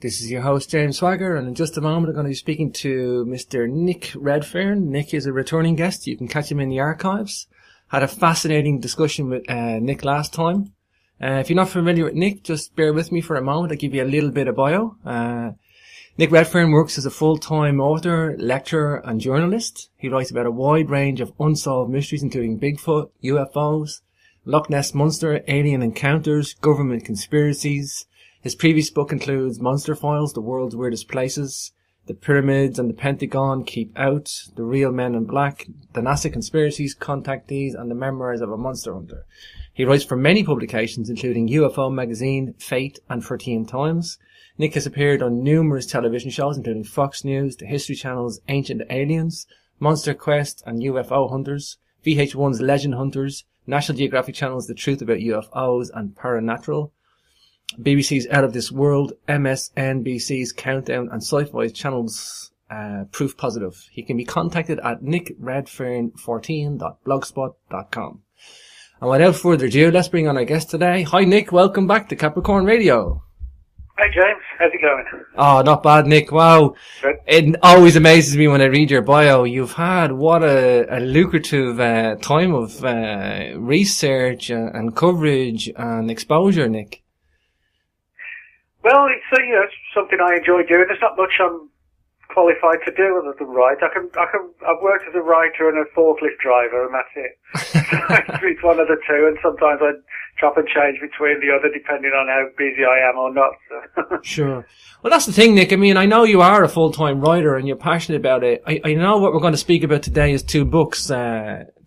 This is your host, James Swagger, and in just a moment I'm going to be speaking to Mr. Nick Redfern. Nick is a returning guest. You can catch him in the archives. Had a fascinating discussion with Nick last time. If you're not familiar with Nick, just bear with me for a moment. I'll give you a little bit of bio. Nick Redfern works as a full-time author, lecturer, and journalist. He writes about a wide range of unsolved mysteries, including Bigfoot, UFOs, Loch Ness Monster, alien encounters, government conspiracies. His previous book includes Monster Files, The World's Weirdest Places, The Pyramids and the Pentagon Keep Out, The Real Men in Black, The NASA Conspiracies, Contactees, and The Memoirs of a Monster Hunter. He writes for many publications, including UFO Magazine, Fate, and 13 Times. Nick has appeared on numerous television shows, including Fox News, the History Channel's Ancient Aliens, Monster Quest, and UFO Hunters, VH1's Legend Hunters, National Geographic Channel's The Truth About UFOs and Paranatural, BBC's Out of This World, MSNBC's Countdown, and Sci-Fi Channel's Proof Positive. He can be contacted at nickredfern14.blogspot.com. And without further ado, let's bring on our guest today. Hi Nick, welcome back to Capricorn Radio. Hi James, how's it going? Oh, not bad Nick, wow. Good. It always amazes me when I read your bio. You've had what a lucrative time of research and coverage and exposure, Nick. Well, it's something I enjoy doing. There's not much I'm qualified to do other than write. I've worked as a writer and a forklift driver, and that's it. It's one of the two, and sometimes I chop and change between the other depending on how busy I am or not. So. Sure. Well, that's the thing, Nick. I mean, I know you are a full-time writer and you're passionate about it. I know what we're going to speak about today is two books,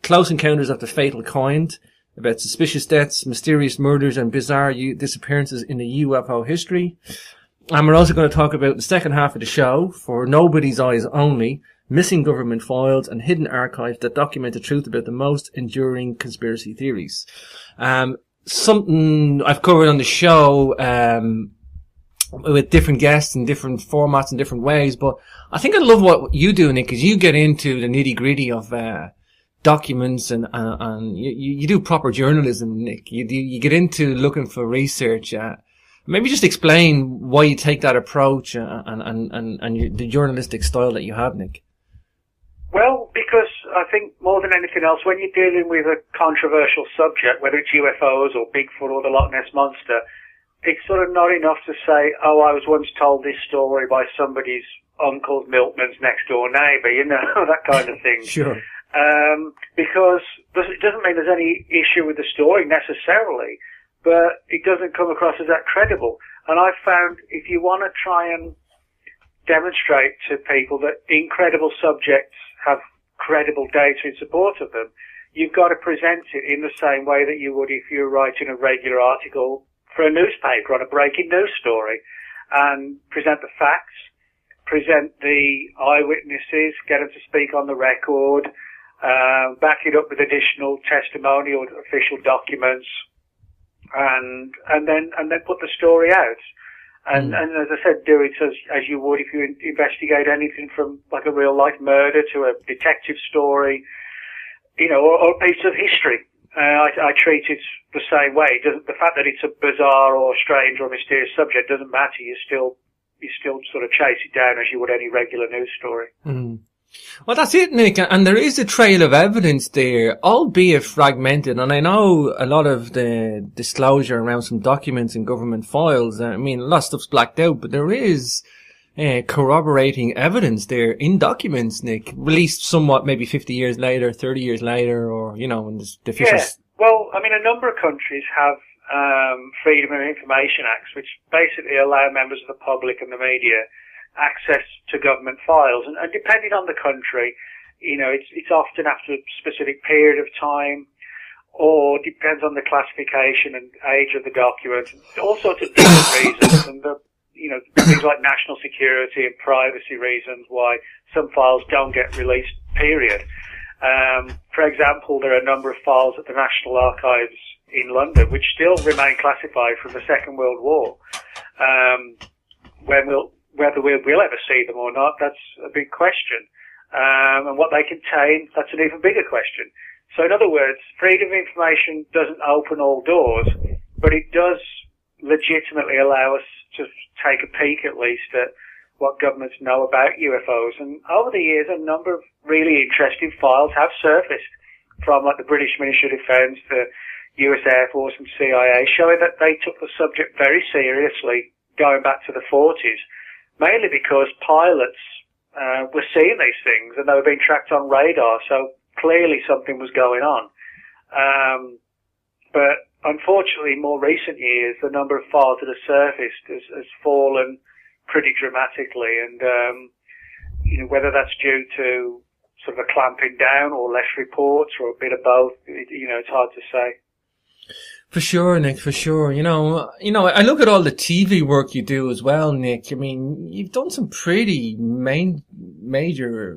Close Encounters of the Fatal Kind, about suspicious deaths, mysterious murders, and bizarre disappearances in the UFO history. And we're also going to talk about the second half of the show, For Nobody's Eyes Only, missing government files and hidden archives that document the truth about the most enduring conspiracy theories. Something I've covered on the show, with different guests and different formats and different ways, but I think I love what you do, Nick, because you get into the nitty gritty of, documents and you do proper journalism, Nick. You get into looking for research. Maybe just explain why you take that approach and the journalistic style that you have, Nick. Well, because I think more than anything else, when you're dealing with a controversial subject, whether it's UFOs or Bigfoot or the Loch Ness Monster, it's sort of not enough to say, oh, I was once told this story by somebody's uncle's milkman's next door neighbour, that kind of thing. Sure. Because it doesn't mean there's any issue with the story necessarily, but it doesn't come across as that credible. And I've found if you want to try and demonstrate to people that incredible subjects have credible data in support of them, you've got to present it in the same way that you would if you were writing a regular article for a newspaper on a breaking news story, and present the facts, present the eyewitnesses, get them to speak on the record, back it up with additional testimony or official documents, and then put the story out. And as I said, do it as you would if you investigate anything from like a real life murder to a detective story, or a piece of history. I treat it the same way. The fact that it's a bizarre or strange or mysterious subject doesn't matter. You still sort of chase it down as you would any regular news story. Mm. Well, that's it, Nick. And there is a trail of evidence there, albeit fragmented. And I know a lot of the disclosure around some documents and government files. I mean, a lot of stuff's blacked out, but there is corroborating evidence there in documents, Nick, released somewhat maybe 50 years later, 30 years later, or, in the official... Yeah. Well, I mean, a number of countries have Freedom of Information Acts, which basically allow members of the public and the media access to government files, and depending on the country, it's often after a specific period of time, or depends on the classification and age of the document, all sorts of different reasons, and things like national security and privacy reasons why some files don't get released, period. For example, there are a number of files at the National Archives in London which still remain classified from the Second World War. Whether we'll ever see them or not, that's a big question. And what they contain, that's an even bigger question. So in other words, freedom of information doesn't open all doors, but it does legitimately allow us to take a peek at least at what governments know about UFOs. And over the years, a number of really interesting files have surfaced from like the British Ministry of Defence, the US Air Force and CIA, showing that they took the subject very seriously going back to the 40s, mainly because pilots were seeing these things and they were being tracked on radar, so clearly something was going on. But unfortunately, in more recent years, the number of files that have surfaced has fallen pretty dramatically, and whether that's due to sort of a clamping down or less reports or a bit of both, it's hard to say. For sure, Nick, for sure. I look at all the TV work you do as well, Nick. I mean, you've done some pretty major,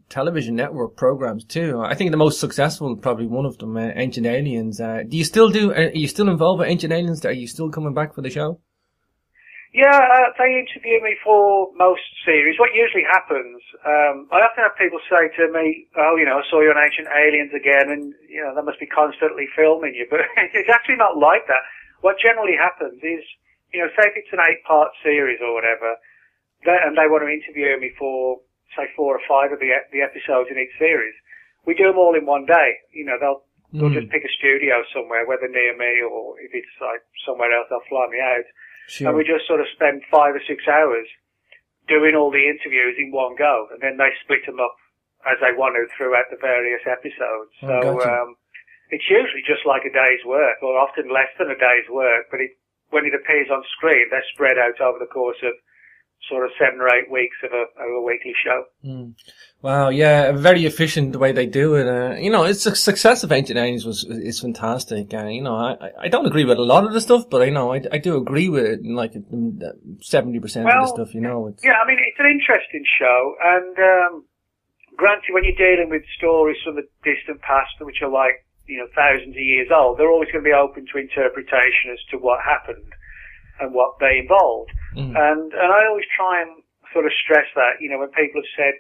television network programs too. I think the most successful, probably one of them, Ancient Aliens. Are you still involved with Ancient Aliens? Are you still coming back for the show? Yeah, they interview me for most series. What usually happens, I often have people say to me, "Oh, I saw you on Ancient Aliens again," and they must be constantly filming you. But it's actually not like that. What generally happens is, say if it's an 8-part series or whatever, and they want to interview me for, say, 4 or 5 of the episodes in each series, we do them all in one day. They'll just pick a studio somewhere, whether near me or if it's like somewhere else, they'll fly me out. Sure. And we just sort of spend 5 or 6 hours doing all the interviews in one go, and then they split them up as they want to throughout the various episodes. So it's usually just like a day's work, or often less than a day's work, but when it appears on screen, they're spread out over the course of sort of 7 or 8 weeks of a weekly show. Wow, yeah, very efficient the way they do it. It's the success of Ancient Aliens is fantastic. I don't agree with a lot of the stuff, but I do agree with it, like 70% of the stuff. Yeah, I mean, it's an interesting show, and granted, when you're dealing with stories from the distant past, which are like thousands of years old, they're always going to be open to interpretation as to what happened and what they involved. And I always try and sort of stress that, when people have said,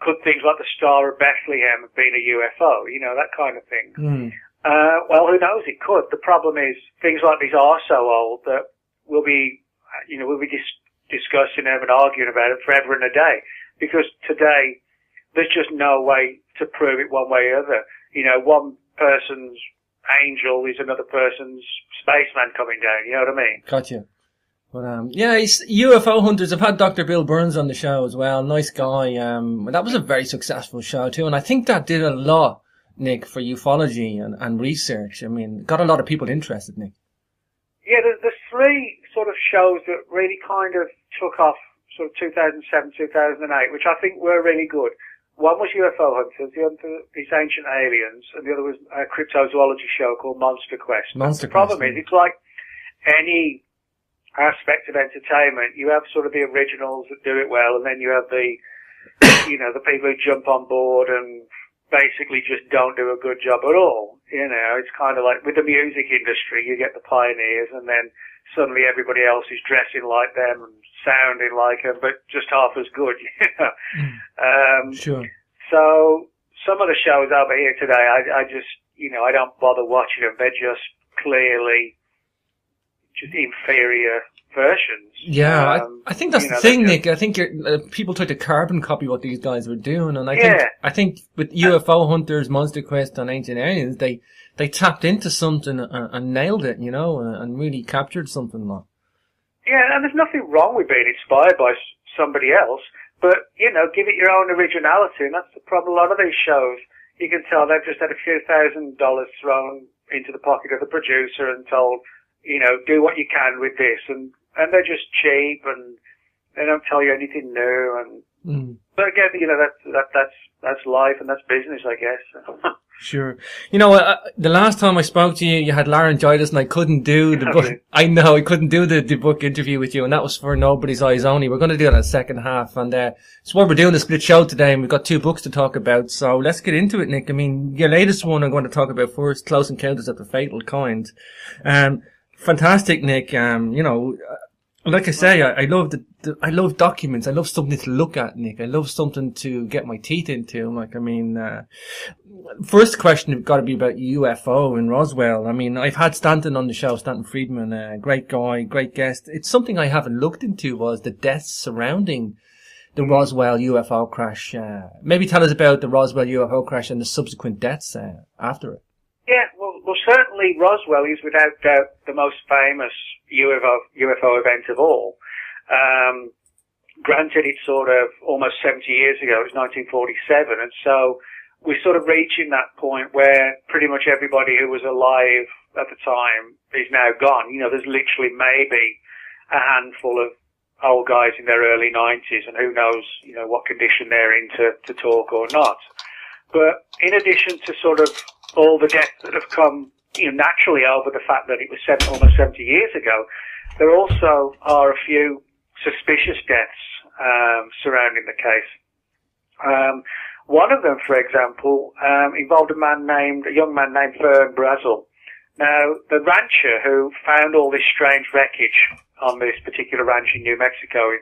could things like the Star of Bethlehem have been a UFO, that kind of thing. Well, who knows, it could. The problem is things like these are so old that we'll be discussing them and arguing about it forever and a day, because today there's just no way to prove it one way or the other. One person's angel is another person's spaceman coming down, you know what I mean? Gotcha. But, it's UFO Hunters. I've had Dr. Bill Burns on the show as well. Nice guy. That was a very successful show too. And I think that did a lot, Nick, for ufology and research. I mean, got a lot of people interested, Nick. Yeah, there's 3 sort of shows that really kind of took off sort of 2007, 2008, which I think were really good. One was UFO Hunters, the other is Ancient Aliens, and the other was a cryptozoology show called Monster Quest. The problem is, it's like any aspect of entertainment. You have sort of the originals that do it well, and then you have the, the people who jump on board and basically just don't do a good job at all. It's kind of like with the music industry, you get the pioneers, and then suddenly everybody else is dressing like them and sounding like them, but just half as good. Sure. So some of the shows over here today, I just, I don't bother watching them. They're just clearly just inferior versions. Yeah, I think that's the thing, Nick. I think people tried to carbon copy what these guys were doing, and I think with UFO Hunters, Monster Quest, and Ancient Aliens, they tapped into something and nailed it, and really captured something like. Yeah, and there's nothing wrong with being inspired by somebody else, but give it your own originality, and that's the problem. A lot of these shows, you can tell they've just had a few $1,000s thrown into the pocket of the producer and told, do what you can with this, and they're just cheap, and they don't tell you anything new, but again, that's life, and that's business, I guess. Sure. The last time I spoke to you, you had laryngitis, and I couldn't do the book. I know, I couldn't do the book interview with you, and that was for Nobody's Eyes Only. We're going to do it in the second half, and so what we're doing, a split show today, and we've got 2 books to talk about, so let's get into it, Nick. I mean, your latest one I'm going to talk about first, Close Encounters of the Fatal Kind. Fantastic, Nick. Like I say, I love I love documents. I love something to look at, Nick. I love something to get my teeth into. Like, I mean, first question has got to be about UFO in Roswell. I mean, I've had Stanton on the show, Stanton Friedman, great guy, great guest. It's something I haven't looked into was the deaths surrounding the Roswell UFO crash. Maybe tell us about the Roswell UFO crash and the subsequent deaths after it. Yeah, well, certainly Roswell is without doubt the most famous UFO event of all. Granted, it's sort of almost 70 years ago. It was 1947, and so we're sort of reaching that point where pretty much everybody who was alive at the time is now gone. You know, there's literally maybe a handful of old guys in their early 90s, and who knows, you know, what condition they're in to talk or not. But in addition to sort of all the deaths that have come, you know, naturally over the fact that it was almost 70 years ago, there also are a few suspicious deaths surrounding the case. One of them, for example, involved a young man named Vern Brazel. Now, the rancher who found all this strange wreckage on this particular ranch in New Mexico in,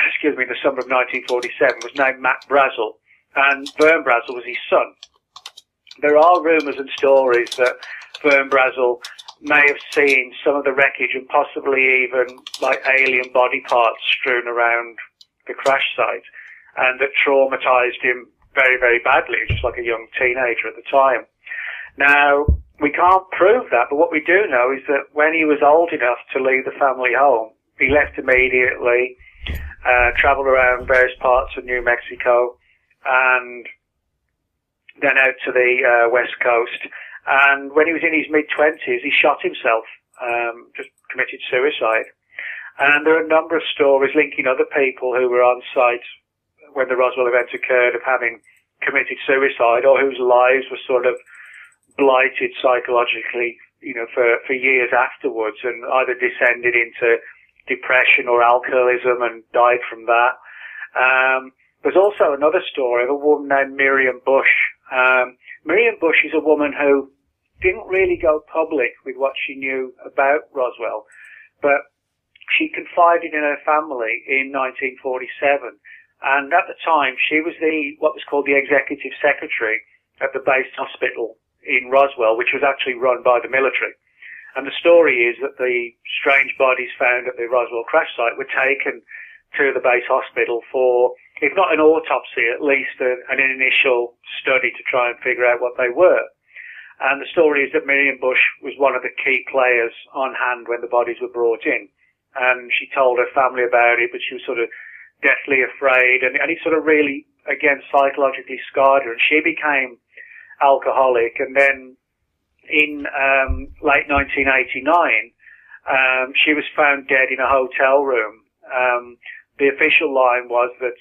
excuse me, in the summer of 1947 was named Matt Brazel, and Vern Brazel was his son. There are rumours and stories that Vern Brazel may have seen some of the wreckage and possibly even like alien body parts strewn around the crash site, and that traumatised him very, very badly, just like a young teenager at the time. Now, we can't prove that, but what we do know is that when he was old enough to leave the family home, he left immediately, travelled around various parts of New Mexico, and then out to the west coast. And when he was in his mid-20s, he shot himself, just committed suicide. And there are a number of stories linking other people who were on site when the Roswell event occurred of having committed suicide, or whose lives were sort of blighted psychologically, you know, for years afterwards, and either descended into depression or alcoholism and died from that. There's also another story of a woman named Miriam Bush. Miriam Bush is a woman who didn't really go public with what she knew about Roswell, but she confided in her family in 1947. And at the time, she was what was called the executive secretary at the base hospital in Roswell, which was actually run by the military. And the story is that the strange bodies found at the Roswell crash site were taken to the base hospital for, if not an autopsy, at least an initial study to try and figure out what they were. And the story is that Miriam Bush was one of the key players on hand when the bodies were brought in. And she told her family about it, but she was sort of deathly afraid, and it sort of really, again, psychologically scarred her, and she became alcoholic. And then in late 1989, she was found dead in a hotel room. The official line was that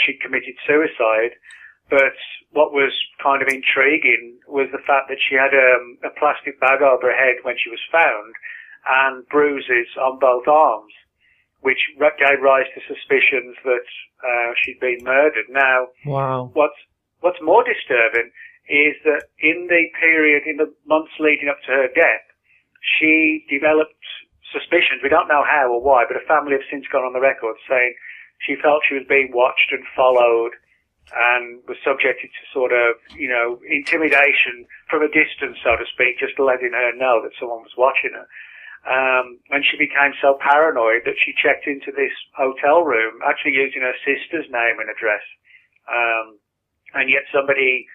she'd committed suicide, but what was kind of intriguing was the fact that she had a plastic bag over her head when she was found, and bruises on both arms, which gave rise to suspicions that she'd been murdered. Now, wow. What's more disturbing is that in the months leading up to her death, she developed suspicions. We don't know how or why, but her family have since gone on the record saying she felt she was being watched and followed, and was subjected to sort of, you know, intimidation from a distance, so to speak, just letting her know that someone was watching her. And she became so paranoid that she checked into this hotel room, actually using her sister's name and address. And yet somebody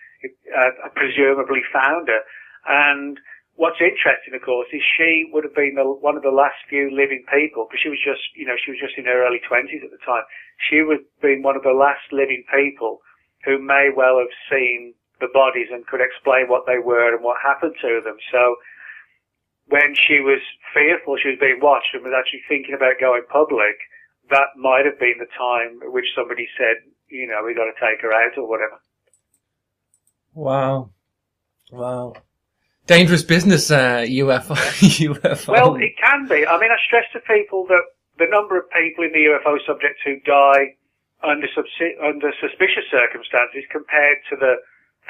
presumably found her. And what's interesting, of course, is she would have been one of the last few living people, because she was just in her early 20s at the time. She would have been one of the last living people who may well have seen the bodies and could explain what they were and what happened to them. So when she was fearful she was being watched and was actually thinking about going public, that might have been the time at which somebody said, you know, we got to take her out or whatever. Wow. Dangerous business, UFO. Well, it can be. I mean, I stress to people that the number of people in the UFO subject who die under suspicious circumstances compared to the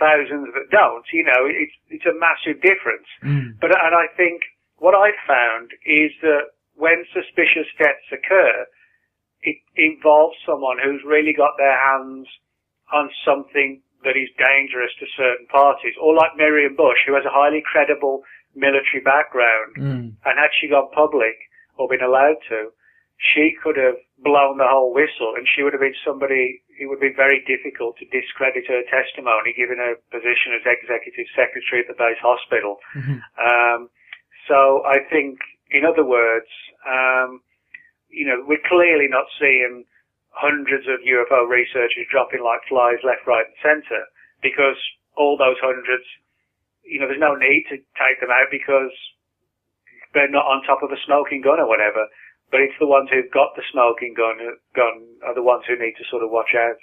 thousands that don't, you know, it's a massive difference. And I think what I've found is that when suspicious deaths occur, it involves someone who's really got their hands on something that is dangerous to certain parties. Or like Miriam Bush, who has a highly credible military background, and had she gone public or been allowed to, she could have blown the whole whistle, and she would have been somebody, it would be very difficult to discredit her testimony given her position as executive secretary at the base hospital. So I think, in other words, we're clearly not seeing hundreds of UFO researchers dropping like flies left, right and centre, because all those hundreds, there's no need to take them out because they're not on top of a smoking gun or whatever. But it's the ones who've got the smoking gun are the ones who need to sort of watch out.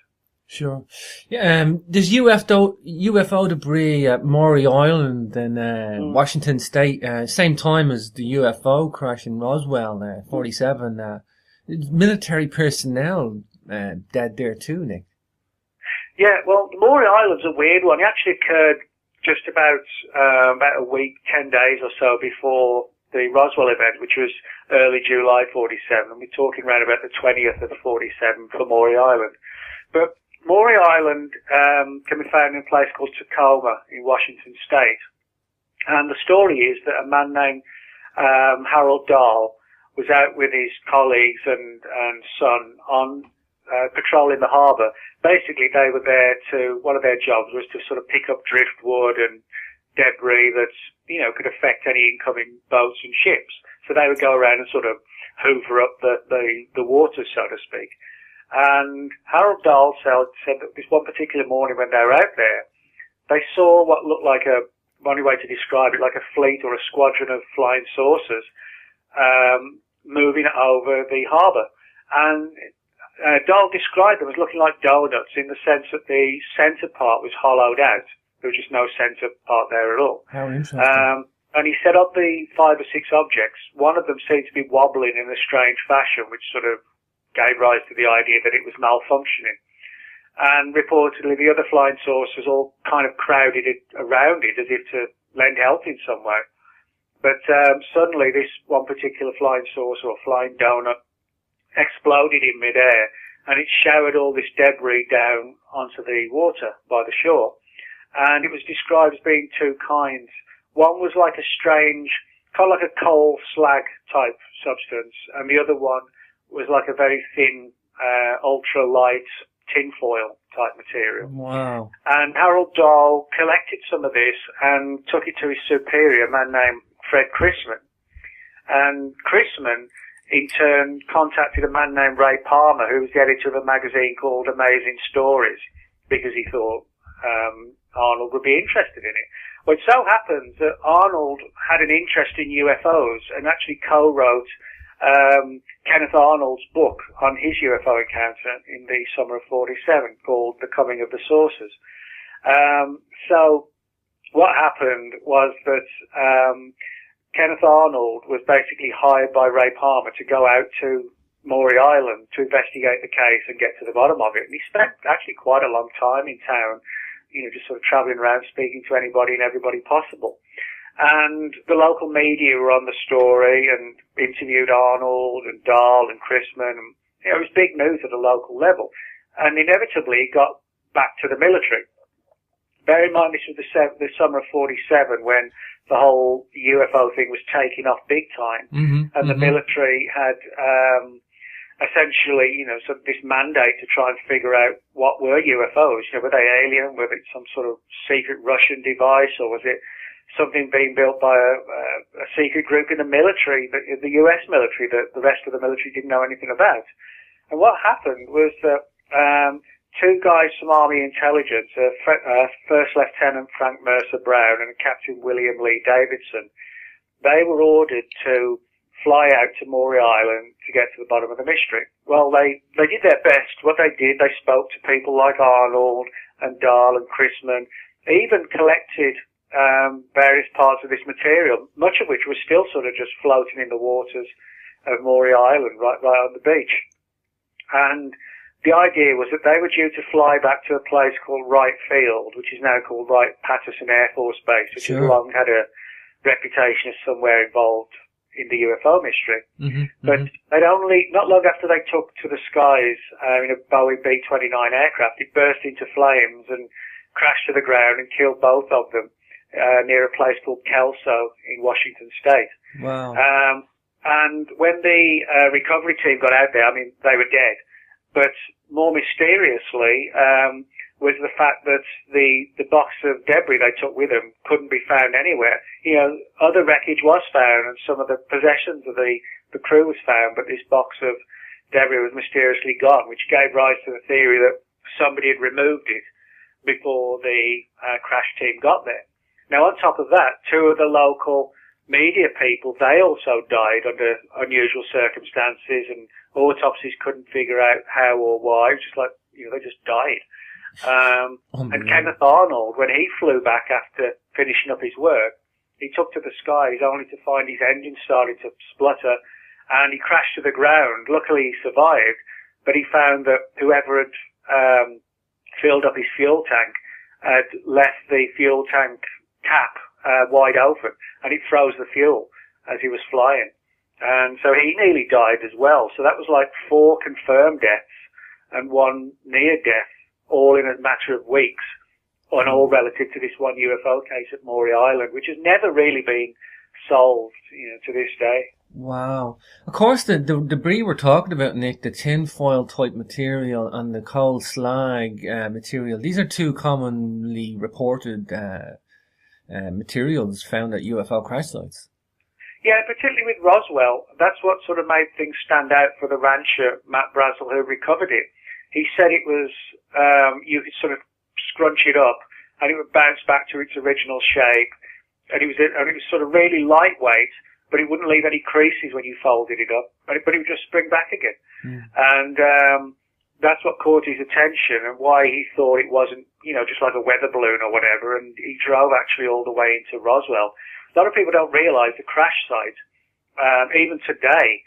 Sure. Yeah, there's UFO debris at Maury Island in Washington State, same time as the UFO crash in Roswell, 47. Military personnel dead there too, Nick. Yeah, well, the Maury Island's a weird one. It actually occurred just about a week, 10 days or so before the Roswell event, which was early July 47, and we're talking around about the 20th of 47 for Maury Island. But Maury Island can be found in a place called Tacoma in Washington State. And the story is that a man named Harold Dahl was out with his colleagues and son on patrolling the harbour. Basically, they were there one of their jobs was to sort of pick up driftwood and debris that's, could affect any incoming boats and ships. So they would go around and sort of hoover up the water, so to speak. And Harold Dahl said that this one particular morning when they were out there, they saw what looked like only way to describe it, like a fleet or a squadron of flying saucers, moving over the harbour. And Dahl described them as looking like donuts in the sense that the centre part was hollowed out. There was just no centre part there at all. How interesting. And he said of the 5 or 6 objects, one of them seemed to be wobbling in a strange fashion, which sort of gave rise to the idea that it was malfunctioning. And reportedly the other flying saucers all kind of crowded around it as if to lend help in some way. But suddenly this one particular flying saucer or flying donut exploded in midair, and it showered all this debris down onto the water by the shore. And it was described as being 2 kinds. One was like a strange, kind of like a coal slag type substance, and the other one was like a very thin, ultra-light tinfoil type material. Wow. And Harold Dahl collected some of this and took it to his superior, a man named Fred Chrisman. And Chrisman, in turn, contacted a man named Ray Palmer, who was the editor of a magazine called Amazing Stories, because he thought Arnold would be interested in it. Well, it so happens that Arnold had an interest in UFOs and actually co-wrote Kenneth Arnold's book on his UFO encounter in the summer of 47 called The Coming of the Saucers. So what happened was that Kenneth Arnold was basically hired by Ray Palmer to go out to Maury Island to investigate the case and get to the bottom of it. And he spent actually quite a long time in town, just sort of travelling around speaking to anybody and everybody possible. And the local media were on the story and interviewed Arnold and Dahl and Chrisman. And, it was big news at a local level. And inevitably it got back to the military. Bear in mind this was the summer of 47 when the whole UFO thing was taking off big time. And the military had essentially, sort of this mandate to try and figure out what were UFOs. Were they alien? Was it some sort of secret Russian device, or was it something being built by a secret group in the military, the US military, that the rest of the military didn't know anything about? And what happened was that 2 guys from Army Intelligence, First Lieutenant Frank Mercer Brown and Captain William Lee Davidson, they were ordered to fly out to Maury Island to get to the bottom of the mystery. Well, they did their best. What they did, they spoke to people like Arnold and Dahl and Chrisman, they even collected various parts of this material, much of which was still sort of just floating in the waters of Maury Island, right on the beach. And the idea was that they were due to fly back to a place called Wright Field, which is now called Wright-Patterson Air Force Base, which has long had a reputation as somewhere involved in the UFO mystery. Mm-hmm, but they'd only, not long after they took to the skies in a Boeing B-29 aircraft, it burst into flames and crashed to the ground and killed both of them near a place called Kelso in Washington State. Wow. And when the recovery team got out there, I mean, they were dead. But more mysteriously was the fact that the box of debris they took with them couldn't be found anywhere. You know, other wreckage was found and some of the possessions of the crew was found, but this box of debris was mysteriously gone, which gave rise to the theory that somebody had removed it before the crash team got there. Now, on top of that, two of the local media people, they also died under unusual circumstances, and autopsies couldn't figure out how or why. It was just like, you know, they just died. And Kenneth Arnold, when he flew back after finishing up his work, he took to the skies only to find his engine started to splutter, and he crashed to the ground. Luckily, he survived, but he found that whoever had filled up his fuel tank had left the fuel tank cap wide open, and it froze the fuel as he was flying. And so he nearly died as well. So that was like 4 confirmed deaths and 1 near death, all in a matter of weeks, and all relative to this one UFO case at Maury Island, which has never really been solved, you know, to this day. Wow. Of course, the debris we're talking about, Nick, the tinfoil type material and the coal slag material, these are 2 commonly reported materials found at UFO crash sites. Yeah, particularly with Roswell, that's what sort of made things stand out for the rancher, Matt Brazel, who recovered it. He said it was, you could sort of scrunch it up and it would bounce back to its original shape. And it was sort of really lightweight, but it wouldn't leave any creases when you folded it up. But it would just spring back again. And that's what caught his attention and why he thought it wasn't, you know, just like a weather balloon or whatever. And he drove actually all the way into Roswell. A lot of people don't realize the crash site, even today,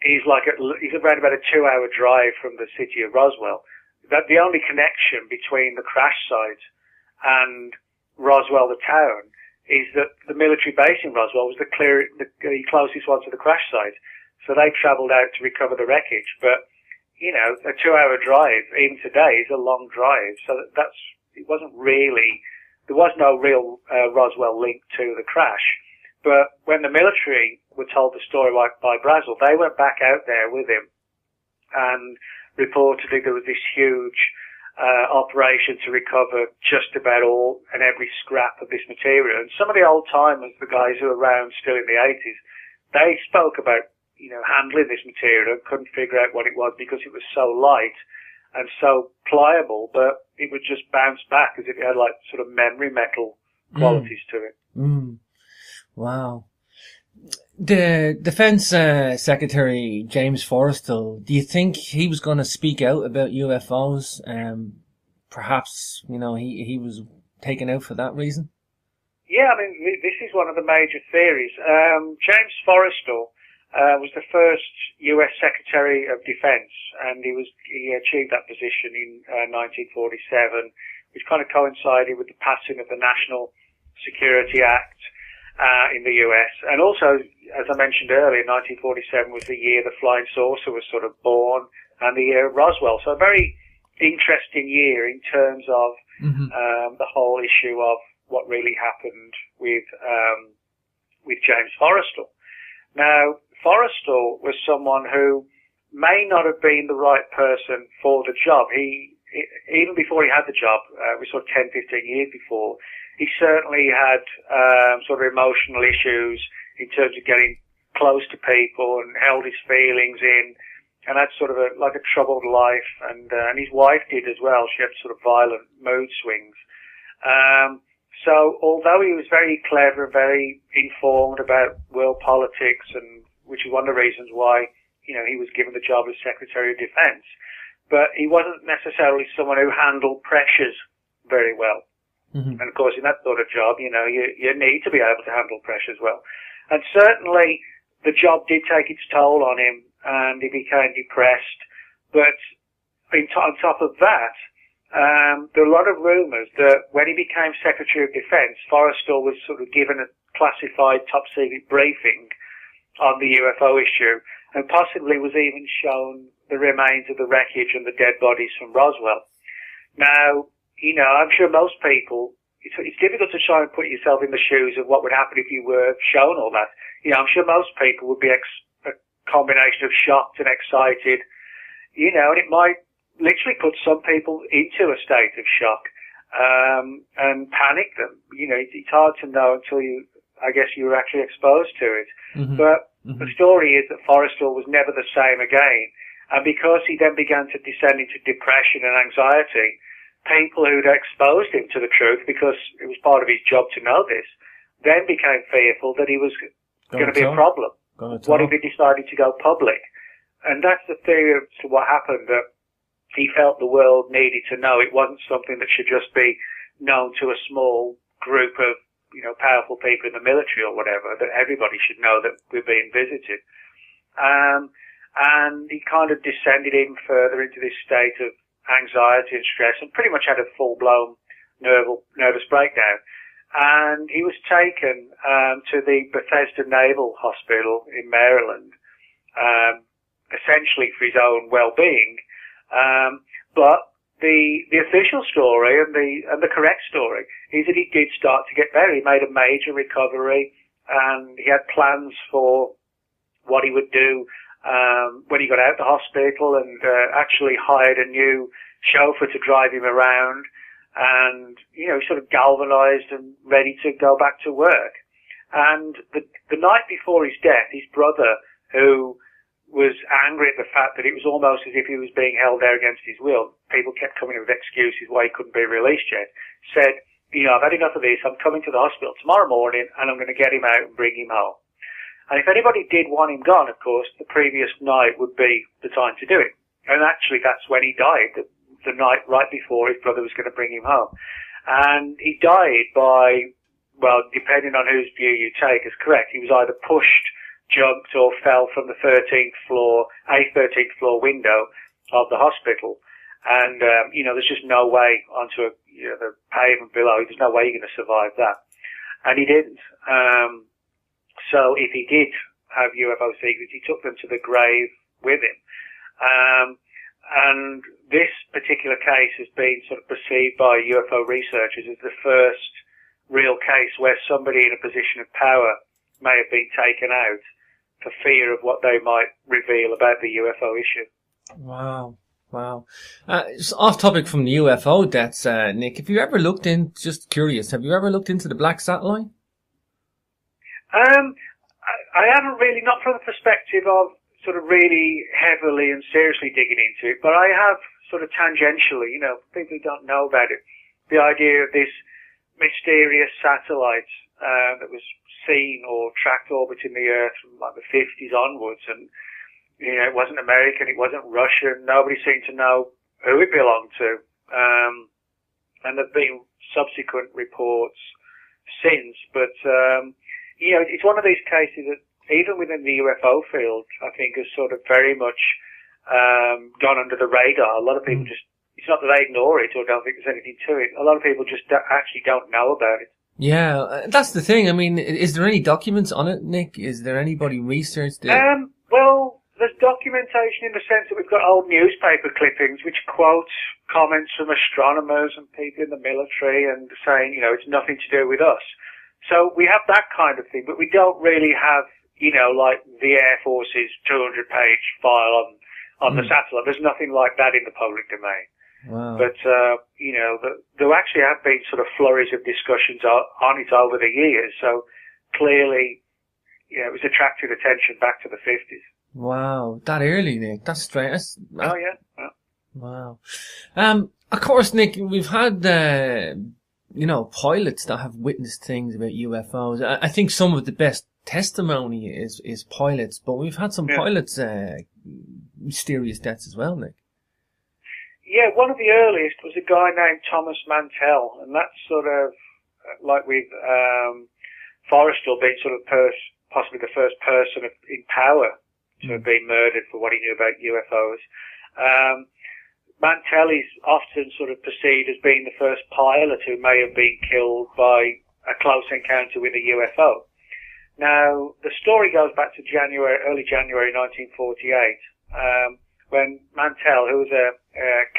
he's around about a 2-hour drive from the city of Roswell. That the only connection between the crash site and Roswell, the town, is that the military base in Roswell was the closest one to the crash site. So they travelled out to recover the wreckage. But, you know, a 2-hour drive, even today, is a long drive. So it wasn't really, there was no real Roswell link to the crash. But when the military were told the story by Brazel, they went back out there with him, and reportedly there was this huge operation to recover just about all and every scrap of this material. And some of the old timers, the guys who were around still in the 80s, they spoke about, you know, handling this material and couldn't figure out what it was because it was so light and so pliable, but it would just bounce back as if it had like sort of memory metal qualities to it. Wow. The Defense Secretary, James Forrestal, do you think he was going to speak out about UFOs? Perhaps, you know, he was taken out for that reason? Yeah, I mean, this is one of the major theories. James Forrestal was the first U.S. Secretary of Defense, and he achieved that position in 1947, which kind of coincided with the passing of the National Security Act in the US. And also, as I mentioned earlier, 1947 was the year the flying saucer was sort of born, and the year of Roswell. So a very interesting year in terms of the whole issue of what really happened with James Forrestal. Now, Forrestal was someone who may not have been the right person for the job. Even before he had the job, it was sort of 10, 15 years before, he certainly had sort of emotional issues in terms of getting close to people and held his feelings in, and had sort of a troubled life, and his wife did as well. She had sort of violent mood swings. So although he was very clever, very informed about world politics, and which is one of the reasons why, you know, he was given the job as Secretary of Defense, but he wasn't necessarily someone who handled pressures very well. And of course, in that sort of job, you know, you need to be able to handle pressure as well. And certainly, the job did take its toll on him, and he became depressed. But on top of that, there are a lot of rumours that when he became Secretary of Defence, Forrestal was sort of given a classified top secret briefing on the UFO issue, and possibly was even shown the remains of the wreckage and the dead bodies from Roswell. Now, I'm sure most people, it's difficult to try and put yourself in the shoes of what would happen if you were shown all that. I'm sure most people would be a combination of shocked and excited, and it might literally put some people into a state of shock, and panic them. It's hard to know until I guess you were actually exposed to it. Mm-hmm. But the story is that Forrestal was never the same again. And because he then began to descend into depression and anxiety, people who'd exposed him to the truth, because it was part of his job to know this, then became fearful that he was going to be a problem. What if he decided to go public? And that's the theory as to what happened, that he felt the world needed to know. It wasn't something that should just be known to a small group of powerful people in the military or whatever, that everybody should know that we're being visited. And he kind of descended even further into this state of anxiety and stress, and pretty much had a full-blown nervous breakdown. And he was taken to the Bethesda Naval Hospital in Maryland, essentially for his own well-being. But the official story and the correct story is that he did start to get better. He made a major recovery, and he had plans for what he would do when he got out of the hospital, and actually hired a new chauffeur to drive him around, and sort of galvanized and ready to go back to work. And the night before his death, his brother, who was angry at the fact that it was almost as if he was being held there against his will, people kept coming up with excuses why he couldn't be released yet, said, I've had enough of this, I'm coming to the hospital tomorrow morning and I'm going to get him out and bring him home. And if anybody did want him gone, of course, the previous night would be the time to do it. And actually that's when he died, the night right before his brother was going to bring him home. And he died by, well, depending on whose view you take is correct, he was either pushed, jumped, or fell from the 13th floor window of the hospital. And, there's just no way onto the pavement below. There's no way you're going to survive that. And he didn't. So if he did have UFO secrets, he took them to the grave with him. And this particular case has been sort of perceived by UFO researchers as the first real case where somebody in a position of power may have been taken out for fear of what they might reveal about the UFO issue. Wow. Just off topic from the UFO deaths, Nick, have you ever looked in, just curious, have you ever looked into the black satellite? I haven't really, not from the perspective of sort of really heavily and seriously digging into it, but I have sort of tangentially, people who don't know about it, the idea of this mysterious satellite that was seen or tracked orbiting the Earth from like the 50s onwards, and it wasn't American, it wasn't Russian, nobody seemed to know who it belonged to, and there've been subsequent reports since, but it's one of these cases that even within the UFO field, I think has sort of very much gone under the radar. A lot of people it's not that they ignore it or don't think there's anything to it. A lot of people just actually don't know about it. Yeah, that's the thing. I mean, is there any documents on it, Nick? Is there anybody researched it? Well, there's documentation in the sense that we've got old newspaper clippings which quote comments from astronomers and people in the military and saying, it's nothing to do with us. So we have that kind of thing, but we don't really have, like the Air Force's 200-page file on the satellite. There's nothing like that in the public domain. Wow. But, there actually have been sort of flurries of discussions on it over the years. So clearly, it was attracted attention back to the 50s. Wow. That early, Nick. That's strange. Oh, yeah. Wow. Of course, Nick, we've had, pilots that have witnessed things about UFOs. I think some of the best testimony is pilots, but we've had some pilots, mysterious deaths as well, Nick. Yeah, one of the earliest was a guy named Thomas Mantell, and that's sort of like with Forrestal being sort of possibly the first person in power to have been murdered for what he knew about UFOs. Mantell is often sort of perceived as being the first pilot who may have been killed by a close encounter with a UFO. Now, the story goes back to early January 1948, when Mantell, who was a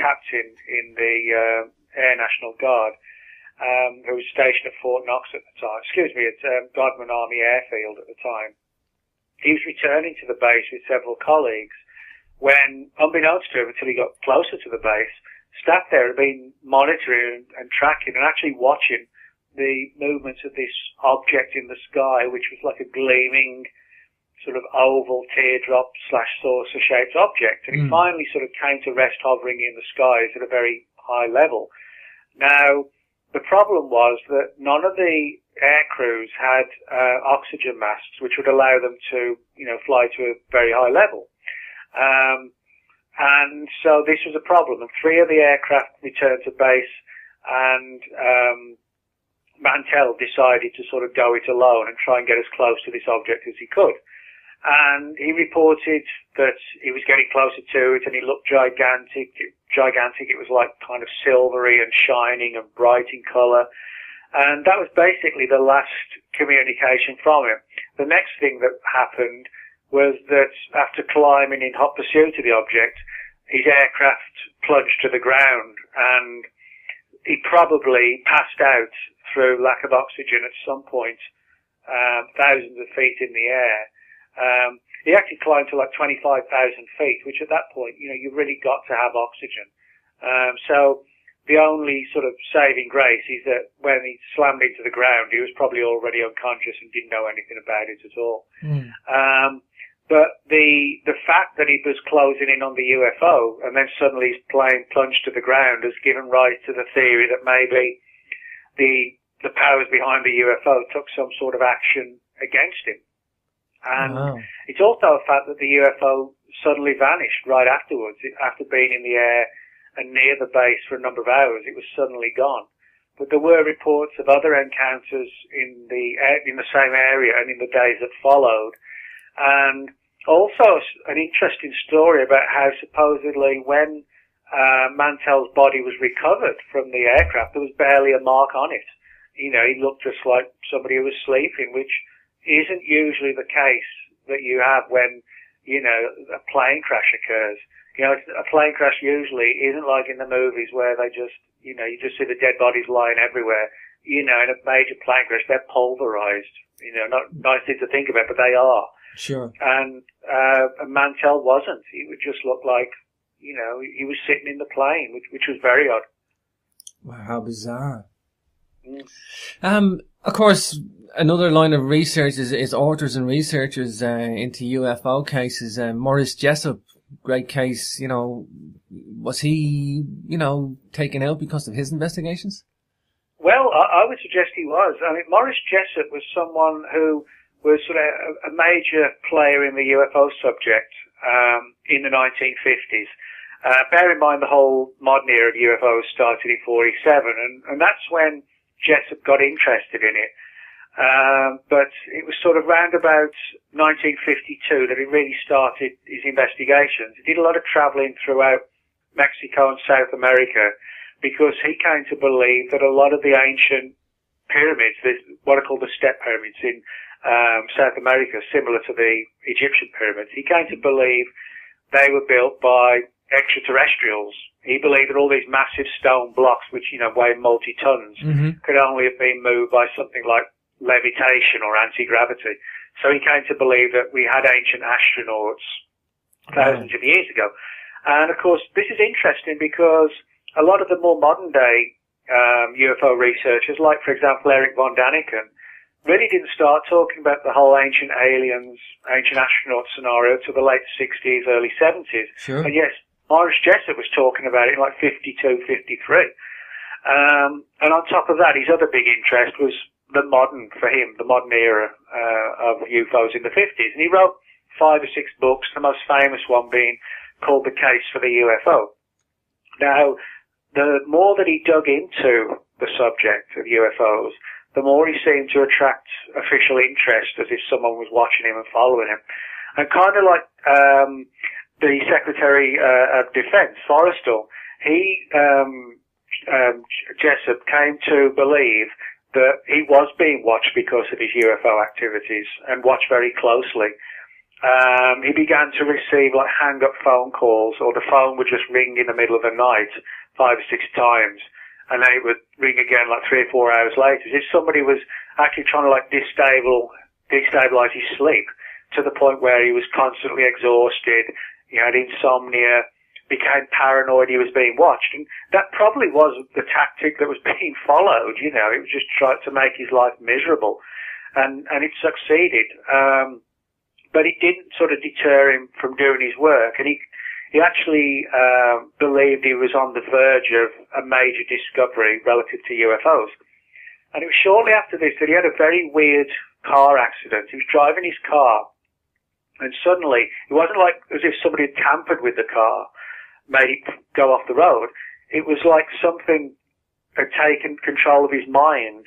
captain in the Air National Guard, who was stationed at Fort Knox at the time, at Godman Army Airfield at the time, he was returning to the base with several colleagues when, unbeknownst to him until he got closer to the base, staff there had been monitoring and tracking and actually watching the movements of this object in the sky, which was like a gleaming sort of oval teardrop / saucer shaped object. And it finally sort of came to rest hovering in the skies at a very high level. Now, the problem was that none of the air crews had oxygen masks, which would allow them to, fly to a very high level. And so this was a problem. And 3 of the aircraft returned to base, and Mantell decided to sort of go it alone and try and get as close to this object as he could. And he reported that he was getting closer to it, and he looked gigantic. It was like kind of silvery and shining and bright in colour. And that was basically the last communication from him. The next thing that happened was that after climbing in hot pursuit of the object, his aircraft plunged to the ground, and he probably passed out through lack of oxygen at some point, thousands of feet in the air. He actually climbed to like 25,000 feet, which at that point, you've really got to have oxygen. So the only sort of saving grace is that when he slammed into the ground, he was probably already unconscious and didn't know anything about it at all. But the fact that he was closing in on the UFO and then suddenly his plane plunged to the ground has given rise to the theory that maybe the powers behind the UFO took some sort of action against him. And it's also a fact that the UFO suddenly vanished right afterwards. After being in the air and near the base for a number of hours, it was suddenly gone. But there were reports of other encounters in the same area and in the days that followed. And also an interesting story about how supposedly when Mantell's body was recovered from the aircraft, there was barely a mark on it. He looked just like somebody who was sleeping, which isn't usually the case that you have when, a plane crash occurs. A plane crash usually isn't like in the movies where they just, you just see the dead bodies lying everywhere. In a major plane crash, they're pulverized. Not nice thing to think about, but they are. Sure. And Mantell wasn't. He would just look like, he was sitting in the plane, which was very odd. Wow, how bizarre. Of course, another line of research is authors and researchers into UFO cases. Maurice Jessup, great case. Was he, taken out because of his investigations? Well, I would suggest he was. I mean, Maurice Jessup was someone who was sort of a major player in the UFO subject in the 1950s. Bear in mind the whole modern era of UFOs started in 47, and that's when Jessup got interested in it. But it was sort of round about 1952 that he really started his investigations. He did a lot of traveling throughout Mexico and South America because he came to believe that a lot of the ancient pyramids, what are called the step pyramids in South America, similar to the Egyptian pyramids, he came to believe they were built by extraterrestrials. He believed that all these massive stone blocks, which, weigh multi-tons, could only have been moved by something like levitation or anti-gravity. So he came to believe that we had ancient astronauts thousands of years ago. And of course, this is interesting because a lot of the more modern day UFO researchers, like for example Eric von Daniken, really didn't start talking about the whole ancient aliens, ancient astronaut scenario till the late 60s, early 70s. Sure. And yes, Maurice Jessup was talking about it in like 52, 53. And on top of that, his other big interest was the modern era of UFOs in the 50s. And he wrote 5 or 6 books, the most famous one being called The Case for the UFO. Now, the more that he dug into the subject of UFOs, the more he seemed to attract official interest, as if someone was watching him and following him. And kind of like the Secretary of Defense, Forrestal, Jessup came to believe that he was being watched because of his UFO activities and watched very closely. He began to receive like hang-up phone calls, or the phone would just ring in the middle of the night 5 or 6 times, and then it would ring again like 3 or 4 hours later. As if somebody was actually trying to like destabilize his sleep, to the point where he was constantly exhausted, he had insomnia, became paranoid he was being watched. And that probably was the tactic that was being followed, you know. It was just trying to make his life miserable. And it succeeded. But it didn't sort of deter him from doing his work. And he actually believed he was on the verge of a major discovery relative to UFOs. And it was shortly after this that he had a very weird car accident. He was driving his car, and suddenly, it wasn't like as if somebody had tampered with the car, made it go off the road. It was like something had taken control of his mind,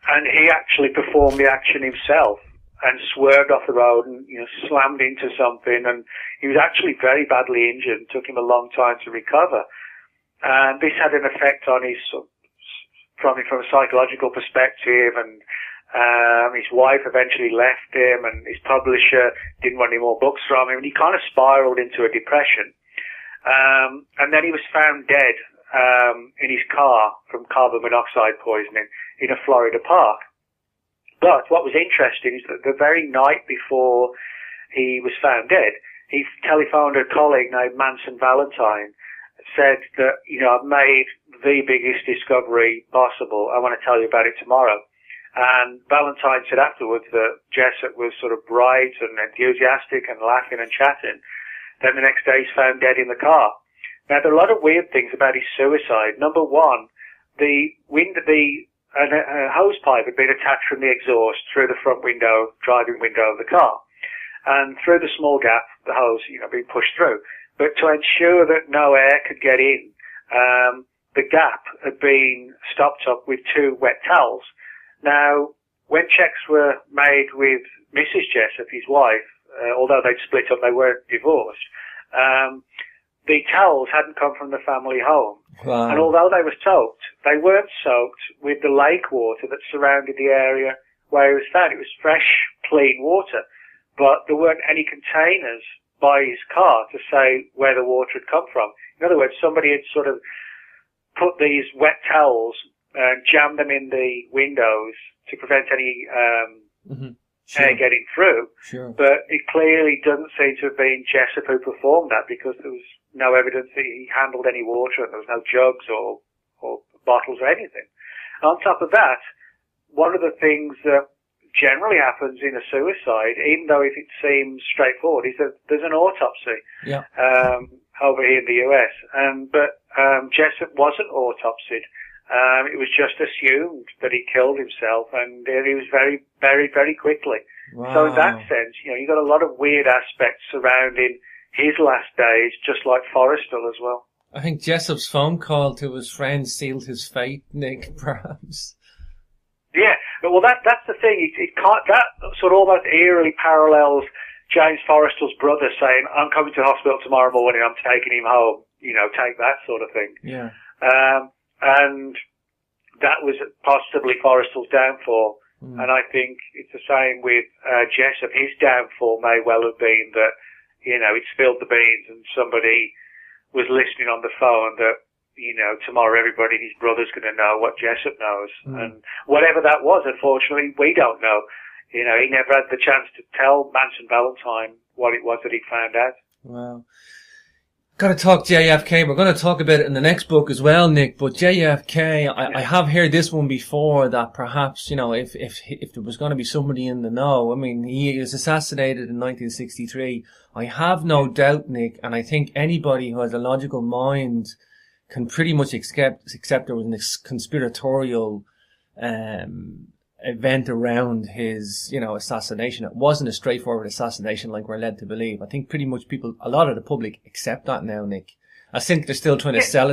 and he actually performed the action himself and swerved off the road and, you know, slammed into something, and he was actually very badly injured. It took him a long time to recover. And this had an effect on his, from a psychological perspective, and his wife eventually left him, and his publisher didn't want any more books from him, and he kind of spiraled into a depression. And then he was found dead in his car from carbon monoxide poisoning in a Florida park. But what was interesting is that the very night before he was found dead, he telephoned a colleague named Manson Valentine, said that, you know, I've made the biggest discovery possible. I want to tell you about it tomorrow. And Valentine said afterwards that Jessup was sort of bright and enthusiastic and laughing and chatting. Then the next day he's found dead in the car. Now, there are a lot of weird things about his suicide. Number one, a hose pipe had been attached from the exhaust through the front window, driving window of the car. And through the small gap, the hose, you know, being pushed through. But to ensure that no air could get in, the gap had been stopped up with 2 wet towels. Now, when checks were made with Mrs. Jessup, his wife, although they'd split up, they weren't divorced, the towels hadn't come from the family home. Wow. And although they were soaked, they weren't soaked with the lake water that surrounded the area where he was found. It was fresh, clean water. But there weren't any containers by his car to say where the water had come from. In other words, somebody had sort of put these wet towels and jam them in the windows to prevent any air getting through. Sure. But it clearly doesn't seem to have been Jessup who performed that, because there was no evidence that he handled any water, and there was no jugs or bottles or anything. And on top of that, one of the things that generally happens in a suicide, even though if it seems straightforward, is that there's an autopsy over here in the US. But Jessup wasn't autopsied. It was just assumed that he killed himself, and he was very, very, very quickly. Wow. So in that sense, you know, you got a lot of weird aspects surrounding his last days, just like Forrestal as well. I think Jessup's phone call to his friend sealed his fate, Nick, perhaps. Yeah, well, that's the thing. It can't, that sort of almost eerily parallels James Forrestal's brother saying, "I'm coming to the hospital tomorrow morning. I'm taking him home." You know, take that sort of thing. Yeah. And that was possibly Forrestal's downfall. And I think it's the same with Jessup. His downfall may well have been that, you know, he'd spilled the beans and somebody was listening on the phone that, you know, tomorrow everybody, his brother's going to know what Jessup knows. And whatever that was, unfortunately, we don't know. You know, he never had the chance to tell Manson Valentine what it was that he found out. Wow. Got to talk JFK. We're going to talk about it in the next book as well, Nick. But JFK, I have heard this one before, that perhaps, you know, if there was going to be somebody in the know, I mean, he was assassinated in 1963. I have no doubt, Nick, and I think anybody who has a logical mind can pretty much accept there was a conspiratorial event around his, you know, assassination. It wasn't a straightforward assassination like we're led to believe. I think pretty much people, a lot of the public, accept that now, Nick. I think they're still trying to sell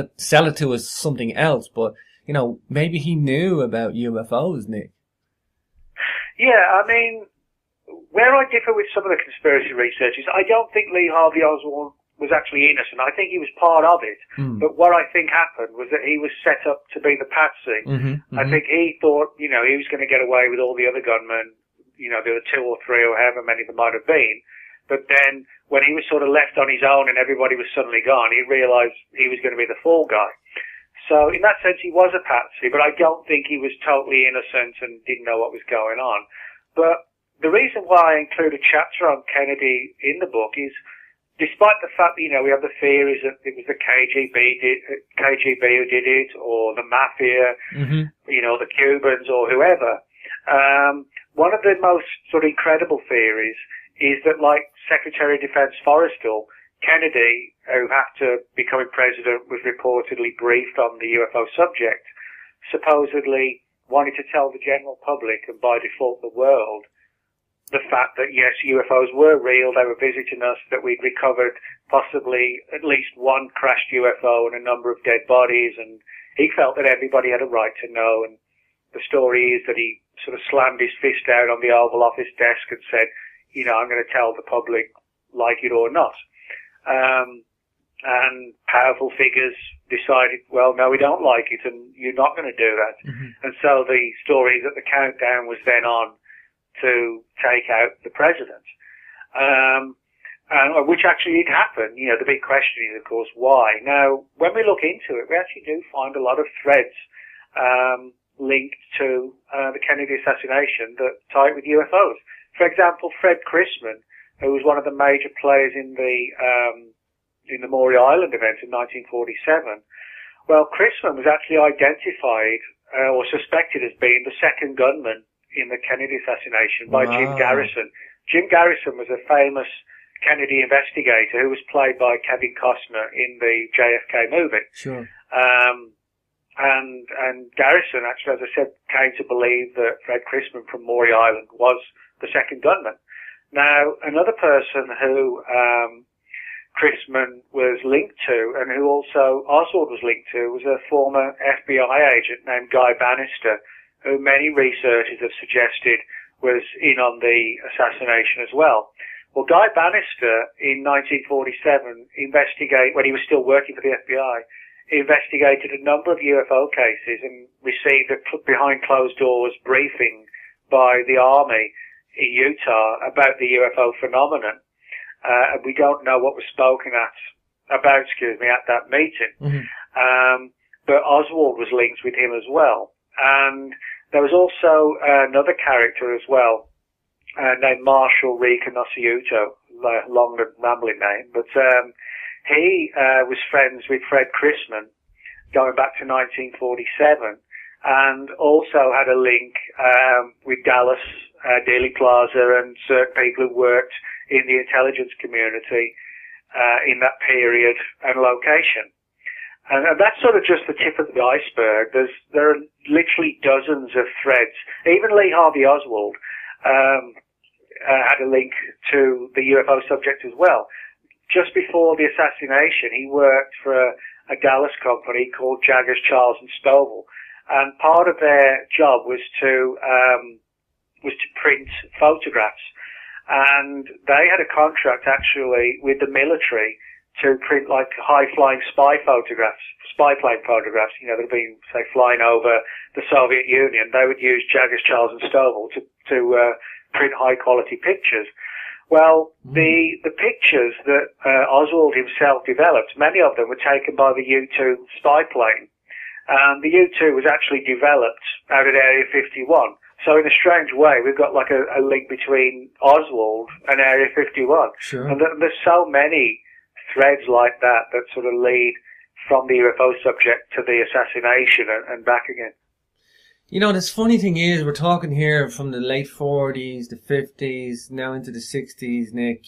it to us something else, but, you know, maybe he knew about UFOs, Nick. Yeah, I mean, where I differ with some of the conspiracy researchers, I don't think Lee Harvey Oswald was actually innocent. I think he was part of it. But what I think happened was that he was set up to be the patsy. I think he thought, he was going to get away with all the other gunmen. There were 2 or 3 or however many there might have been. But then when he was sort of left on his own and everybody was suddenly gone, he realized he was going to be the fall guy. So in that sense, he was a patsy, but I don't think he was totally innocent and didn't know what was going on. But the reason why I include a chapter on Kennedy in the book is, despite the fact that, we have the theories that it was the KGB who did it, or the mafia, the Cubans or whoever, one of the most sort of incredible theories is that, like Secretary of Defense Forrestal, Kennedy, who after becoming president was reportedly briefed on the UFO subject, supposedly wanted to tell the general public, and by default the world, the fact that, yes, UFOs were real, they were visiting us, that we'd recovered possibly at least one crashed UFO and a number of dead bodies, and he felt that everybody had a right to know. And the story is that he sort of slammed his fist out on the Oval Office desk and said, I'm going to tell the public, like it or not. And powerful figures decided, well, no, we don't like it, and you're not going to do that. And so the story is that the countdown was then on to take out the president, and which actually did happen. The big question is, of course, why? Now, when we look into it, we actually do find a lot of threads linked to the Kennedy assassination that tie it with UFOs. For example, Fred Chrisman, who was one of the major players in the Maury Island event in 1947. Well, Chrisman was actually identified or suspected as being the second gunman in the Kennedy assassination by Jim Garrison. Jim Garrison was a famous Kennedy investigator who was played by Kevin Costner in the JFK movie. Sure. And Garrison, actually, as I said, came to believe that Fred Chrisman from Maury Island was the second gunman. Now, another person who Chrisman was linked to, and who also Oswald was linked to, was a former FBI agent named Guy Bannister, who many researchers have suggested was in on the assassination as well. Well, Guy Bannister in 1947 when he was still working for the FBI, investigated a number of UFO cases and received a behind closed doors briefing by the Army in Utah about the UFO phenomenon. And we don't know what was spoken about at that meeting. But Oswald was linked with him as well. And there was also another character as well, named Marshall Ricanociuto, long and rambling name, but he was friends with Fred Chrisman going back to 1947, and also had a link with Dallas, Dealey Plaza, and certain people who worked in the intelligence community in that period and location. And that's sort of just the tip of the iceberg. There are literally dozens of threads. Even Lee Harvey Oswald had a link to the UFO subject as well. Just before the assassination, he worked for a Dallas company called Jaggers, Charles and Stovall, and part of their job was to print photographs. And they had a contract actually with the military to print like high-flying spy plane photographs, that have been, say, flying over the Soviet Union. They would use Jaggers, Charles and Stovall to print high-quality pictures. Well, the pictures that Oswald himself developed, many of them were taken by the U-2 spy plane. And the U-2 was actually developed out at Area 51. So in a strange way, we've got like a link between Oswald and Area 51. Sure. And there's so many threads like that sort of lead from the UFO subject to the assassination and back again. This funny thing is, we're talking here from the late 40s, the 50s, now into the 60s, Nick.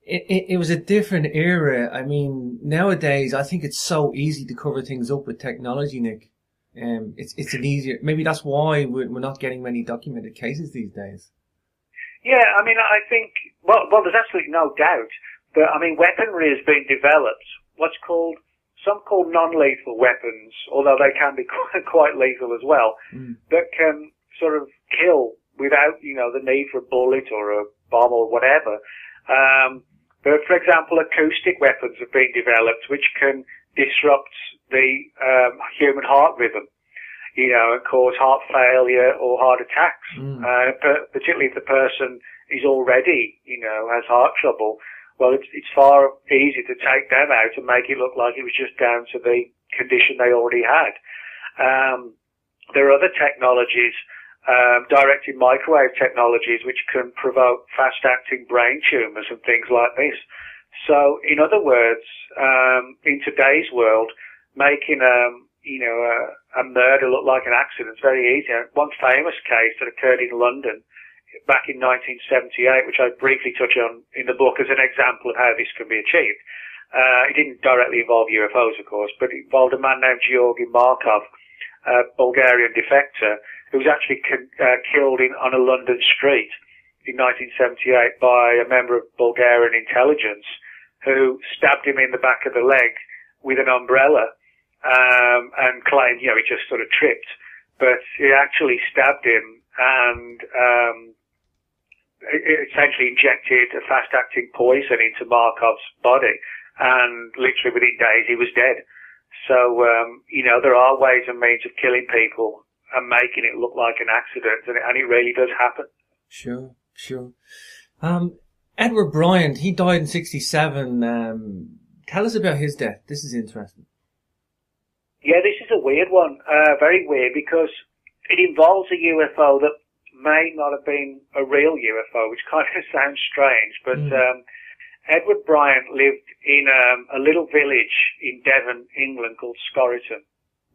It was a different era. I mean, nowadays, I think it's so easy to cover things up with technology, Nick. It's an easier, maybe that's why we're not getting many documented cases these days. Yeah, I mean, I think, well, there's absolutely no doubt. But, I mean, weaponry has been developed, some called non-lethal weapons, although they can be quite lethal as well, that can sort of kill without, the need for a bullet or a bomb or whatever. But, for example, acoustic weapons have been developed which can disrupt the human heart rhythm, and cause heart failure or heart attacks. Particularly if the person is already, has heart trouble. Well, it's far easier to take them out and make it look like it was just down to the condition they already had. There are other technologies, directed microwave technologies, which can provoke fast-acting brain tumours and things like this. So, in other words, in today's world, making a murder look like an accident is very easy. One famous case that occurred in London back in 1978, which I briefly touch on in the book as an example of how this can be achieved. It didn't directly involve UFOs, of course, but it involved a man named Georgi Markov, a Bulgarian defector, who was actually killed on a London street in 1978 by a member of Bulgarian intelligence who stabbed him in the back of the leg with an umbrella, and claimed, he just sort of tripped. But he actually stabbed him and essentially injected a fast-acting poison into Markov's body, and literally within days he was dead. So, there are ways and means of killing people and making it look like an accident, and it really does happen. Sure. Edward Bryant, he died in 1967. Tell us about his death. This is interesting. Yeah, this is a weird one, very weird, because it involves a UFO that may not have been a real UFO, which kind of sounds strange, but Edward Bryant lived in a little village in Devon, England, called Scorriton.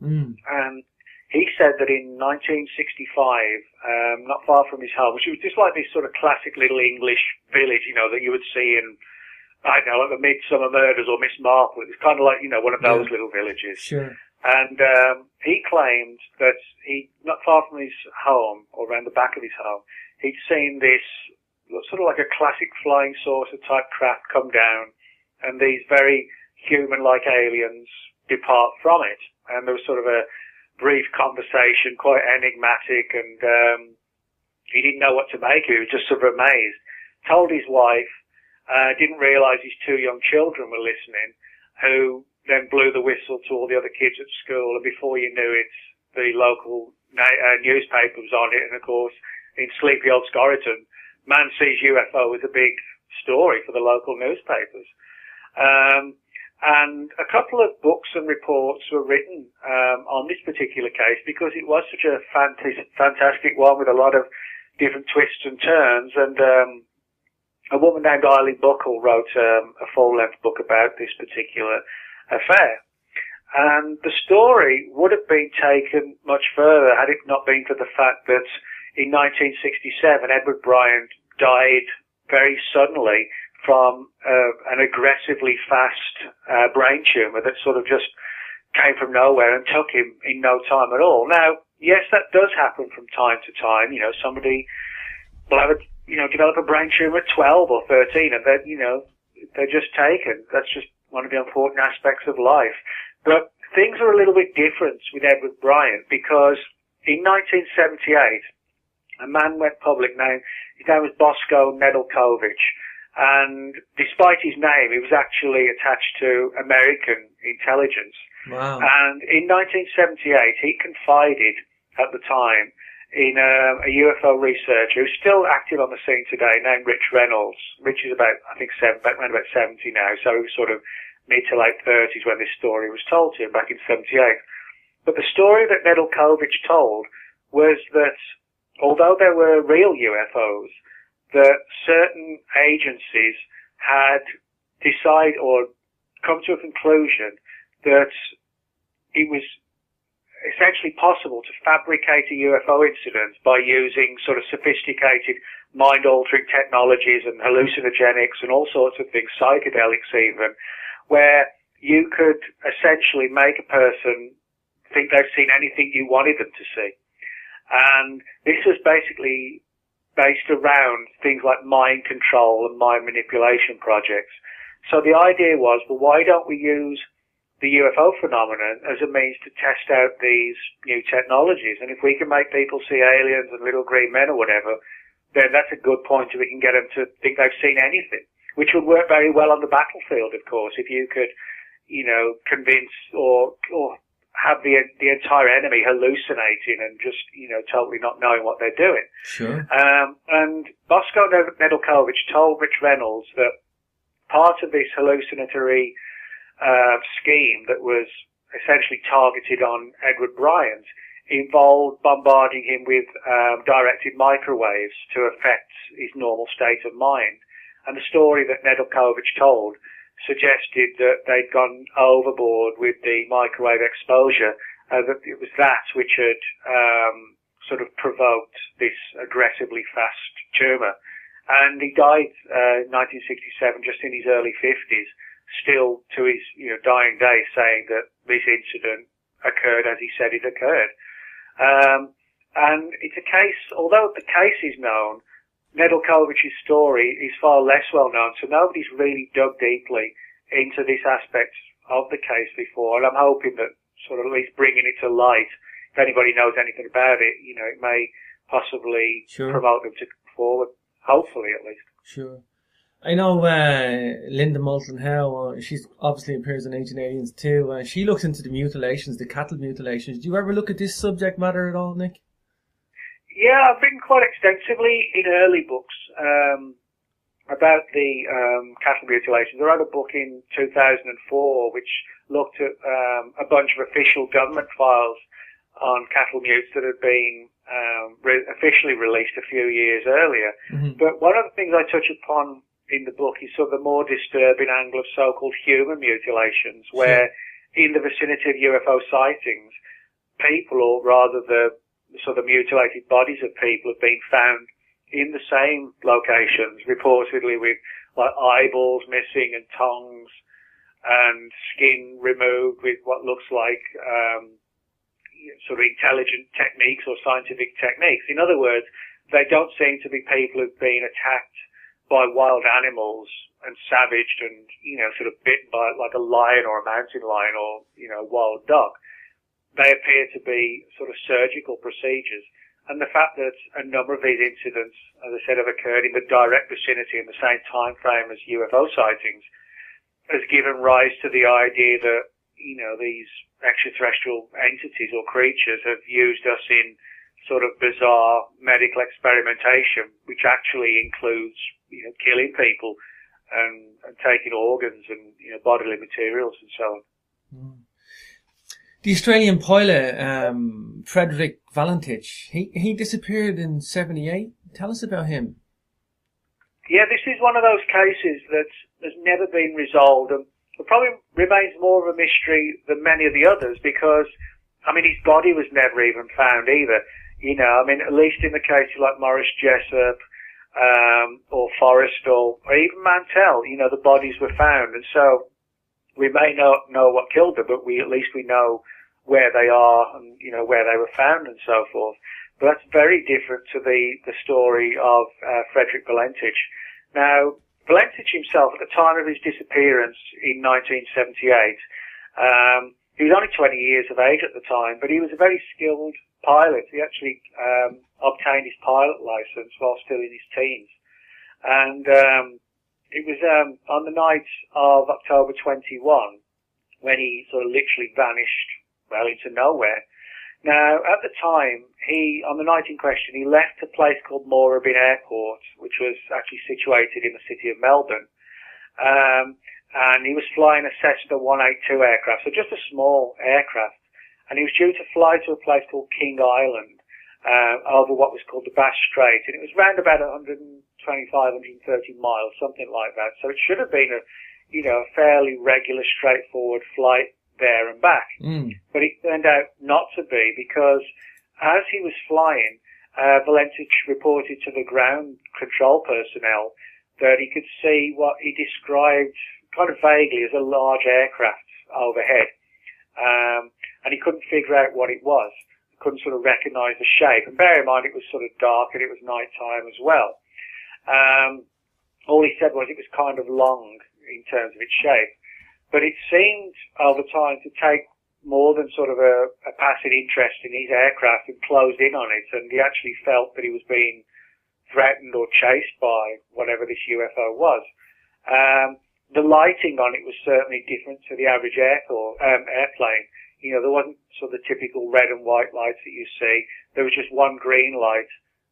And he said that in 1965, not far from his home, which was just like this sort of classic little English village, that you would see in, I don't know, like the Midsummer Murders or Miss Marple. It was kind of like, one of those little villages. Sure. And he claimed that not far from his home, or around the back of his home, he'd seen this sort of like a classic flying saucer type craft come down, and these very human-like aliens depart from it. And there was sort of a brief conversation, quite enigmatic, and he didn't know what to make of it. He was just sort of amazed. Told his wife, didn't realise his two young children were listening, who then blew the whistle to all the other kids at school, and before you knew it, the local newspaper was on it, and of course, in sleepy old Scorriton, man sees UFO was a big story for the local newspapers. And a couple of books and reports were written on this particular case, because it was such a fantastic one with a lot of different twists and turns, and a woman named Eileen Buckle wrote a full-length book about this particular affair. And the story would have been taken much further had it not been for the fact that in 1967 Edward Bryant died very suddenly from an aggressively fast brain tumour that sort of just came from nowhere and took him in no time at all. Now, yes, that does happen from time to time. Somebody will have develop a brain tumour at 12 or 13, and then, they're just taken. That's just one of the important aspects of life. But things are a little bit different with Edward Bryant, because in 1978, a man went public his name was Bosko Nedeljkovic, and despite his name, he was actually attached to American intelligence. Wow. And in 1978, he confided at the time in a UFO researcher who's still active on the scene today, named Rich Reynolds. Rich is around about 70 now, so he was sort of mid to late 30s when this story was told to him back in 78. But the story that Nedeljkovic told was that although there were real UFOs, that certain agencies had decided or come to a conclusion that it was essentially possible to fabricate a UFO incident by using sort of sophisticated mind-altering technologies and hallucinogenics and all sorts of things, psychedelics even, where you could essentially make a person think they've seen anything you wanted them to see. And this was basically based around things like mind control and mind manipulation projects. So the idea was, well, why don't we use the UFO phenomenon as a means to test out these new technologies? And if we can make people see aliens and little green men or whatever, then that's a good point if we can get them to think they've seen anything. which would work very well on the battlefield, of course, if you could, convince or have the entire enemy hallucinating and just, totally not knowing what they're doing. Sure. And Bosko Nedeljkovic told Rich Reynolds that part of this hallucinatory scheme that was essentially targeted on Edward Bryant involved bombarding him with directed microwaves to affect his normal state of mind. And the story that Nedeljkovic told suggested that they'd gone overboard with the microwave exposure, that it was that which had sort of provoked this aggressively fast tumour. And he died in 1967, just in his early 50s, still to his dying day, saying that this incident occurred as he said it occurred. And it's a case, although the case is known, Nedeljkovic's story is far less well known, so nobody's really dug deeply into this aspect of the case before, and I'm hoping that sort of at least bringing it to light, if anybody knows anything about it, it may possibly promote them to come forward, hopefully at least. Sure. I know Linda Moulton Howe, she obviously appears in Ancient Aliens too. She looks into the mutilations, the cattle mutilations. Do you ever look at this subject matter at all, Nick? Yeah, I've written quite extensively in early books about the cattle mutilations. I wrote a book in 2004 which looked at a bunch of official government files on cattle mutes that had been officially released a few years earlier. Mm-hmm. But one of the things I touch upon in the book is sort of the more disturbing angle of so-called human mutilations, where in the vicinity of UFO sightings, people, or rather the sort of mutilated bodies of people, have been found in the same locations, reportedly with like eyeballs missing and tongues and skin removed with what looks like sort of intelligent techniques or scientific techniques. In other words, they don't seem to be people who've been attacked by wild animals and savaged and, sort of bitten by like a lion or a mountain lion or, a wild dog. They appear to be sort of surgical procedures. And the fact that a number of these incidents, as I said, have occurred in the direct vicinity in the same time frame as UFO sightings has given rise to the idea that, these extraterrestrial entities or creatures have used us in sort of bizarre medical experimentation, which actually includes, killing people and taking organs and, bodily materials and so on. Mm. The Australian pilot, Frederick Valentich, he disappeared in 78. Tell us about him. Yeah, this is one of those cases that has never been resolved, and it probably remains more of a mystery than many of the others because, his body was never even found either. At least in the case of like Maurice Jessup, or Forrestal, or even Mantell, the bodies were found, and so we may not know what killed them, but at least we know where they are and, where they were found and so forth. But that's very different to the story of Frederick Valentich. Now, Valentich himself, at the time of his disappearance in 1978, he was only 20 years of age at the time, but he was a very skilled pilot. He actually obtained his pilot license while still in his teens. And it was on the night of October 21 when he sort of literally vanished, into nowhere. Now, at the time, on the night in question, he left a place called Moorabbin Airport, which was actually situated in the city of Melbourne. And he was flying a Cessna 182 aircraft, so just a small aircraft. And he was due to fly to a place called King Island, over what was called the Bass Strait. And it was round about 125, 130 miles, something like that. So it should have been a fairly regular, straightforward flight there and back. Mm. But it turned out not to be, because as he was flying, Valentich reported to the ground control personnel that he could see what he described kind of vaguely as a large aircraft overhead. And he couldn't figure out what it was. He couldn't sort of recognize the shape. And bear in mind, it was sort of dark and it was night time as well. All he said was it was kind of long in terms of its shape. But it seemed over time to take more than sort of a passing interest in his aircraft and closed in on it. And he actually felt that he was being threatened or chased by whatever this UFO was. The lighting on it was certainly different to the average airplane. You know, there wasn't sort of the typical red and white lights that you see. There was just one green light,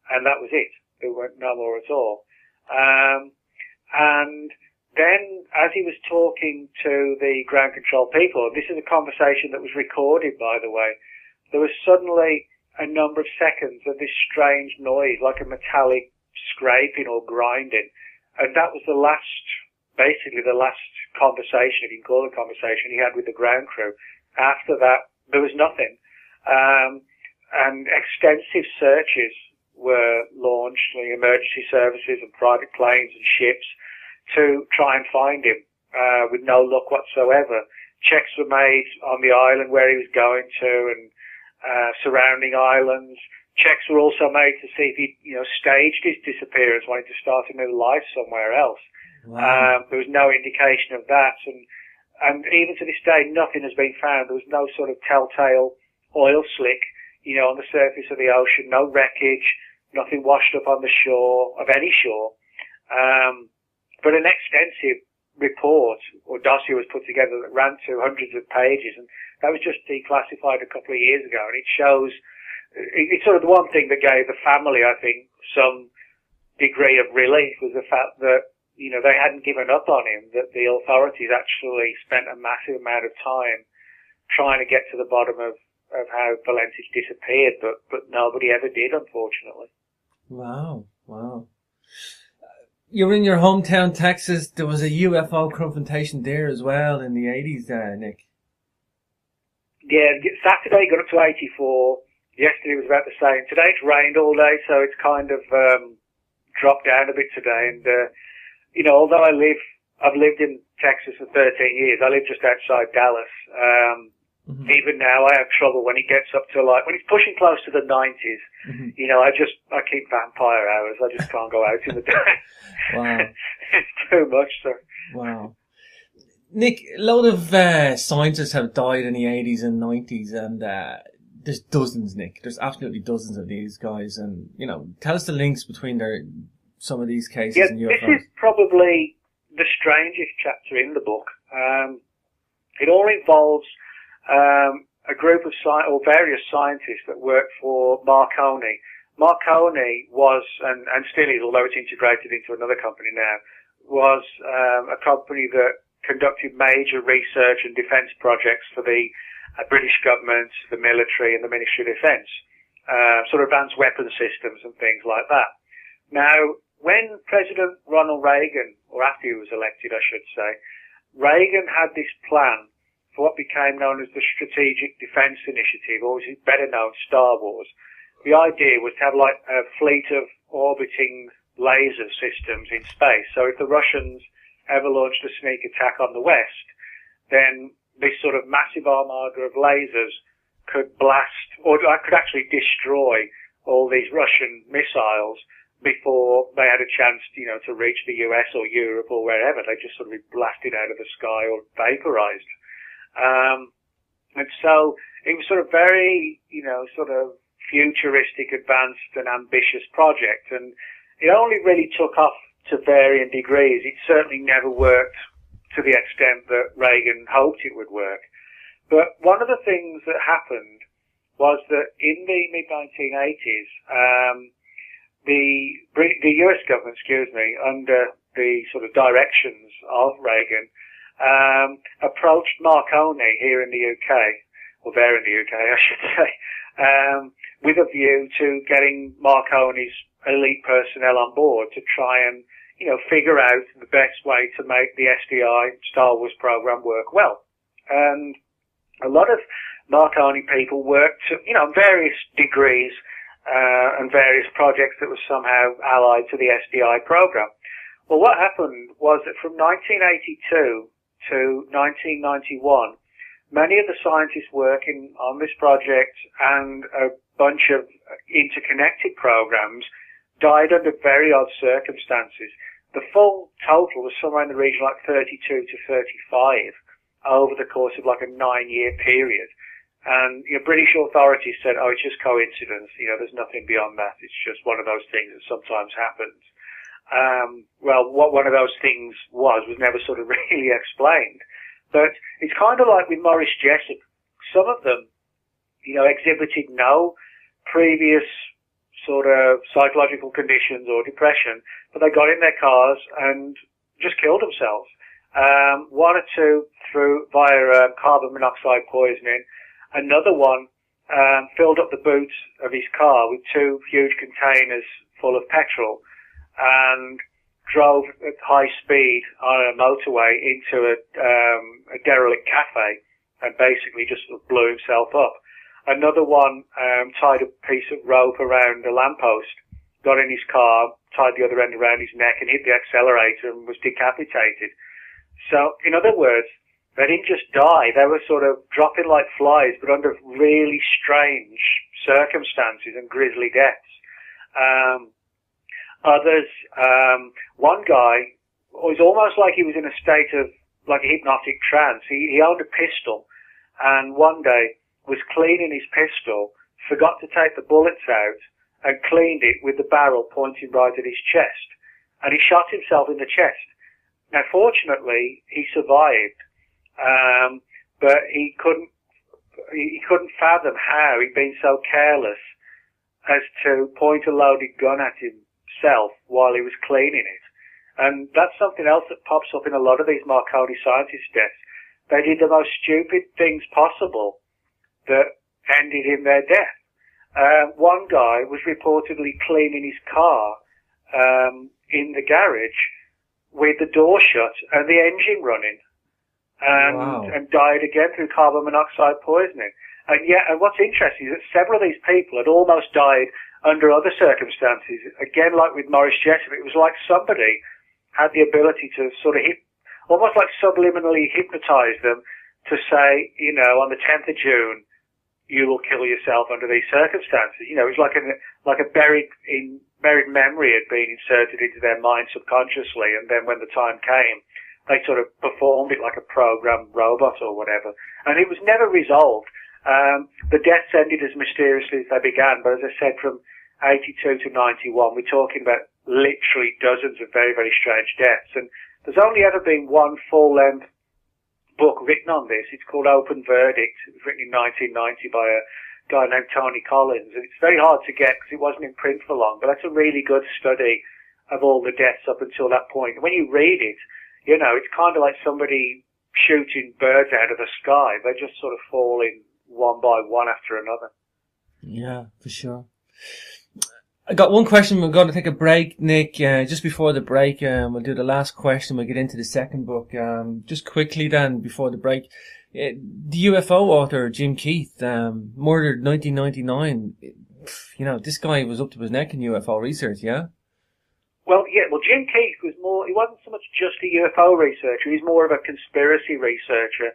and that was it. There weren't no more at all. And then, as he was talking to the ground control people, this is a conversation that was recorded, by the way, there was suddenly a number of seconds of this strange noise, like a metallic scraping or grinding. And that was basically the last conversation, if you can call it a conversation, he had with the ground crew. After that, there was nothing. And extensive searches were launched, the emergency services and private planes and ships, to try and find him, with no luck whatsoever. Checks were made on the island where he was going to and surrounding islands. Checks were also made to see if he, staged his disappearance, wanted to start a new life somewhere else. Wow. There was no indication of that, and even to this day, nothing has been found. There was no sort of telltale oil slick, on the surface of the ocean, no wreckage, nothing washed up on the shore, of any shore. But an extensive report or dossier was put together that ran to hundreds of pages, and that was just declassified a couple of years ago, and it shows, it's sort of the one thing that gave the family, I think, some degree of relief was the fact that, they hadn't given up on him, that the authorities actually spent a massive amount of time trying to get to the bottom of how Valenti's disappeared, but nobody ever did, unfortunately. Wow. You were in your hometown, Texas. There was a UFO confrontation there as well in the 80s, Nick. Yeah, Saturday got up to 84. Yesterday was about the same. Today it's rained all day, so it's kind of dropped down a bit today. And although I've lived in Texas for 13 years. I live just outside Dallas. Even now I have trouble when it gets up to when it's pushing close to the 90s. I keep vampire hours. I just can't go out in the day. Wow. It's too much, sir. Wow. Nick, a lot of scientists have died in the 80s and 90s, and there's dozens, Nick. There's absolutely dozens of these guys, and, tell us the links between some of these cases and UFOs. This is probably the strangest chapter in the book. It all involves a group of various scientists that worked for Marconi. Marconi was, and still is, although it's integrated into another company now, was a company that conducted major research and defence projects for the British government, the military, and the Ministry of Defence, sort of advanced weapon systems and things like that. Now, when President Ronald Reagan, or after he was elected, I should say, Reagan had this plan for what became known as the Strategic Defence Initiative, or is better known, Star Wars. The idea was to have a fleet of orbiting laser systems in space. So if the Russians ever launched a sneak attack on the West, then this sort of massive armada of lasers could blast, or could actually destroy all these Russian missiles before they had a chance, to reach the US or Europe or wherever. They just sort of be blasted out of the sky or vaporized. And so it was sort of very, sort of futuristic, advanced and ambitious project. And it only really took off to varying degrees. It certainly never worked to the extent that Reagan hoped it would work. But one of the things that happened was that in the mid-1980s, the US government, under the sort of directions of Reagan, approached Marconi here in the UK, or there in the UK, I should say, with a view to getting Marconi's elite personnel on board to try and, figure out the best way to make the SDI Star Wars program work well. And a lot of Marconi people worked, various degrees, and various projects that were somehow allied to the SDI program. Well, what happened was that from 1982 to 1991, many of the scientists working on this project and a bunch of interconnected programs died under very odd circumstances. The full total was somewhere in the region 32 to 35 over the course of a 9-year period. And British authorities said, it's just coincidence. There's nothing beyond that. It's just one of those things that sometimes happens. Well, what one of those things was never sort of really explained. But it's kind of like with Maurice Jessup. Some of them, exhibited no previous sort of psychological conditions or depression, but they got in their cars and just killed themselves. One or two via carbon monoxide poisoning. Another one filled up the boot of his car with 2 huge containers full of petrol and drove at high speed on a motorway into a derelict cafe and basically just sort of blew himself up. Another one tied a piece of rope around a lamppost, got in his car, tied the other end around his neck and hit the accelerator and was decapitated. So, in other words, they didn't just die, they were sort of dropping like flies, but under really strange circumstances and grisly deaths. Others, one guy was almost like he was in a state of, like a hypnotic trance. He owned a pistol, and one day was cleaning his pistol, forgot to take the bullets out, and cleaned it with the barrel pointing right at his chest. And he shot himself in the chest. Now, fortunately, he survived, but he couldn't fathom how he'd been so careless as to point a loaded gun at himself while he was cleaning it. And that's something else that pops up in a lot of these Marconi scientist deaths. They did the most stupid things possible that ended in their death. One guy was reportedly cleaning his car in the garage with the door shut and the engine running, and died again through carbon monoxide poisoning. And what's interesting is that several of these people had almost died under other circumstances. Again, like with Maurice Jessup, it was like somebody had the ability to sort of almost like subliminally hypnotize them to say, on the 10th of June, you will kill yourself under these circumstances. It was like a buried memory had been inserted into their mind subconsciously, and then when the time came, they sort of performed it like a programmed robot or whatever. And it was never resolved. The deaths ended as mysteriously as they began, but as I said, from 82 to 91, we're talking about literally dozens of very, very strange deaths. And there's only ever been one full-length book written on this. It's called Open Verdict. It was written in 1990 by a guy named Tony Collins. And it's very hard to get because it wasn't in print for long, but that's a really good study of all the deaths up until that point. And when you read it, it's kind of like somebody shooting birds out of the sky. They just sort of fall in one by one after another. Yeah, for sure. I got one question. We're going to take a break, Nick. Just before the break, we'll do the last question. We'll get into the second book. Just quickly then, before the break, the UFO author, Jim Keith, murdered 1999. This guy was up to his neck in UFO research, yeah? Well, Jim Keith was he wasn't so much just a UFO researcher, he's more of a conspiracy researcher.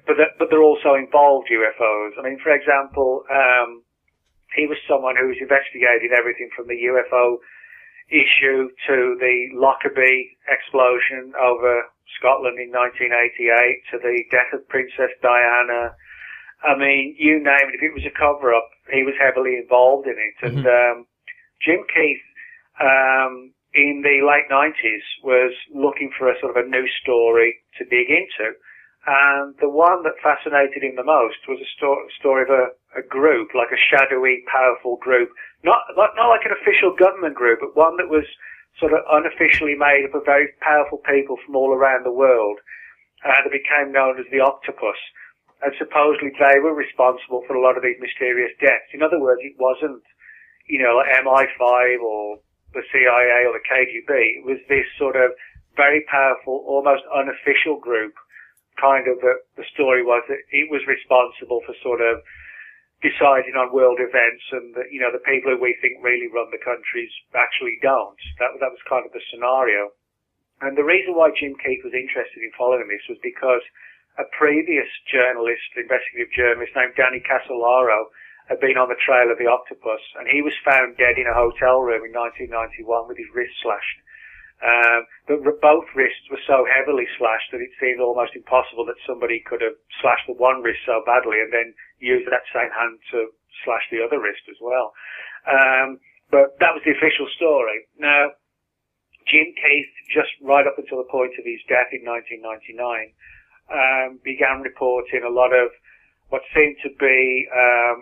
But they're also involved UFOs. I mean, for example, he was someone who was investigating everything from the UFO issue to the Lockerbie explosion over Scotland in 1988 to the death of Princess Diana. I mean, you name it. If it was a cover-up, he was heavily involved in it. And Jim Keith, in the late 90s, was looking for a sort of a new story to dig into. And the one that fascinated him the most was a story of a group, like a shadowy, powerful group. Not like an official government group, but one that was sort of unofficially made up of very powerful people from all around the world. That became known as the Octopus. And supposedly they were responsible for a lot of these mysterious deaths. In other words, it wasn't, like MI5 or the CIA or the KGB. It was this sort of very powerful, almost unofficial group. Kind of the story was that it was responsible for sort of deciding on world events, and that, the people who we think really run the countries actually don't. That was kind of the scenario. And the reason why Jim Keith was interested in following this was because a previous investigative journalist named Danny Casolaro had been on the trail of the Octopus, and he was found dead in a hotel room in 1991 with his wrist slashed. But both wrists were so heavily slashed that it seemed almost impossible that somebody could have slashed the one wrist so badly and then used that same hand to slash the other wrist as well. But that was the official story. Now, Jim Keith, just right up until the point of his death in 1999, began reporting a lot of what seemed to be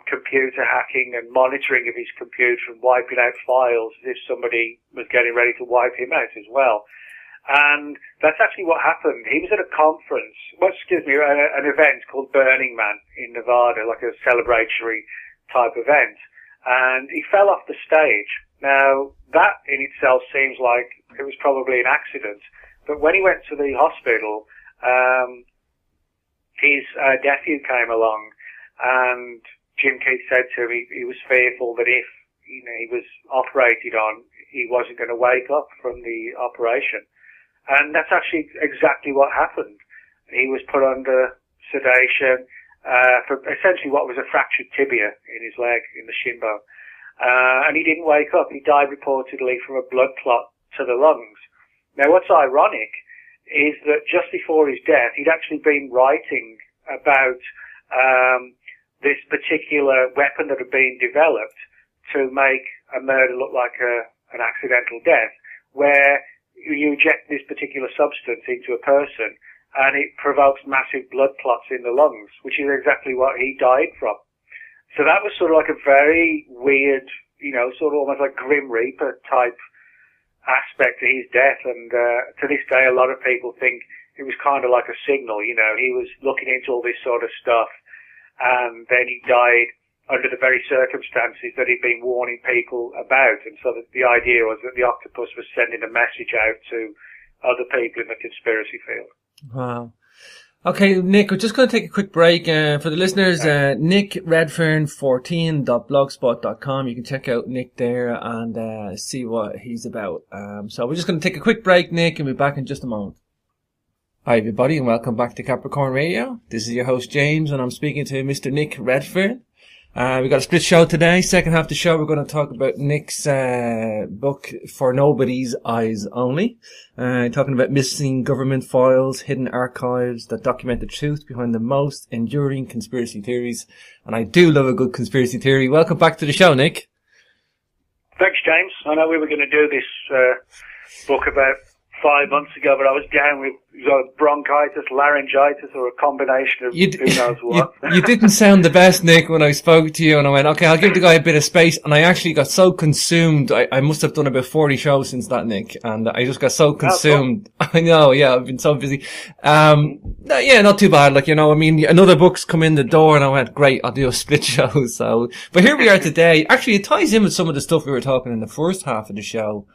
computer hacking and monitoring of his computer and wiping out files as if somebody was getting ready to wipe him out as well. And that's actually what happened. He was at a conference, an event called Burning Man in Nevada, like a celebratory type event. And he fell off the stage. Now, that in itself seems like it was probably an accident. But when he went to the hospital, his nephew came along, and Jim Keith said to him he was fearful that if he was operated on, he wasn't going to wake up from the operation. And that's actually exactly what happened. He was put under sedation for essentially what was a fractured tibia in his leg, in the shin bone. And he didn't wake up. He died reportedly from a blood clot to the lungs. Now, what's ironic is that just before his death, he'd actually been writing about this particular weapon that had been developed to make a murder look like an accidental death, where you inject this particular substance into a person and it provokes massive blood clots in the lungs, which is exactly what he died from. So that was sort of like a very weird, sort of almost like Grim Reaper type aspect to his death, and to this day a lot of people think it was kind of like a signal. He was looking into all this sort of stuff, and then he died under the very circumstances that he'd been warning people about, and so the idea was that the octopus was sending a message out to other people in the conspiracy field. Wow. Okay, Nick, we're just going to take a quick break. For the listeners, nickredfern14.blogspot.com. You can check out Nick there and see what he's about. So we're just going to take a quick break, Nick, and we'll be back in just a moment. Hi, everybody, and welcome back to Capricorn Radio. This is your host, James, and I'm speaking to Mr. Nick Redfern. We've got a split show today. Second half of the show, we're going to talk about Nick's book, For Nobody's Eyes Only. Talking about missing government files, hidden archives that document the truth behind the most enduring conspiracy theories. And I do love a good conspiracy theory. Welcome back to the show, Nick. Thanks, James. I know we were going to do this book about 5 months ago, but I was down with bronchitis, laryngitis, or a combination of who knows what. You didn't sound the best, Nick, when I spoke to you, and I went, okay, I'll give the guy a bit of space, and I actually got so consumed. I must have done about 40 shows since that, Nick, and I just got so consumed. I know, yeah, I've been so busy. Yeah, not too bad, another book's come in the door, and I went, great, I'll do a split show, so. But here we are today. Actually, it ties in with some of the stuff we were talking in the first half of the show.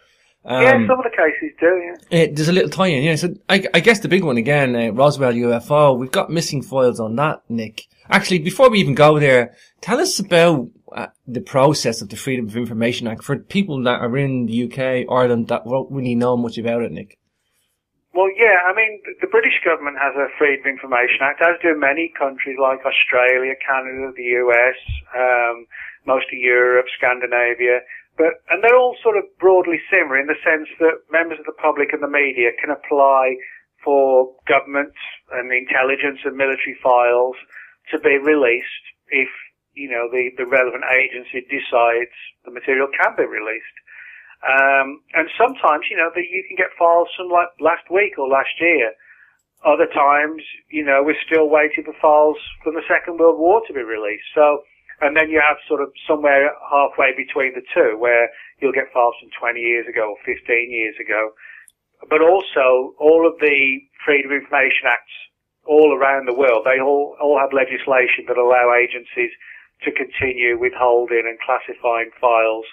Yeah, some of the cases do, yeah. There's a little tie-in, yeah. So I guess the big one again, Roswell UFO, we've got missing files on that, Nick. Actually, before we even go there, tell us about the process of the Freedom of Information Act for people that are in the UK, Ireland, that won't really know much about it, Nick. Well, yeah, the British government has a Freedom of Information Act, as do many countries like Australia, Canada, the US, most of Europe, Scandinavia. And they're all sort of broadly similar in the sense that members of the public and the media can apply for government and intelligence and military files to be released if, the relevant agency decides the material can be released. And sometimes, that you can get files from like last week or last year. Other times, we're still waiting for files from the Second World War to be released. And then you have sort of somewhere halfway between the two where you'll get files from 20 years ago or 15 years ago. But also, all of the Freedom of Information Acts all around the world, they all have legislation that allow agencies to continue withholding and classifying files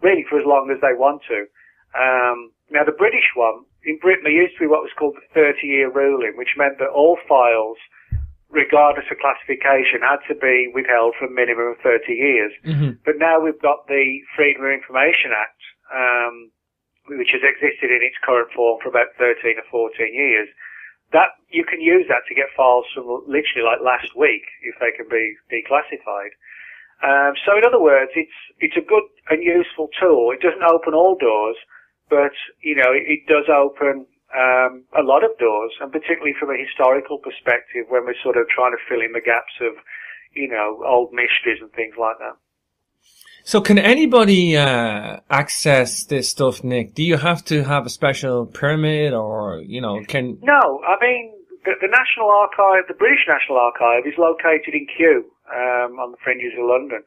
really for as long as they want to. Now, the British one, in Britain, there used to be what was called the 30-year ruling, which meant that all files, regardless of classification, had to be withheld for a minimum of 30 years. Mm-hmm. But now we've got the Freedom of Information Act, which has existed in its current form for about 13 or 14 years. That you can use that to get files from literally like last week if they can be declassified. So in other words, it's a good and useful tool. It doesn't open all doors, but it does open a lot of doors, and particularly from a historical perspective when we're sort of trying to fill in the gaps of, old mysteries and things like that. So can anybody access this stuff, Nick? Do you have to have a special permit, or, you know, can... No, I mean, the National Archive, the British National Archive, is located in Kew, on the fringes of London.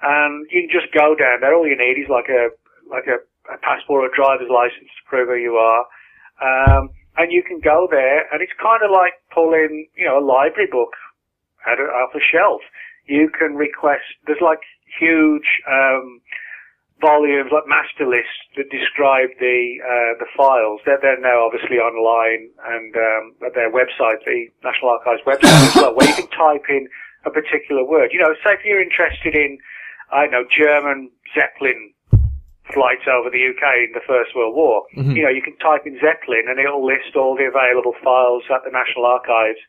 And you can just go down there. All you need is like a passport or driver's license to prove who you are. And you can go there, and it's kind of like pulling, you know, a library book off a shelf. You can request, there's like huge, volumes, like master lists that describe the files. They're now obviously online, and, at their website, the National Archives website as well, where you can type in a particular word. You know, say if you're interested in, I don't know, German Zeppelin flights over the UK in the First World War. Mm-hmm. You know, you can type in Zeppelin and it'll list all the available files at the National Archives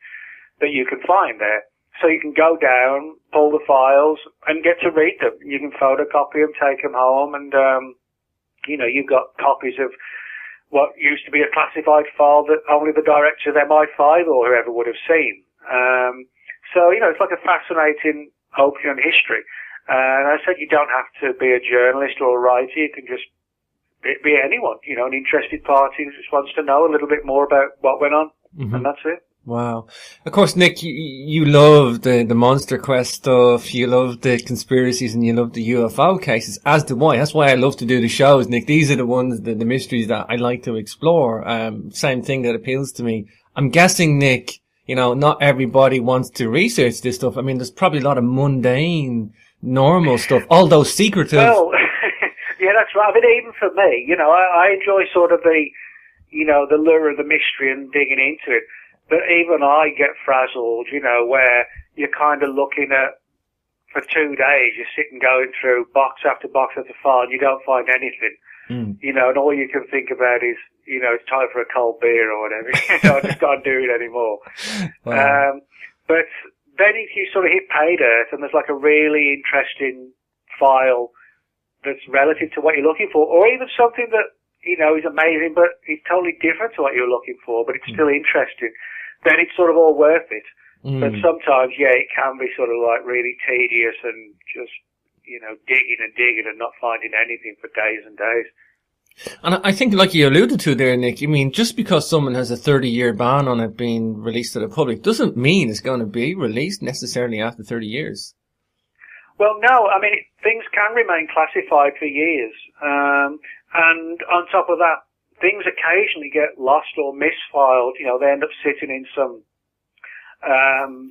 that you can find there. So you can go down, pull the files, and get to read them. You can photocopy them, take them home, and, you know, you've got copies of what used to be a classified file that only the director of MI5 or whoever would have seen. So, you know, it's like a fascinating opium history. And I said you don't have to be a journalist or a writer. You can just be anyone, you know, an interested party who just wants to know a little bit more about what went on. Mm-hmm. And that's it. Wow. Of course, Nick, you love the Monster Quest stuff. You love the conspiracies and you love the UFO cases, as do I. That's why I love to do the shows, Nick. These are the ones, the mysteries that I like to explore. Same thing that appeals to me. I'm guessing, Nick, you know, not everybody wants to research this stuff. I mean, there's probably a lot of mundane, normal stuff, all those secretive. Well, yeah, that's right. I mean, even for me, you know, I enjoy sort of the, you know, the lure of the mystery and digging into it. But even I get frazzled, you know, where you're kind of looking at, for 2 days, you're sitting going through box after box after file and you don't find anything. You know, and all you can think about is, you know, it's time for a cold beer or whatever. You know, I just can't do it anymore. Wow. But then if you sort of hit pay dirt and there's like a really interesting file that's relative to what you're looking for, or even something that, you know, is amazing but it's totally different to what you're looking for, but it's still interesting, then it's sort of all worth it. But sometimes, yeah, it can be sort of like really tedious and just, you know, digging and not finding anything for days and days. And I think, like you alluded to there, Nick, I mean, just because someone has a 30-year ban on it being released to the public doesn't mean it's going to be released necessarily after 30 years. Well, no, I mean, things can remain classified for years. And on top of that, things occasionally get lost or misfiled. You know, they end up sitting in some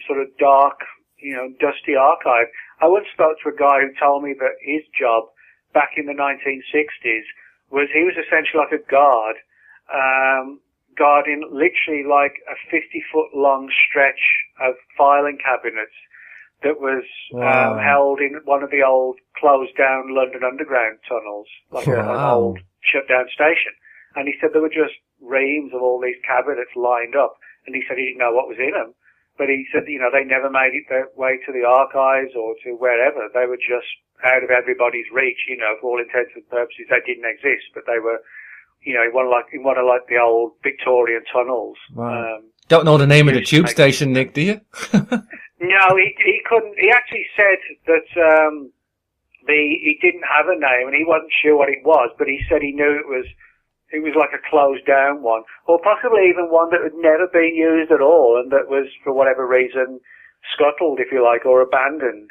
sort of dark, you know, dusty archive. I once spoke to a guy who told me that his job back in the 1960s was he was essentially like a guard, guarding literally like a 50-foot long stretch of filing cabinets that was held in one of the old closed down London Underground tunnels, like an old shut down station. And he said there were just reams of all these cabinets lined up, and he said he didn't know what was in them. But he said, you know, they never made it their way to the archives or to wherever. They were just out of everybody's reach, you know, for all intents and purposes. They didn't exist, but they were, you know, in one of the old Victorian tunnels. Wow. Don't know the name of the tube station, Nick, do you? No, he couldn't. He actually said that he didn't have a name and he wasn't sure what it was, but he said he knew it was like a closed down one, or possibly even one that had never been used at all and that was, for whatever reason, scuttled, if you like, or abandoned.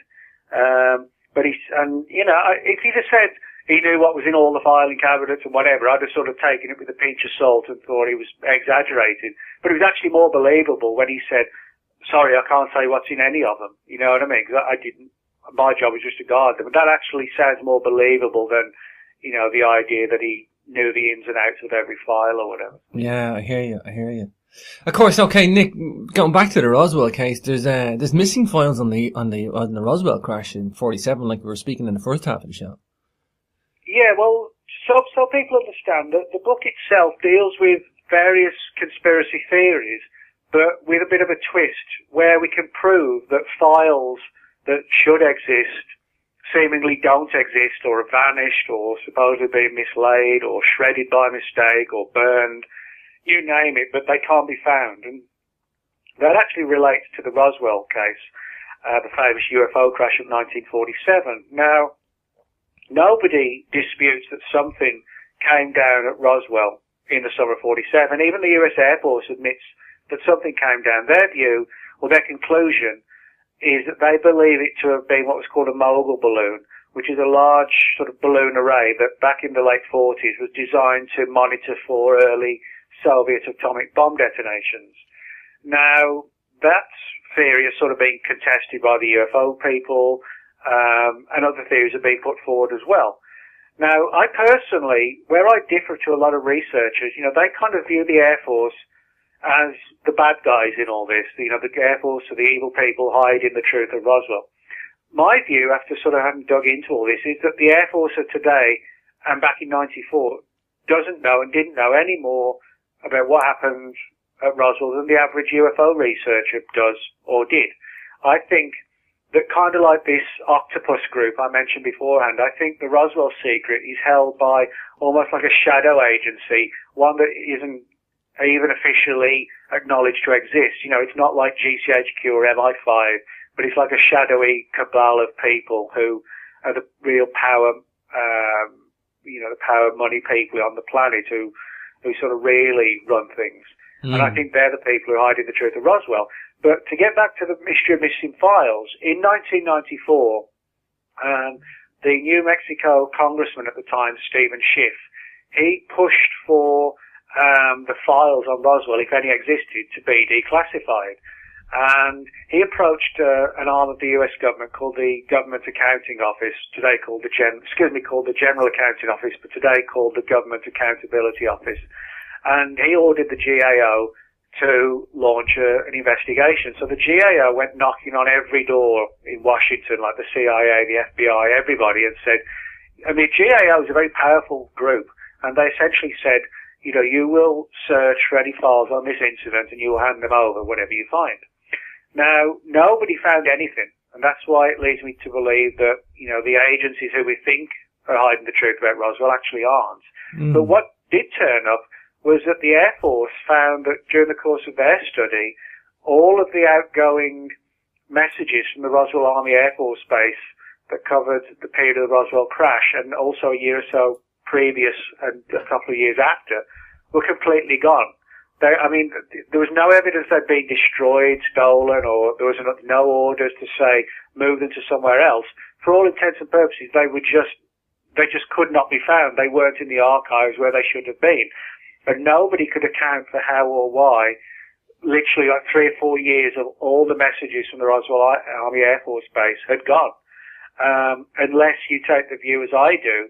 But you know, if he'd have said he knew what was in all the filing cabinets and whatever, I'd have sort of taken it with a pinch of salt and thought he was exaggerating. But it was actually more believable when he said, sorry, I can't say what's in any of them. You know what I mean? Because my job was just to guard them. But that actually sounds more believable than, you know, the idea that he knew the ins and outs of every file or whatever. Yeah, I hear you. Of course, okay, Nick, going back to the Roswell case, there's missing files on the Roswell crash in 47, like we were speaking in the first half of the show. Yeah, well, so people understand that the book itself deals with various conspiracy theories, but with a bit of a twist, where we can prove that files that should exist seemingly don't exist, or have vanished, or supposedly been mislaid, or shredded by mistake, or burned, you name it, but they can't be found. And that actually relates to the Roswell case, the famous UFO crash of 1947. Now, nobody disputes that something came down at Roswell in the summer of 47. Even the US Air Force admits that something came down. Their view, or their conclusion, is that they believe it to have been what was called a mogul balloon, which is a large sort of balloon array that back in the late 40s was designed to monitor for early Soviet atomic bomb detonations. Now, that theory has sort of been contested by the UFO people, and other theories have been put forward as well. Now, I personally, where I differ to a lot of researchers, they kind of view the Air Force as the bad guys in all this. The Air Force are the evil people hiding the truth of Roswell. My view, after sort of having dug into all this, is that the Air Force of today, and back in 94, doesn't know and didn't know any more about what happened at Roswell than the average UFO researcher does or did. I think that kind of like this octopus group I mentioned beforehand, I think the Roswell secret is held by almost like a shadow agency, one that isn't even officially acknowledged to exist. It's not like GCHQ or MI5, but it's like a shadowy cabal of people who are the real power, the power money people on the planet who sort of really run things. And I think they're the people who are hiding the truth of Roswell. But to get back to the mystery of missing files, in 1994, the New Mexico congressman at the time, Stephen Schiff, he pushed for the files on Roswell, if any existed, to be declassified. And he approached an arm of the US government called the Government Accounting Office, today called the General Accounting Office, but today called the Government Accountability Office. And he ordered the GAO to launch an investigation. So the GAO went knocking on every door in Washington, like the CIA, the FBI, everybody, and said, and the GAO is a very powerful group, and they essentially said, you will search for any files on this incident and you will hand them over whenever you find. Now, nobody found anything, and that's why it leads me to believe that, the agencies who we think are hiding the truth about Roswell actually aren't. But what did turn up was that the Air Force found that during the course of their study, all of the outgoing messages from the Roswell Army Air Force Base that covered the period of the Roswell crash, and also a year or so previous and a couple of years after, were completely gone. There was no evidence they'd been destroyed, stolen, or there was no orders to say move them to somewhere else. For all intents and purposes, they just could not be found. They weren't in the archives where they should have been. And nobody could account for how or why literally like 3 or 4 years of all the messages from the Roswell Army Air Force Base had gone. Unless you take the view, as I do,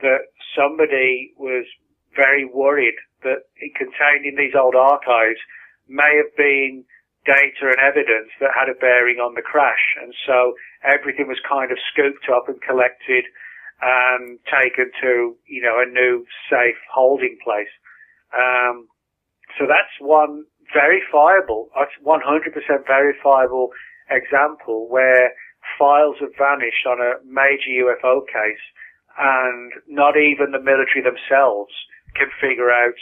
that somebody was very worried that it contained in these old archives may have been data and evidence that had a bearing on the crash. And so everything was kind of scooped up and collected and taken to, a new safe holding place. So that's one verifiable, that's 100% verifiable example where files have vanished on a major UFO case, and not even the military themselves can figure out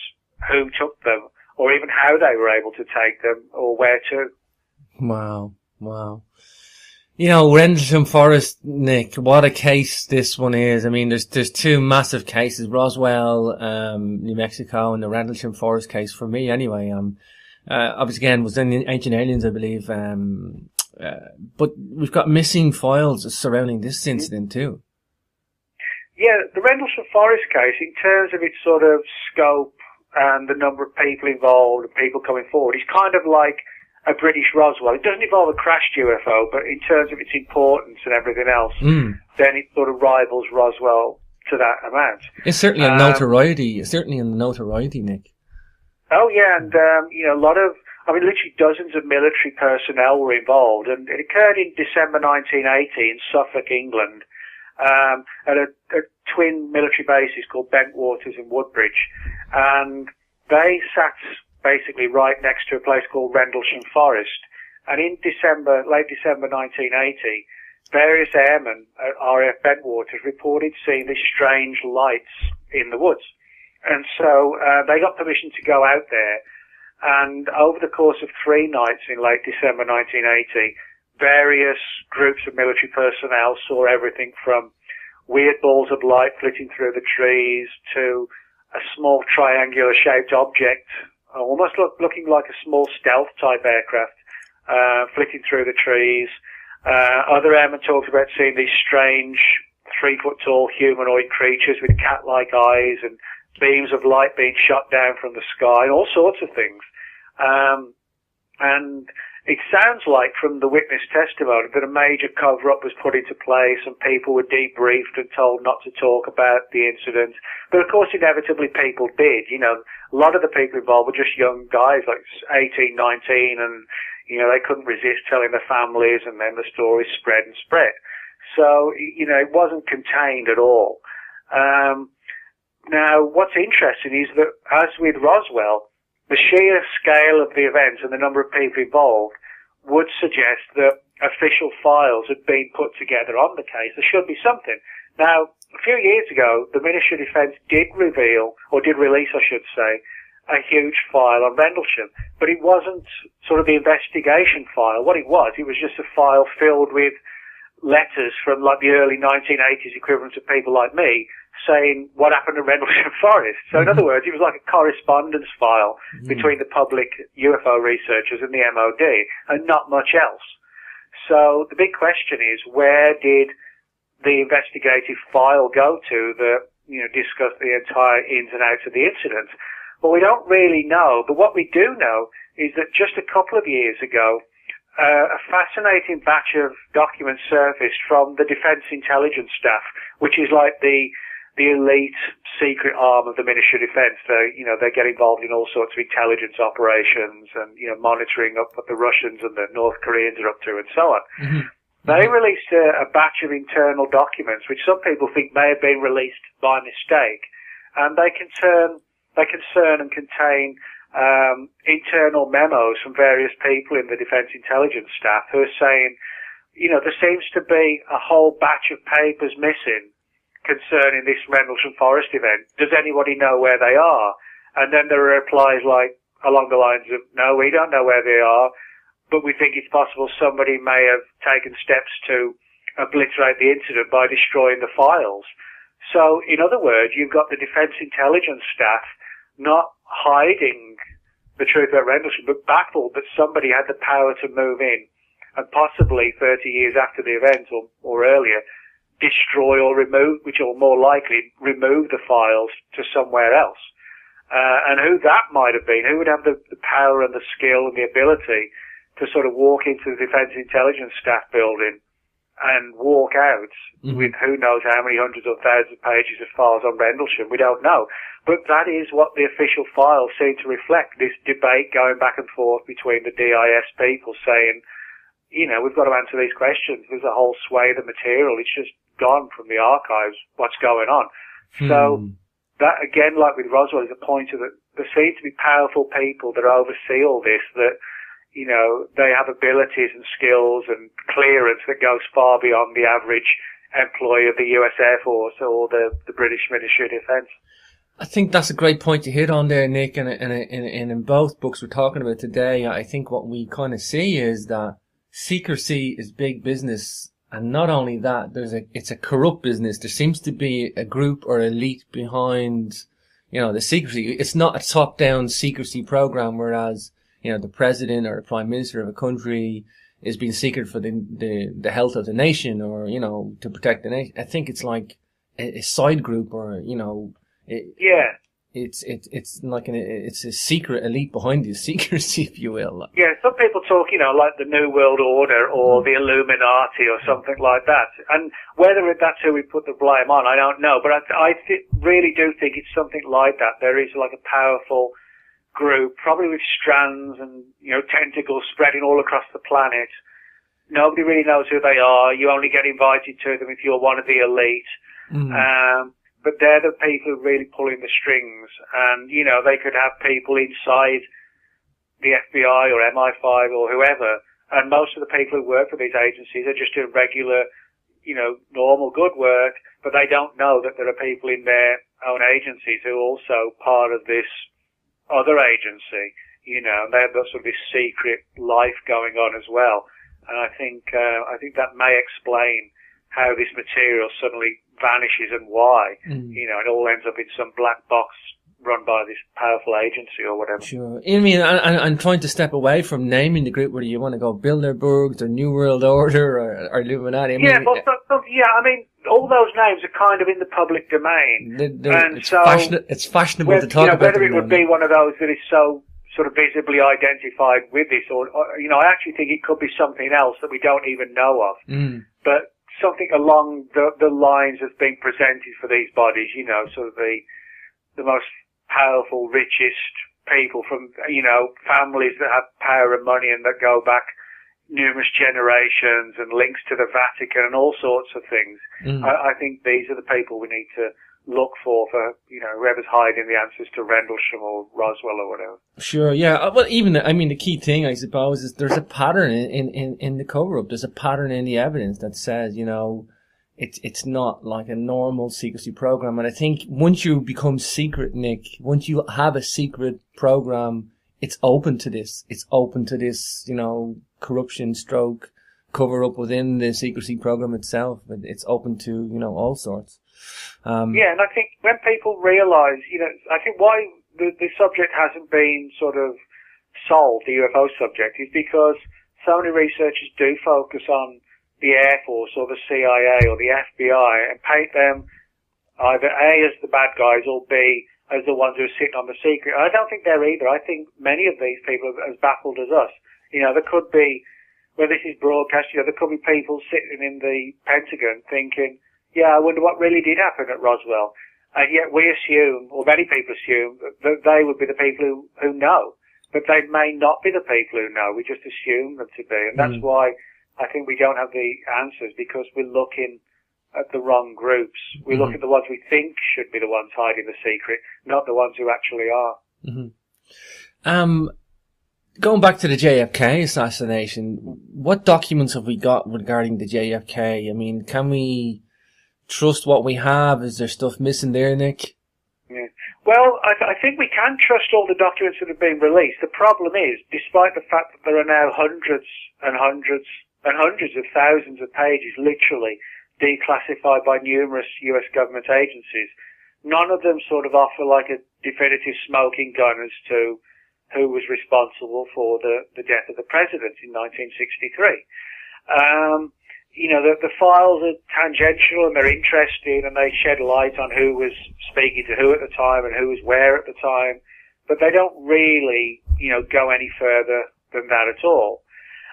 who took them, or even how they were able to take them, or where to. Wow. Rendlesham Forest, Nick, what a case this one is. I mean, there's two massive cases, Roswell, New Mexico, and the Rendlesham Forest case for me anyway. Obviously again, was in Ancient Aliens, I believe. But we've got missing files surrounding this incident too. Yeah, the Rendlesham Forest case, in terms of its sort of scope and the number of people involved and people coming forward, is kind of like a British Roswell. It doesn't involve a crashed UFO, but in terms of its importance and everything else, then it sort of rivals Roswell to that amount. It's certainly a notoriety, Nick. Oh yeah, and a lot of, literally dozens of military personnel were involved, and it occurred in December 1980 in Suffolk, England, at a twin military bases called Bentwaters and Woodbridge, and they sat basically right next to a place called Rendlesham Forest. And in late December 1980, various airmen at RAF Bentwaters reported seeing these strange lights in the woods. And so they got permission to go out there, and over the course of 3 nights in late December 1980, various groups of military personnel saw everything from weird balls of light flitting through the trees to a small triangular-shaped object, almost looking like a small stealth-type aircraft, flitting through the trees. Other airmen talked about seeing these strange 3-foot-tall humanoid creatures with cat-like eyes and beams of light being shot down from the sky, all sorts of things. And it sounds like from the witness testimony that a major cover-up was put into place and people were debriefed and told not to talk about the incident. But of course, inevitably people did. You know, a lot of the people involved were just young guys, like 18, 19, and, you know, they couldn't resist telling their families, and then the story spread and spread. So, you know, it wasn't contained at all. Now, what's interesting is that, as with Roswell, the sheer scale of the events and the number of people involved would suggest that official files had been put together on the case. There should be something. Now, a few years ago, the Ministry of Defence did release, I should say, a huge file on Rendlesham, but it wasn't sort of the investigation file. What it was just a file filled with letters from like the early 1980s equivalent of people like me saying what happened at Rendlesham Forest. So in other words, it was like a correspondence file between the public UFO researchers and the MOD, and not much else. So the big question is, where did the investigative file go to that, you know, discussed the entire ins and outs of the incident? Well, we don't really know, but what we do know is that just a couple of years ago, a fascinating batch of documents surfaced from the Defence Intelligence Staff, which is like the elite secret arm of the Ministry of Defence. They get involved in all sorts of intelligence operations and, you know, monitoring up what the Russians and the North Koreans are up to and so on. Mm-hmm. They released a batch of internal documents, which some people think may have been released by mistake, and they concern and contain internal memos from various people in the Defence Intelligence Staff who are saying, you know, there seems to be a whole batch of papers missing concerning this Rendlesham Forest event. Does anybody know where they are? And then there are replies like, along the lines of, no, we don't know where they are, but we think it's possible somebody may have taken steps to obliterate the incident by destroying the files. So, in other words, you've got the Defence Intelligence Staff not hiding the truth about Rendlesham, but baffled that somebody had the power to move in and possibly 30 years after the event or earlier, destroy or remove, which will more likely remove the files to somewhere else. And who that might have been, who would have the power and the skill and the ability to sort of walk into the Defence Intelligence Staff building and walk out with who knows how many hundreds or thousands of pages of files on Rendlesham. We don't know. But that is what the official files seem to reflect, this debate going back and forth between the DIS people saying, you know, we've got to answer these questions. There's a whole swathe of material. It's just gone from the archives. What's going on? So that, again, like with Roswell, is a pointer that there seem to be powerful people that oversee all this, that, you know, they have abilities and skills and clearance that goes far beyond the average employee of the US Air Force or the British Ministry of Defence. I think that's a great point to hit on there, Nick, and in both books we're talking about today, I think what we kind of see is that secrecy is big business, and not only that, it's a corrupt business. There seems to be a group or elite behind, you know, the secrecy. It's not a top-down secrecy program, whereas, you know, the president or the prime minister of a country is being secret for the health of the nation, or, you know, to protect the nation. I think it's like a side group, or, you know, it's like it's a secret elite behind the secrecy, if you will. Yeah, some people talk, you know, like the New World Order or the Illuminati or something like that. And whether that's who we put the blame on, I don't know. But I really do think it's something like that. There is like a powerful group, probably with strands and, you know, tentacles spreading all across the planet. Nobody really knows who they are. You only get invited to them if you're one of the elite. But they're the people who are really pulling the strings. And, you know, they could have people inside the FBI or MI5 or whoever. And most of the people who work for these agencies are just doing regular, you know, normal good work. But they don't know that there are people in their own agencies who are also part of this other agency. You know, and they have sort of this secret life going on as well. And I think that may explain how this material suddenly vanishes and why. You know, it all ends up in some black box run by this powerful agency or whatever. Sure. I mean, I'm trying to step away from naming the group, whether you want to go Bilderbergs or New World Order or Illuminati. I mean, I mean, all those names are kind of in the public domain. It's fashionable to talk about whether it would be one of those that is so sort of visibly identified with this, or you know, I actually think it could be something else that we don't even know of. But something along the lines that's being presented for these bodies, you know, sort of the most powerful, richest people from, you know, families that have power and money and that go back numerous generations and links to the Vatican and all sorts of things. I think these are the people we need to look for, you know, whoever's hiding the answers to Rendlesham or Roswell or whatever. Sure, yeah. Well, even, I mean, the key thing, I suppose, is there's a pattern in the cover-up. There's a pattern in the evidence that says, you know, it's not like a normal secrecy program. And I think once you become secret, Nick, once you have a secret program, it's open to this. It's open to this, you know, corruption stroke cover up within the secrecy program itself. It's open to, you know, all sorts. And I think when people realise, you know, I think why the subject hasn't been sort of solved, the UFO subject, is because so many researchers do focus on the Air Force or the CIA or the FBI and paint them either A, as the bad guys, or B, as the ones who are sitting on the secret. I don't think they're either. I think many of these people are as baffled as us. You know, there could be, when this is broadcast, you know, there could be people sitting in the Pentagon thinking, yeah, I wonder what really did happen at Roswell. And yet we assume, or many people assume, that they would be the people who know. But they may not be the people who know. We just assume them to be. And that's why I think we don't have the answers, because we're looking at the wrong groups. We look at the ones we think should be the ones hiding the secret, not the ones who actually are. Going back to the JFK assassination, what documents have we got regarding the JFK? I mean, can we trust what we have? Is there stuff missing there, Nick? Yeah. Well, I think we can trust all the documents that have been released. The problem is, despite the fact that there are now hundreds and hundreds and hundreds of thousands of pages literally declassified by numerous US government agencies, none of them sort of offer like a definitive smoking gun as to who was responsible for the death of the president in 1963. You know, the files are tangential and they're interesting and they shed light on who was speaking to who at the time and who was where at the time, but they don't really, you know, go any further than that at all.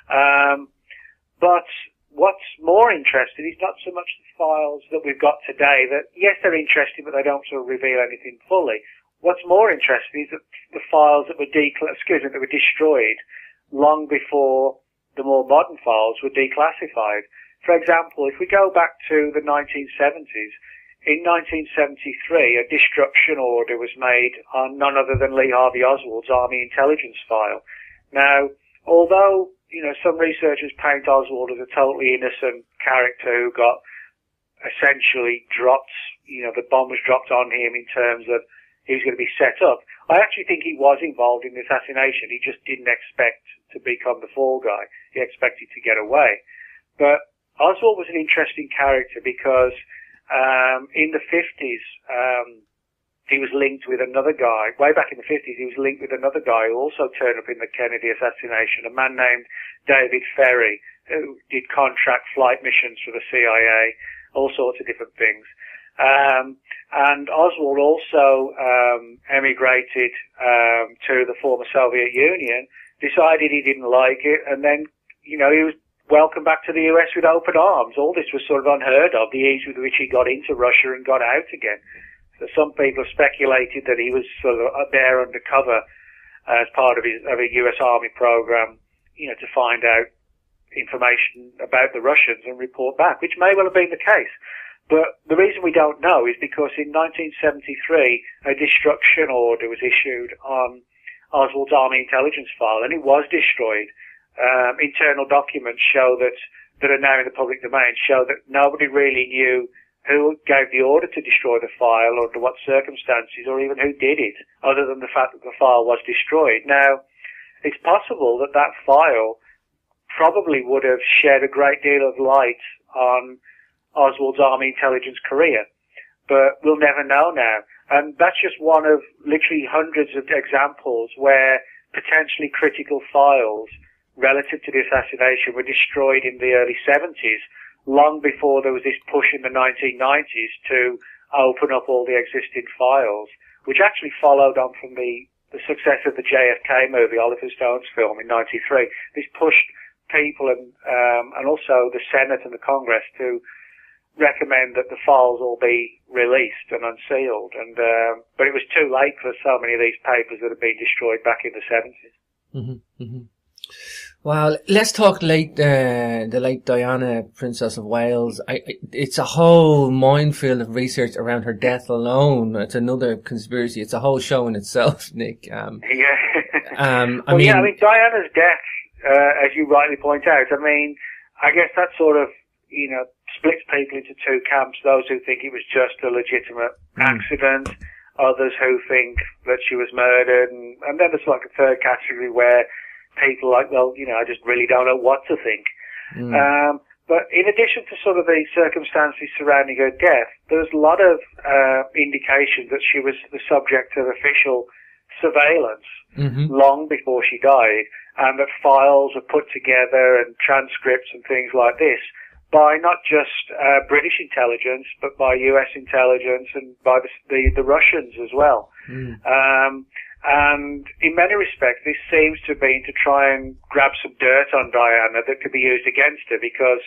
But what's more interesting is not so much the files that we've got today, that yes, they're interesting, but they don't sort of reveal anything fully. What's more interesting is that the files that were that were destroyed long before the more modern files were declassified. For example, if we go back to the 1970s, in 1973, a destruction order was made on none other than Lee Harvey Oswald's Army intelligence file. Now, although, you know, some researchers paint Oswald as a totally innocent character who got essentially dropped, you know, the bomb was dropped on him in terms of he was going to be set up, I actually think he was involved in the assassination. He just didn't expect to become the fall guy. He expected to get away. But Oswald was an interesting character because in the 50s, he was linked with another guy. Way back in the 50s, he was linked with another guy who also turned up in the Kennedy assassination, a man named David Ferry, who did contract flight missions for the CIA, all sorts of different things. And Oswald also emigrated to the former Soviet Union, decided he didn't like it, and then, you know, he was welcomed back to the US with open arms. All this was sort of unheard of, the ease with which he got into Russia and got out again. So some people have speculated that he was sort of there undercover as part of a US Army program, you know, to find out information about the Russians and report back, which may well have been the case. But the reason we don't know is because in 1973, a destruction order was issued on Oswald's Army intelligence file, and it was destroyed. Internal documents show that are now in the public domain show that nobody really knew who gave the order to destroy the file, or under what circumstances, or even who did it, other than the fact that the file was destroyed. Now, it's possible that that file probably would have shed a great deal of light on Oswald's Army Intelligence career. But we'll never know now. And that's just one of literally hundreds of examples where potentially critical files relative to the assassination were destroyed in the early 70s, long before there was this push in the 1990s to open up all the existing files, which actually followed on from the success of the JFK movie, Oliver Stone's film in 93. This pushed people and also the Senate and the Congress to recommend that the files all be released and unsealed, and but it was too late for so many of these papers that had been destroyed back in the 70s. Mm-hmm, mm-hmm. Well, let's talk the late Diana, Princess of Wales. It's a whole minefield of research around her death alone. It's another conspiracy. It's a whole show in itself, Nick. Yeah. I mean, Diana's death, as you rightly point out, I guess that sort of, splits people into two camps, those who think it was just a legitimate accident, others who think that she was murdered, and then there's like a third category where people are like, well, I just really don't know what to think. But in addition to sort of the circumstances surrounding her death, there's a lot of indication that she was the subject of official surveillance long before she died, and that files are put together and transcripts and things like this by not just British intelligence, but by US intelligence and by the Russians as well. And in many respects, this seems to have been to try and grab some dirt on Diana that could be used against her, because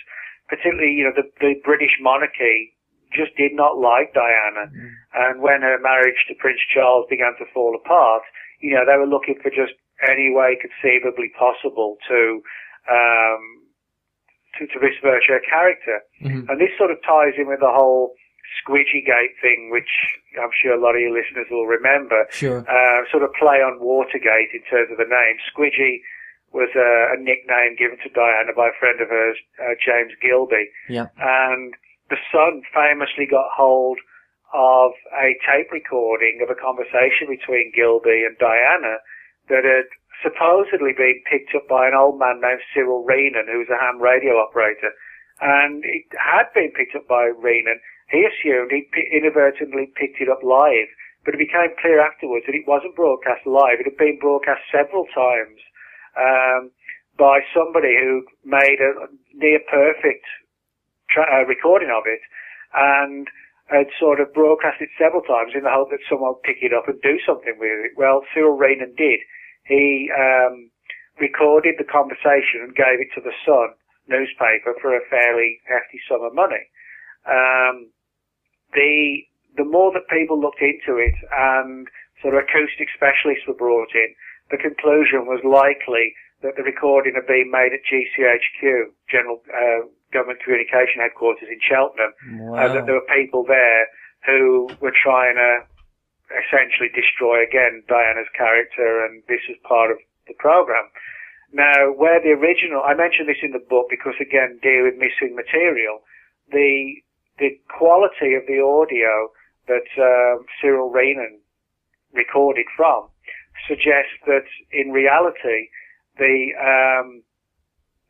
particularly, the British monarchy just did not like Diana. And when her marriage to Prince Charles began to fall apart, they were looking for just any way conceivably possible to besmirch her character. And this sort of ties in with the whole Squidgygate thing, which I'm sure a lot of your listeners will remember. Sure. Sort of play on Watergate in terms of the name. Squidgy was a nickname given to Diana by a friend of hers, James Gilby. Yeah. And the Sun famously got hold of a tape recording of a conversation between Gilby and Diana that had supposedly been picked up by an old man named Cyril Reenan, who was a ham radio operator. And it had been picked up by Reenan. He assumed he inadvertently picked it up live, but it became clear afterwards that it wasn't broadcast live. It had been broadcast several times by somebody who made a near-perfect recording of it, and had sort of broadcast it several times in the hope that someone would pick it up and do something with it. Well, Cyril Reenan did. He recorded the conversation and gave it to the Sun newspaper for a fairly hefty sum of money. The more that people looked into it and sort of acoustic specialists were brought in, the conclusion was likely that the recording had been made at GCHQ, General Government Communication Headquarters in Cheltenham, and that there were people there who were trying to essentially destroy again Diana's character, and this was part of the program. Now, where the original, I mentioned this in the book because again, deal with missing material, the quality of the audio that Cyril Reenan recorded from suggests that in reality the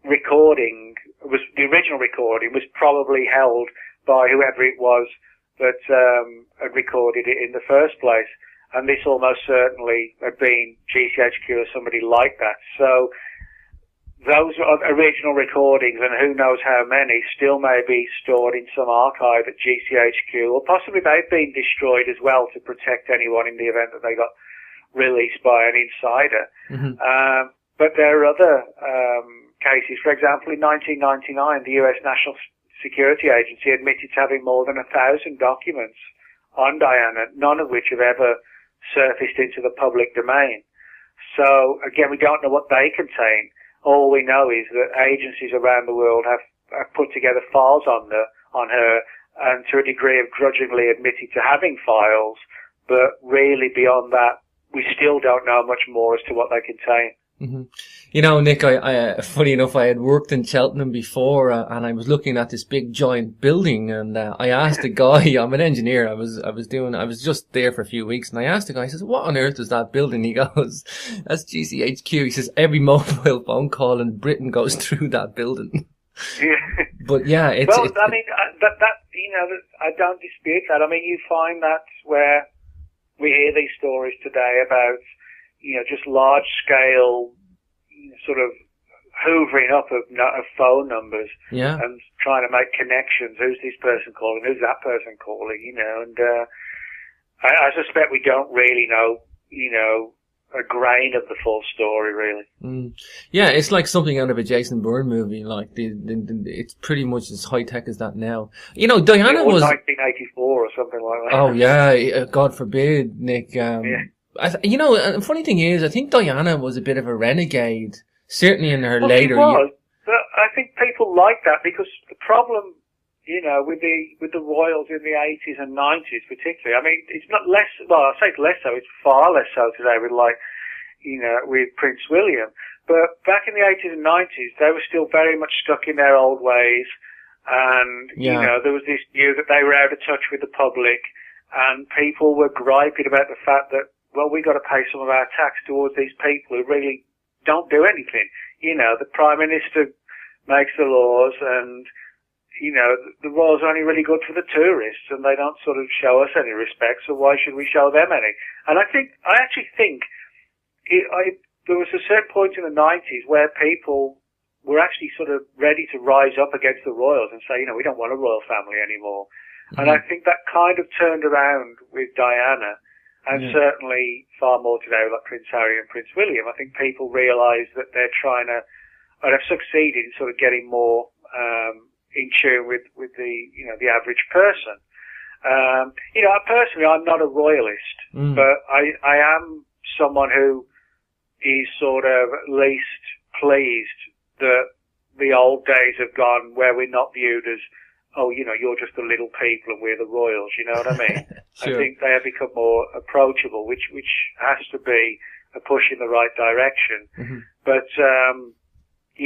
original recording was probably held by whoever it was that had recorded it in the first place, and this almost certainly had been GCHQ or somebody like that. So those original recordings, and who knows how many, still may be stored in some archive at GCHQ, or possibly they've been destroyed as well to protect anyone in the event that they got released by an insider. But there are other cases. For example, in 1999, the US National Security Agency admitted to having more than 1,000 documents on Diana, none of which have ever surfaced into the public domain. So, again, we don't know what they contain. All we know is that agencies around the world have put together files on her, and to a degree have grudgingly admitted to having files, but really beyond that, we still don't know much more as to what they contain. Nick, I funny enough, I had worked in Cheltenham before, and I was looking at this big giant building, and I asked the guy, I'm an engineer, I was just there for a few weeks, and I asked the guy, I says, what on earth is that building? He goes, that's GCHQ. He says, every mobile phone call in Britain goes through that building. Yeah. But yeah, I mean, I don't dispute that. I mean, you find that where we hear these stories today about, just large scale, sort of hoovering up of phone numbers, and trying to make connections. Who's this person calling? Who's that person calling? And I suspect we don't really know, a grain of the full story, really. Yeah, it's like something out of a Jason Bourne movie. Like it's pretty much as high tech as that now. Diana was 1984 or something like that. Oh yeah, God forbid, Nick. The funny thing is, I think Diana was a bit of a renegade, certainly in her later years. But I think people like that because the problem, with the royals in the 80s and 90s particularly, I mean, it's not less, well, I say it's less so, it's far less so today with with Prince William. But back in the 80s and 90s, they were still very much stuck in their old ways. And, there was this view that they were out of touch with the public, and people were griping about the fact that, well, we got to pay some of our tax towards these people who really don't do anything. The Prime Minister makes the laws, and, the royals are only really good for the tourists, and they don't sort of show us any respect, so why should we show them any? And I actually think there was a certain point in the 90s where people were actually sort of ready to rise up against the royals and say, we don't want a royal family anymore. Mm-hmm. And I think that kind of turned around with Diana, and certainly far more today like Prince Harry and Prince William. I think people realise that they're trying to, and have succeeded in sort of getting more in tune with the average person. Personally, I'm not a royalist, but I am someone who is sort of at least pleased that the old days have gone where we're not viewed as, you're just the little people and we're the royals, you know what I mean? Sure. I think they have become more approachable, which has to be a push in the right direction. Mm-hmm. But,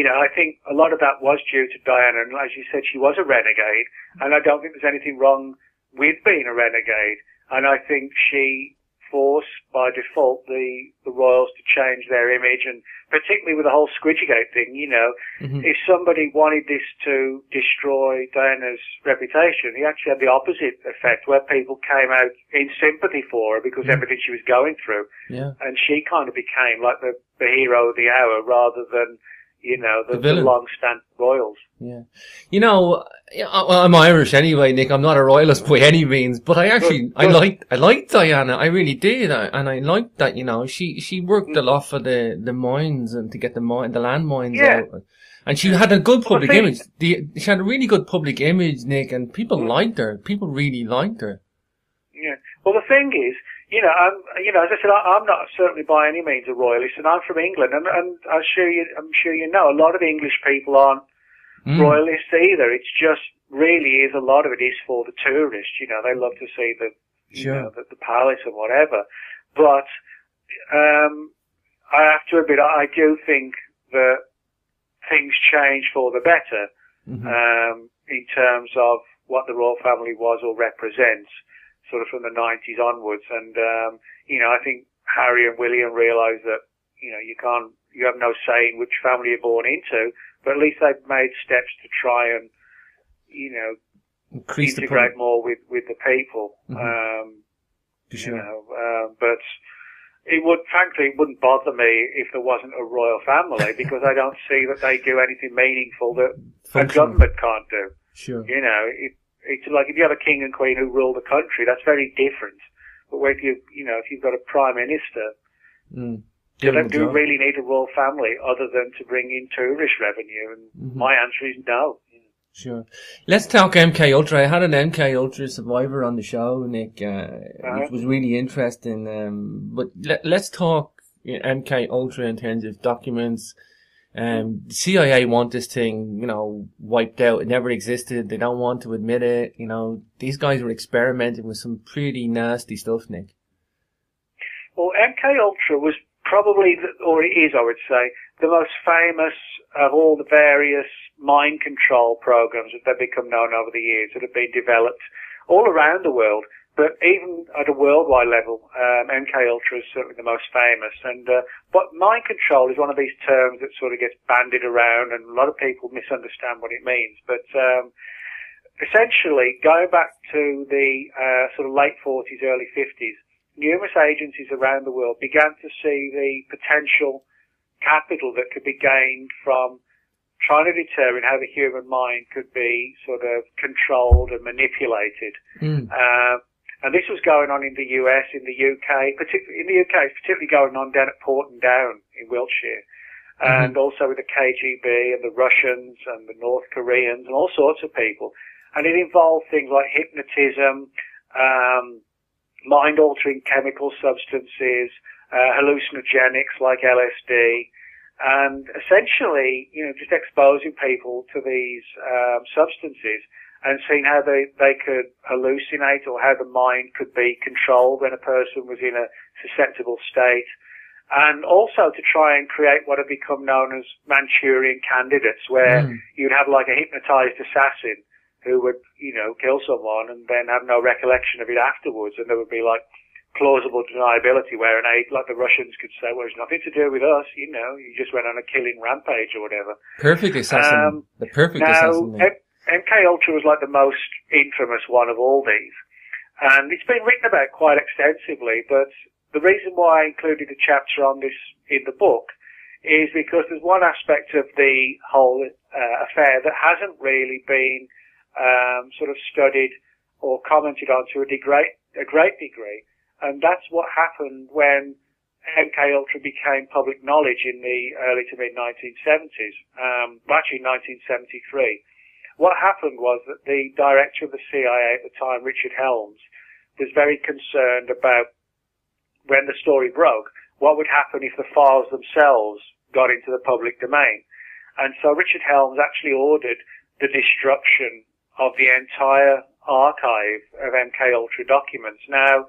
I think a lot of that was due to Diana, and as you said, she was a renegade, and I don't think there's anything wrong with being a renegade, and I think she forced by default the royals to change their image, and particularly with the whole Squidgygate thing, if somebody wanted this to destroy Diana's reputation, he actually had the opposite effect, where people came out in sympathy for her because everything she was going through, and she kind of became like the hero of the hour rather than the long-standing royals. Yeah. I'm Irish anyway, Nick. I'm not a royalist by any means, but I liked Diana. I really did. And I liked that, she worked a lot for the mines and to get the land mines out. And she had a good public image. She had a really good public image, Nick, and people liked her. People really liked her. Yeah. Well, the thing is, as I said, I'm not certainly by any means a royalist, and I'm from England, and I'm sure you know, a lot of English people aren't royalists either. It's just really a lot of it is for the tourists. They love to see the palace and whatever. But I have to admit, I do think that things change for the better in terms of what the royal family was or represents, sort of from the 90s onwards. And, I think Harry and William realised that, you have no say in which family you're born into, but at least they've made steps to try and, integrate more with the people. But it wouldn't bother me if there wasn't a royal family, because I don't see that they do anything meaningful that a government can't do. Sure. It's like if you have a king and queen who rule the country, that's very different. But if you've got a prime minister, do they really need a royal family other than to bring in tourist revenue? And my answer is no. Sure. Let's talk MK Ultra. I had an MK Ultra survivor on the show, Nick, which was really interesting. But let's talk MK Ultra in terms of documents. The CIA want this thing, wiped out. It never existed. They don't want to admit it. These guys were experimenting with some pretty nasty stuff, Nick. Well, MK Ultra was probably, or it is, I would say, the most famous of all the various mind control programs that have become known over the years that have been developed all around the world But even at a worldwide level, MK Ultra is certainly the most famous. And but mind control is one of these terms that sort of gets bandied around, and a lot of people misunderstand what it means. But essentially, going back to the sort of late 40s, early 50s, numerous agencies around the world began to see the potential capital that could be gained from trying to determine how the human mind could be sort of controlled and manipulated. And this was going on in the US, in the UK, particularly in the UK, it's particularly going on down at Porton Down in Wiltshire, and also with the KGB and the Russians and the North Koreans and all sorts of people. And it involved things like hypnotism, mind-altering chemical substances, hallucinogenics like LSD, and essentially, just exposing people to these substances and seeing how they could hallucinate, or how the mind could be controlled when a person was in a susceptible state. And also to try and create what have become known as Manchurian candidates, where you'd have like a hypnotized assassin who would, kill someone and then have no recollection of it afterwards, and there would be like plausible deniability where like the Russians could say, well, it's nothing to do with us, you just went on a killing rampage or whatever. Perfect assassin. The perfect assassin. MK Ultra was like the most infamous one of all these. And it's been written about quite extensively, but the reason why I included a chapter on this in the book is because there's one aspect of the whole affair that hasn't really been sort of studied or commented on to a great degree, and that's what happened when MK Ultra became public knowledge in the early to mid 1970s, actually 1973. What happened was that the director of the CIA at the time, Richard Helms, was very concerned about when the story broke, what would happen if the files themselves got into the public domain. And so Richard Helms actually ordered the destruction of the entire archive of MK Ultra documents. Now,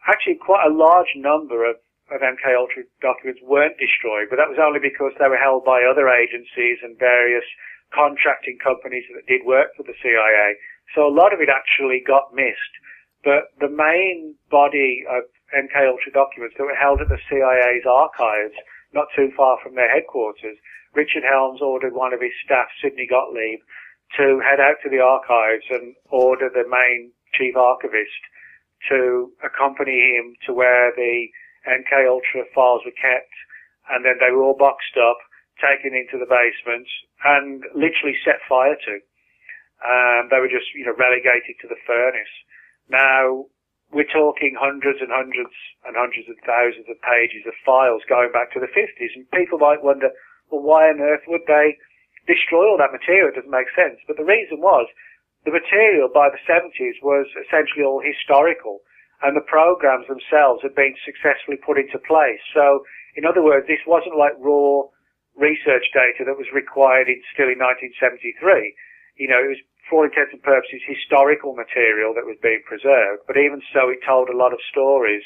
actually quite a large number of MK Ultra documents weren't destroyed, but that was only because they were held by other agencies and various contracting companies that did work for the CIA. So a lot of it actually got missed. But the main body of MK Ultra documents that were held at the CIA's archives, not too far from their headquarters, Richard Helms ordered one of his staff, Sidney Gottlieb, to head out to the archives and order the main chief archivist to accompany him to where the MK Ultra files were kept, and then they were all boxed up, taken into the basement, and literally set fire to. They were just, relegated to the furnace. Now, we're talking hundreds and hundreds and hundreds of thousands of pages of files going back to the 50s, and people might wonder, well, why on earth would they destroy all that material? It doesn't make sense. But the reason was, the material by the 70s was essentially all historical, and the programs themselves had been successfully put into place. So, in other words, this wasn't like raw research data that was required still in 1973. It was, for all intents and purposes, historical material that was being preserved. But even so, it told a lot of stories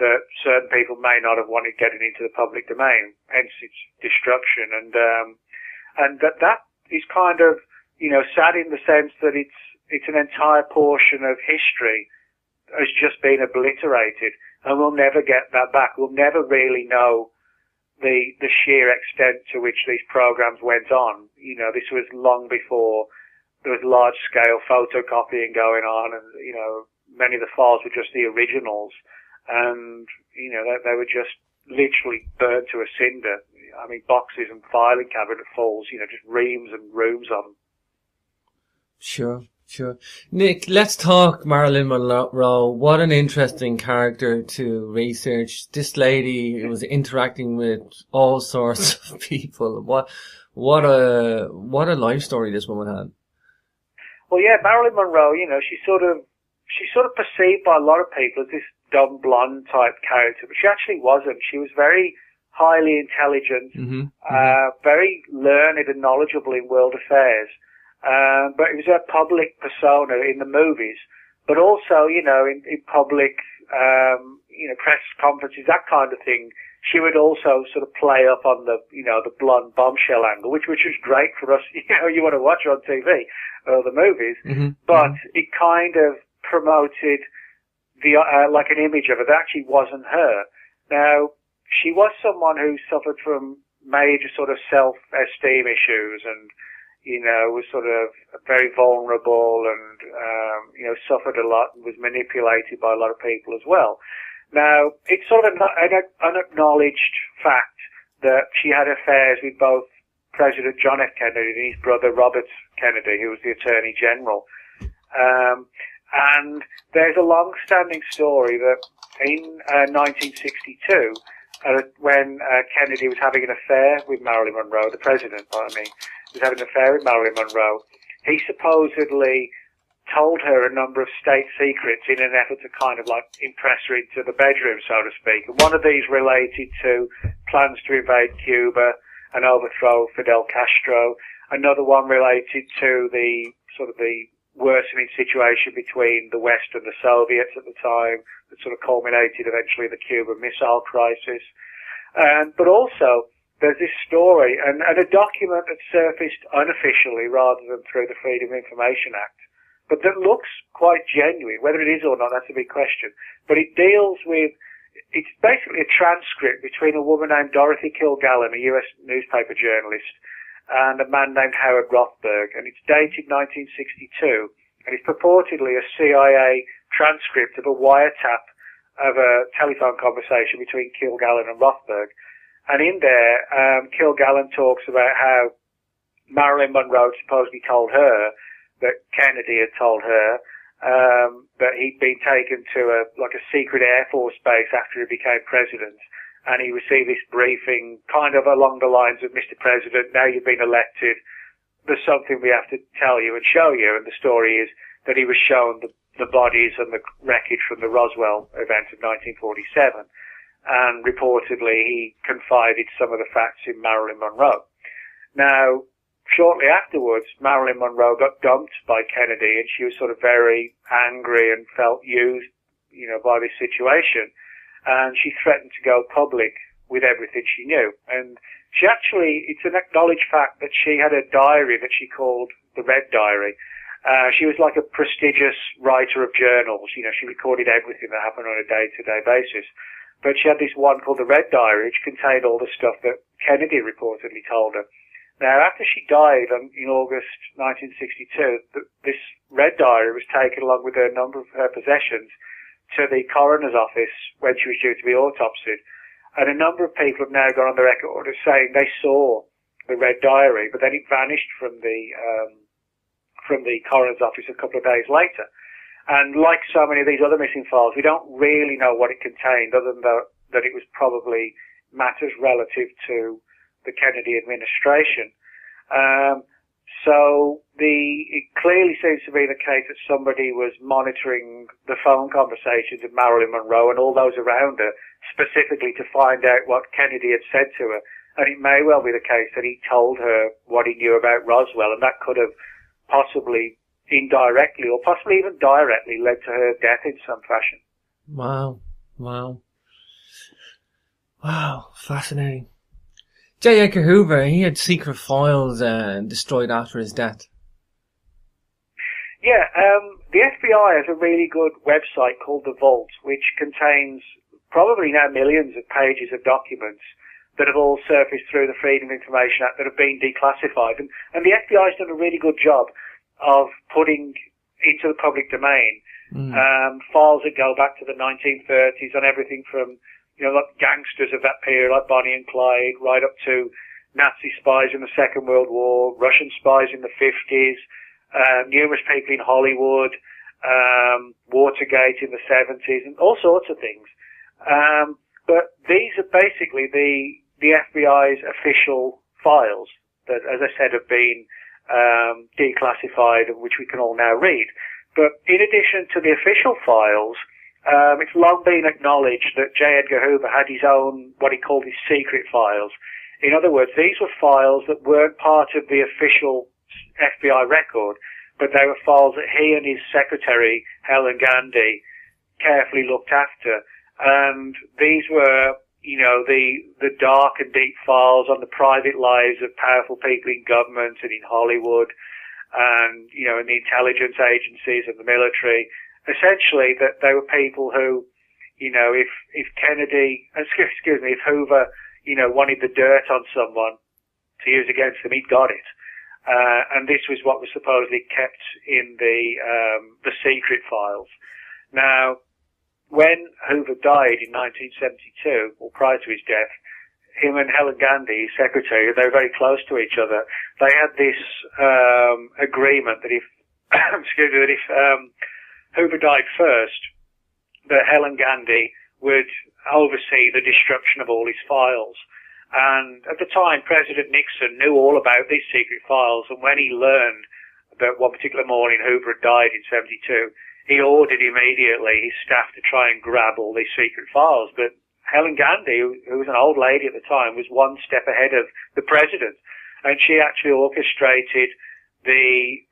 that certain people may not have wanted getting into the public domain, hence its destruction. And that is kind of, sad in the sense that it's an entire portion of history has just been obliterated, and we'll never get that back. We'll never really know the sheer extent to which these programs went on. This was long before there was large-scale photocopying going on, and, many of the files were just the originals, and, they were just literally burned to a cinder. I mean, boxes and filing cabinet fulls, just reams and rooms of them. Sure. Nick, let's talk Marilyn Monroe. What an interesting character to research. This lady was interacting with all sorts of people. What a life story this woman had. Well, yeah, Marilyn Monroe, she's sort of perceived by a lot of people as this dumb blonde type character, but she actually wasn't. She was very highly intelligent, very learned and knowledgeable in world affairs. But it was a public persona in the movies, but also, in public, press conferences, that kind of thing. She would also sort of play up on the, the blonde bombshell angle, which was great for us. You want to watch her on TV or the movies, but it kind of promoted like an image of her that actually wasn't her. Now, she was someone who suffered from major sort of self-esteem issues and, was sort of very vulnerable and, suffered a lot and was manipulated by a lot of people as well. Now, it's sort of an unacknowledged fact that she had affairs with both President John F. Kennedy and his brother Robert Kennedy, who was the Attorney General. And there's a long-standing story that in 1962, when Kennedy was having an affair with Marilyn Monroe, the president, was having an affair with Marilyn Monroe, he supposedly told her a number of state secrets in an effort to kind of like impress her into the bedroom, so to speak. And one of these related to plans to invade Cuba and overthrow Fidel Castro. Another one related to the worsening situation between the West and the Soviets at the time that sort of culminated eventually in the Cuban Missile Crisis. But also, there's this story and a document that surfaced unofficially rather than through the Freedom of Information Act, but that looks quite genuine. Whether it is or not, that's a big question. But it deals with, it's basically a transcript between a woman named Dorothy Kilgallen, a US newspaper journalist, and a man named Howard Rothberg, and it's dated 1962, and it's purportedly a CIA transcript of a wiretap of a telephone conversation between Kilgallen and Rothberg. And in there, Kilgallen talks about how Marilyn Monroe supposedly told her that Kennedy had told her that he'd been taken to a secret Air Force base after he became president. And he received this briefing kind of along the lines of, Mr. President, now you've been elected, there's something we have to tell you and show you. And the story is that he was shown the bodies and the wreckage from the Roswell event of 1947. And reportedly he confided some of the facts in Marilyn Monroe. Now, shortly afterwards, Marilyn Monroe got dumped by Kennedy and she was sort of very angry and felt used, by this situation. And she threatened to go public with everything she knew. And she actually, it's an acknowledged fact that she had a diary that she called the Red Diary. She was like a prestigious writer of journals. She recorded everything that happened on a day-to-day basis. But she had this one called the Red Diary, which contained all the stuff that Kennedy reportedly told her. Now, after she died in August 1962, this Red Diary was taken along with a number of her possessions to the coroner's office when she was due to be autopsied. And a number of people have now gone on the record as saying they saw the Red Diary, but then it vanished from the coroner's office a couple of days later. And like so many of these other missing files, we don't really know what it contained, other than that it was probably matters relative to the Kennedy administration. So it clearly seems to be the case that somebody was monitoring the phone conversations of Marilyn Monroe and all those around her, specifically to find out what Kennedy had said to her. And it may well be the case that he told her what he knew about Roswell, and that could have possibly indirectly or possibly even directly led to her death in some fashion. Wow. Fascinating. J. Edgar Hoover, he had secret files destroyed after his death. Yeah, the FBI has a really good website called The Vault, which contains probably now millions of pages of documents that have all surfaced through the Freedom of Information Act that have been declassified. And the FBI has done a really good job of putting into the public domain files that go back to the 1930s on everything from like gangsters of that period, like Bonnie and Clyde, right up to Nazi spies in the Second World War, Russian spies in the 50s, numerous people in Hollywood, Watergate in the 70s, and all sorts of things. But these are basically the FBI's official files that, as I said, have been declassified and which we can all now read. But in addition to the official files, it's long been acknowledged that J. Edgar Hoover had his own, what he called his secret files. In other words, these were files that weren't part of the official FBI record, but they were files that he and his secretary, Helen Gandy, carefully looked after. And these were, the dark and deep files on the private lives of powerful people in government and in Hollywood and, in the intelligence agencies and the military. essentially that they were people who, if Kennedy, excuse me, if Hoover, wanted the dirt on someone to use against them, he got it. And this was what was supposedly kept in the secret files. Now, when Hoover died in 1972, or prior to his death, him and Helen Gandy, his secretary, they were very close to each other. They had this agreement that if, that if Hoover died first, that Helen Gandy would oversee the destruction of all his files. And at the time, President Nixon knew all about these secret files, and when he learned that one particular morning Hoover had died in 72, he ordered immediately his staff to try and grab all these secret files. But Helen Gandy, who was an old lady at the time, was one step ahead of the president, and she actually orchestrated the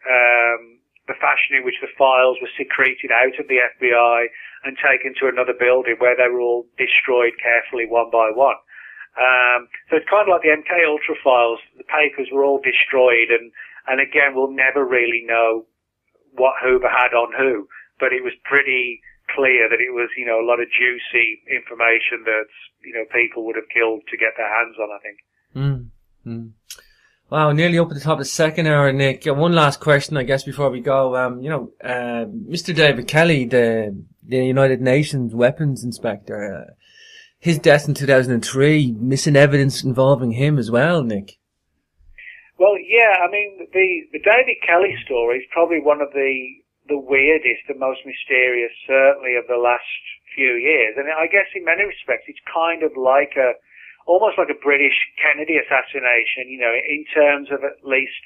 fashion in which the files were secreted out of the FBI and taken to another building where they were all destroyed carefully one by one. So it's kind of like the MK Ultra files. The papers were all destroyed, and again, we'll never really know what Hoover had on who, but it was pretty clear that it was, a lot of juicy information that, people would have killed to get their hands on, I think. Wow, nearly up at the top of the second hour, Nick. One last question, I guess, before we go. Mr. David Kelly, the United Nations weapons inspector, his death in 2003, missing evidence involving him as well, Nick. Well, yeah, I mean, the David Kelly story is probably one of the weirdest and most mysterious, certainly, of the last few years. And I guess in many respects, it's kind of like almost like a British Kennedy assassination, in terms of at least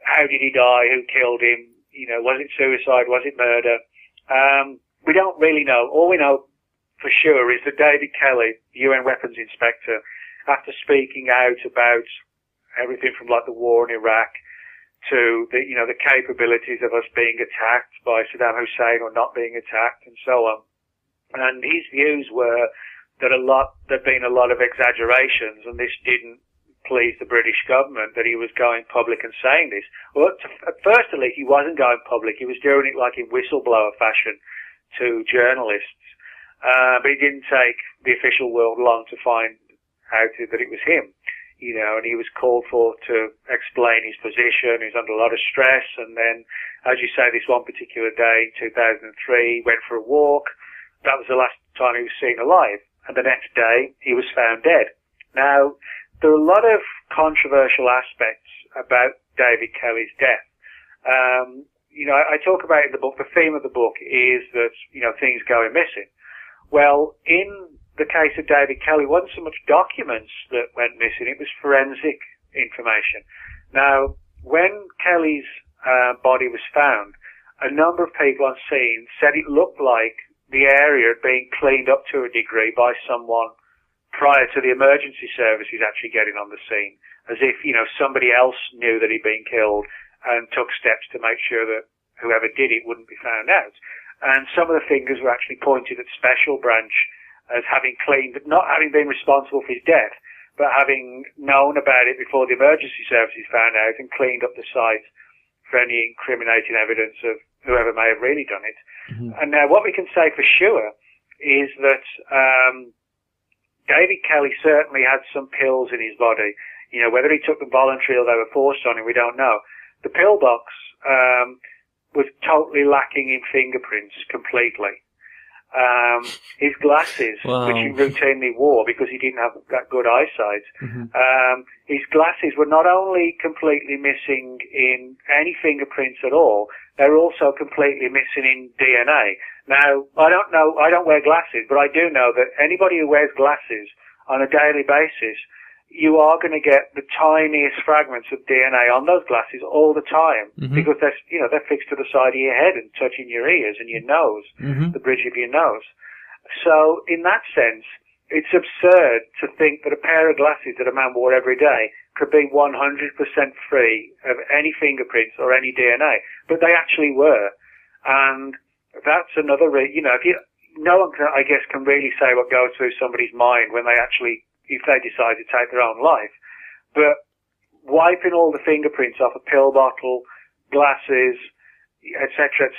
how did he die, who killed him, was it suicide, was it murder? We don't really know. All we know for sure is that David Kelly, UN weapons inspector, after speaking out about everything from like the war in Iraq to the capabilities of us being attacked by Saddam Hussein or not being attacked and so on. And his views were that there'd been a lot of exaggerations, and this didn't please the British government that he was going public and saying this. Well, at first at least he wasn't going public. He was doing it like in whistleblower fashion to journalists. But it didn't take the official world long to find out that it was him. And he was called for to explain his position. He was under a lot of stress. And then, as you say, this one particular day, 2003, went for a walk. That was the last time he was seen alive. And the next day, he was found dead. Now, there are a lot of controversial aspects about David Kelly's death. I talk about in the book, the theme of the book is that, things going missing. Well, in the case of David Kelly, it wasn't so much documents that went missing, it was forensic information. Now, when Kelly's body was found, a number of people on scene said it looked like the area had been cleaned up to a degree by someone prior to the emergency services actually getting on the scene, as if, somebody else knew that he'd been killed and took steps to make sure that whoever did it wouldn't be found out. And some of the fingers were actually pointed at Special Branch as having not having been responsible for his death, but having known about it before the emergency services found out and cleaned up the site for any incriminating evidence of whoever may have really done it. Mm-hmm. And now what we can say for sure is that David Kelly certainly had some pills in his body. Whether he took them voluntarily or they were forced on him, we don't know. The pill box was totally lacking in fingerprints completely. His glasses, wow, which he routinely wore because he didn't have that good eyesight, his glasses were not only completely missing in any fingerprints at all, they were also completely missing in DNA. Now, I don't wear glasses, but I do know that anybody who wears glasses on a daily basis, you are going to get the tiniest fragments of DNA on those glasses all the time, because they're fixed to the side of your head and touching your ears and your nose, the bridge of your nose. So in that sense, it's absurd to think that a pair of glasses that a man wore every day could be 100% free of any fingerprints or any DNA, but they actually were. And that's another, no one can, I guess, can really say what goes through somebody's mind when they actually, if they decide to take their own life. But wiping all the fingerprints off a pill bottle, glasses, etc.,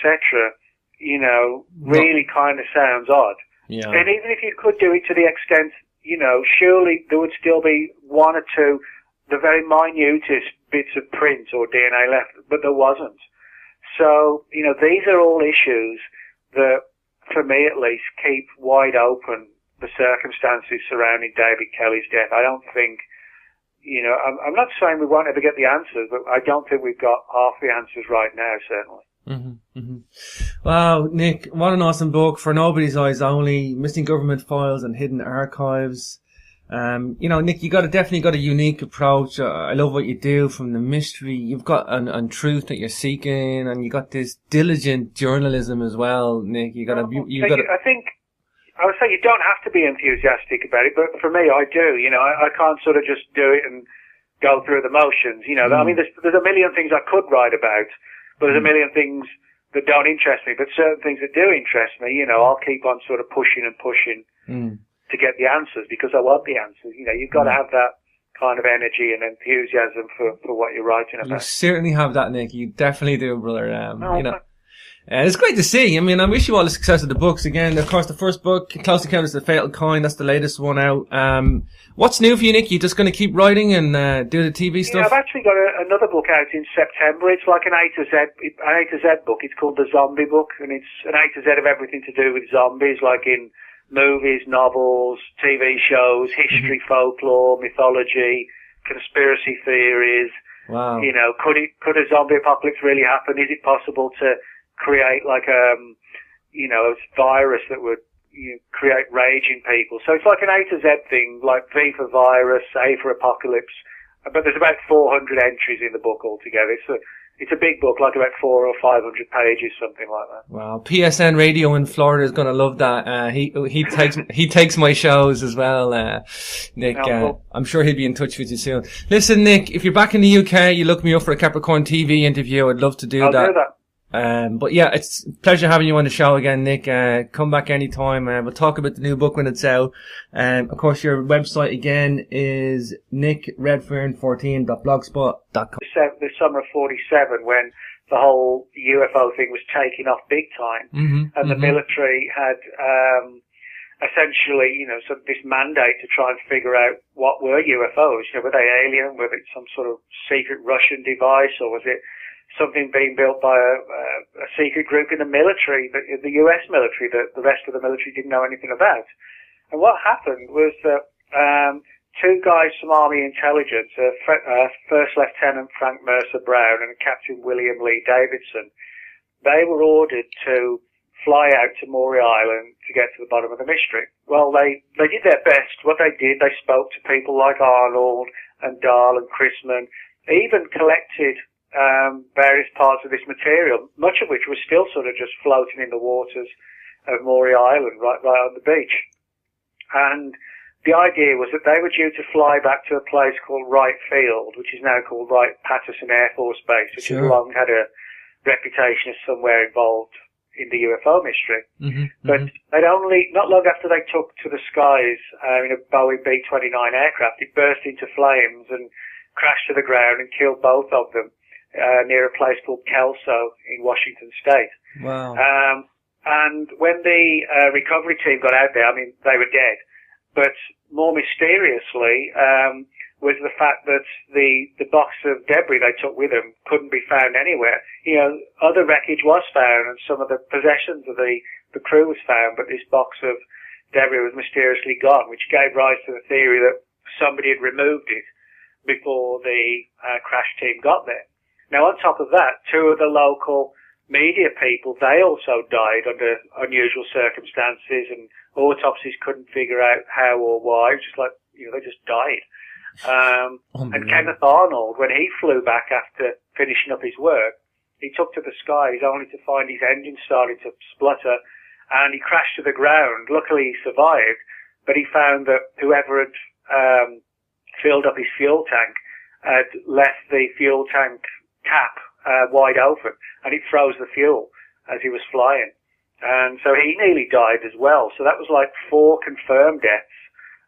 really kind of sounds odd. Yeah. And even if you could do it to the extent, surely there would still be one or two, the very minutest bits of print or DNA left, but there wasn't. So, these are all issues that, for me at least, keep wide open the circumstances surrounding David Kelly's death. I don't think, I'm not saying we won't ever get the answers, but I don't think we've got half the answers right now, certainly. Mm-hmm, mm-hmm. Wow, Nick, what an awesome book. For Nobody's Eyes Only, Missing Government Files and Hidden Archives. Nick, definitely got a unique approach. I love what you do from the mystery. You've got an truth that you're seeking, and you got this diligent journalism as well, Nick. I think I would say you don't have to be enthusiastic about it, but for me, I do. I can't sort of just do it and go through the motions. I mean, there's a million things I could write about, but there's a million things that don't interest me. But certain things that do interest me, I'll keep on sort of pushing and pushing to get the answers, because I want the answers. You've got to have that kind of energy and enthusiasm for what you're writing about. You certainly have that, Nick. You definitely do, brother. It's great to see. I mean, I wish you all the success of the books. Again, of course, the first book, Close Encounters of the Fatal Kind, that's the latest one out. What's new for you, Nick? You just going to keep writing and do the TV stuff? Yeah, I've actually got another book out in September. It's like an A to Z book. It's called The Zombie Book, and it's an A to Z of everything to do with zombies, like in movies, novels, TV shows, history, folklore, mythology, conspiracy theories. Wow. Could a zombie apocalypse really happen? Is it possible to create like a virus that would create rage in people? So it's like an A to Z thing, like V for virus, A for apocalypse. But there's about 400 entries in the book altogether. It's a big book, like about 400 or 500 pages, something like that. Wow. PSN Radio in Florida is going to love that. He takes my shows as well, Nick. Cool. I'm sure he'll be in touch with you soon. Listen, Nick, if you're back in the UK, you look me up for a Capricorn TV interview. I'd love to do that. I'll do that. But yeah, it's a pleasure having you on the show again, Nick. Come back anytime. We'll talk about the new book when it's out. Of course, your website again is nickredfern14.blogspot.com. The summer of 47, when the whole UFO thing was taking off big time, and the military had essentially, this mandate to try and figure out what were UFOs. Were they alien? Were it some sort of secret Russian device, or was it something being built by a secret group in the military, the US military, that the rest of the military didn't know anything about? And what happened was that two guys from Army Intelligence, First Lieutenant Frank Mercer Brown and Captain William Lee Davidson, they were ordered to fly out to Maury Island to get to the bottom of the mystery. Well, they did their best. What they did, they spoke to people like Arnold and Dahl and Chrisman, even collected various parts of this material, much of which was still sort of just floating in the waters of Maury Island, right on the beach. And the idea was that they were due to fly back to a place called Wright Field, which is now called Wright-Patterson Air Force Base, which has long had a reputation as somewhere involved in the UFO mystery. But they'd only, not long after they took to the skies in a Boeing B-29 aircraft, it burst into flames and crashed to the ground and killed both of them near a place called Kelso in Washington State. Wow. And when the recovery team got out there, I mean, they were dead. But more mysteriously was the fact that the box of debris they took with them couldn't be found anywhere. Other wreckage was found, and some of the possessions of the crew was found, but this box of debris was mysteriously gone, which gave rise to the theory that somebody had removed it before the crash team got there. Now, on top of that, two of the local media people, they also died under unusual circumstances, and autopsies couldn't figure out how or why. It was just like, they just died. And Kenneth Arnold, when he flew back after finishing up his work, he took to the skies only to find his engine started to splutter, and he crashed to the ground. Luckily, he survived, but he found that whoever had filled up his fuel tank had left the fuel tank cap wide open, and it froze the fuel as he was flying. And so he nearly died as well. So that was like 4 confirmed deaths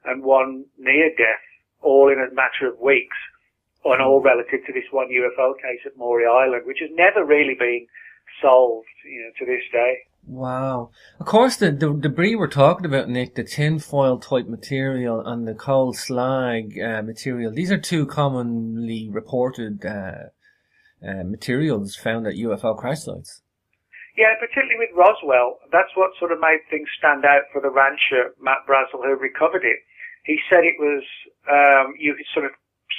and 1 near death, all in a matter of weeks, and all relative to this one UFO case at Maury Island, which has never really been solved, to this day. Wow. Of course, the debris we're talking about, Nick, the tinfoil type material and the coal slag material, these are two commonly reported materials found at UFO crash sites. Yeah, particularly with Roswell, that's what sort of made things stand out for the rancher, Matt Brazel, who recovered it. He said it was, you could sort of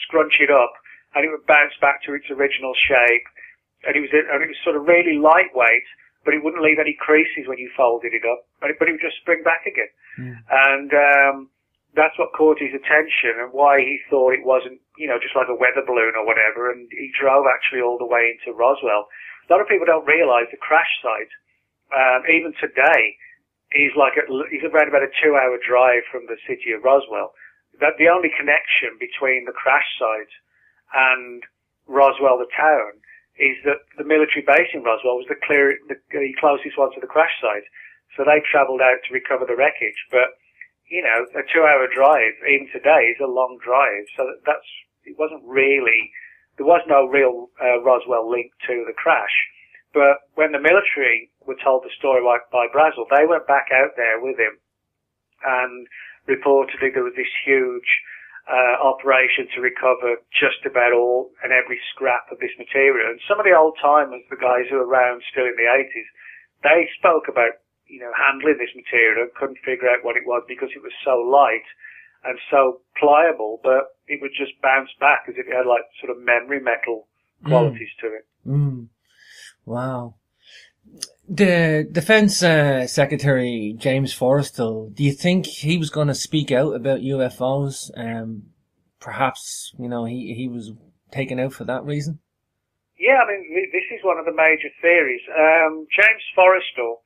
scrunch it up and it would bounce back to its original shape. And it was sort of really lightweight, but it wouldn't leave any creases when you folded it up, but it would just spring back again. And that's what caught his attention and why he thought it wasn't, just like a weather balloon or whatever, and he drove actually all the way into Roswell. A lot of people don't realise the crash site, even today, he's around about a 2-hour drive from the city of Roswell. That the only connection between the crash site and Roswell, the town, is that the military base in Roswell was the closest one to the crash site. So they travelled out to recover the wreckage. But, a 2-hour drive, even today, is a long drive. So it wasn't really, there was no real Roswell link to the crash. But when the military were told the story by Brazel, they went back out there with him. And reportedly there was this huge operation to recover just about all and every scrap of this material. And some of the old timers, the guys who were around still in the 80s, they spoke about, handling this material and couldn't figure out what it was because it was so light and so pliable, but it would just bounce back as if it had like sort of memory metal qualities to it. Wow. The Defense Secretary, James Forrestal, do you think he was going to speak out about UFOs? Perhaps, he was taken out for that reason? Yeah, I mean, this is one of the major theories. James Forrestal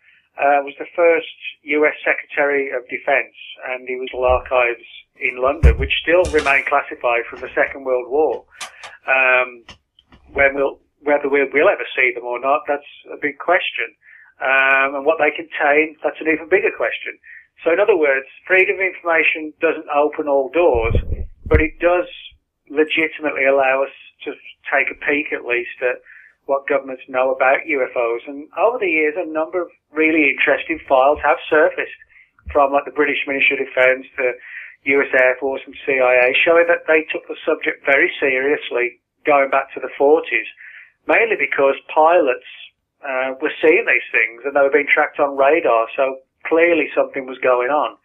was the first US Secretary of Defense, and he was in archives in London, which still remain classified from the Second World War. Whether we'll ever see them or not, that's a big question. And what they contain, that's an even bigger question. So in other words, freedom of information doesn't open all doors, but it does legitimately allow us to take a peek at least at what governments know about UFOs. And over the years, a number of really interesting files have surfaced from like the British Ministry of Defence, the US Air Force and CIA, showing that they took the subject very seriously going back to the 40s, mainly because pilots were seeing these things and they were being tracked on radar, so clearly something was going on.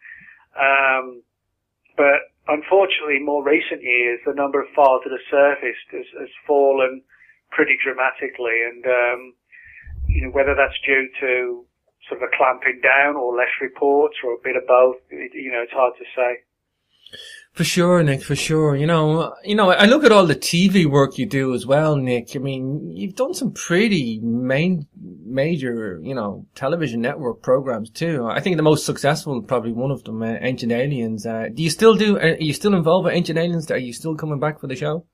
But unfortunately, more recent years, the number of files that have surfaced has fallen pretty dramatically, and whether that's due to sort of a clamping down or less reports or a bit of both, it's hard to say. For sure, Nick, for sure. I look at all the TV work you do as well, Nick. I mean, you've done some pretty major, television network programs too. I think the most successful, probably one of them, Ancient Aliens. Are you still involved with Ancient Aliens? Are you still coming back for the show?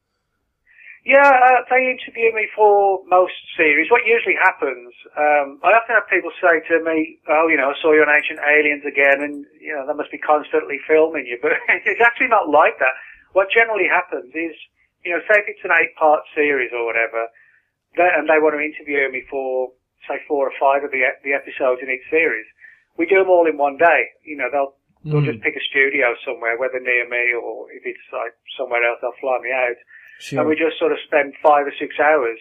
Yeah, they interview me for most series. What usually happens, I often have people say to me, I saw you on Ancient Aliens again, and, they must be constantly filming you. But it's actually not like that. What generally happens is, say if it's an 8-part series or whatever, and they want to interview me for, say, 4 or 5 of the episodes in each series, we do them all in one day. They'll just pick a studio somewhere, whether near me or if it's like somewhere else, they'll fly me out. Sure. And we just sort of spend 5 or 6 hours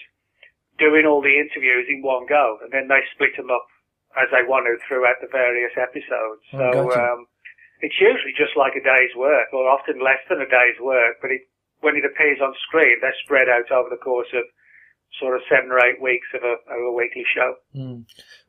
doing all the interviews in one go, and then they split them up as they want to throughout the various episodes. So it's usually just like a day's work, or often less than a day's work, but when it appears on screen, they're spread out over the course of sort of 7 or 8 weeks of a weekly show.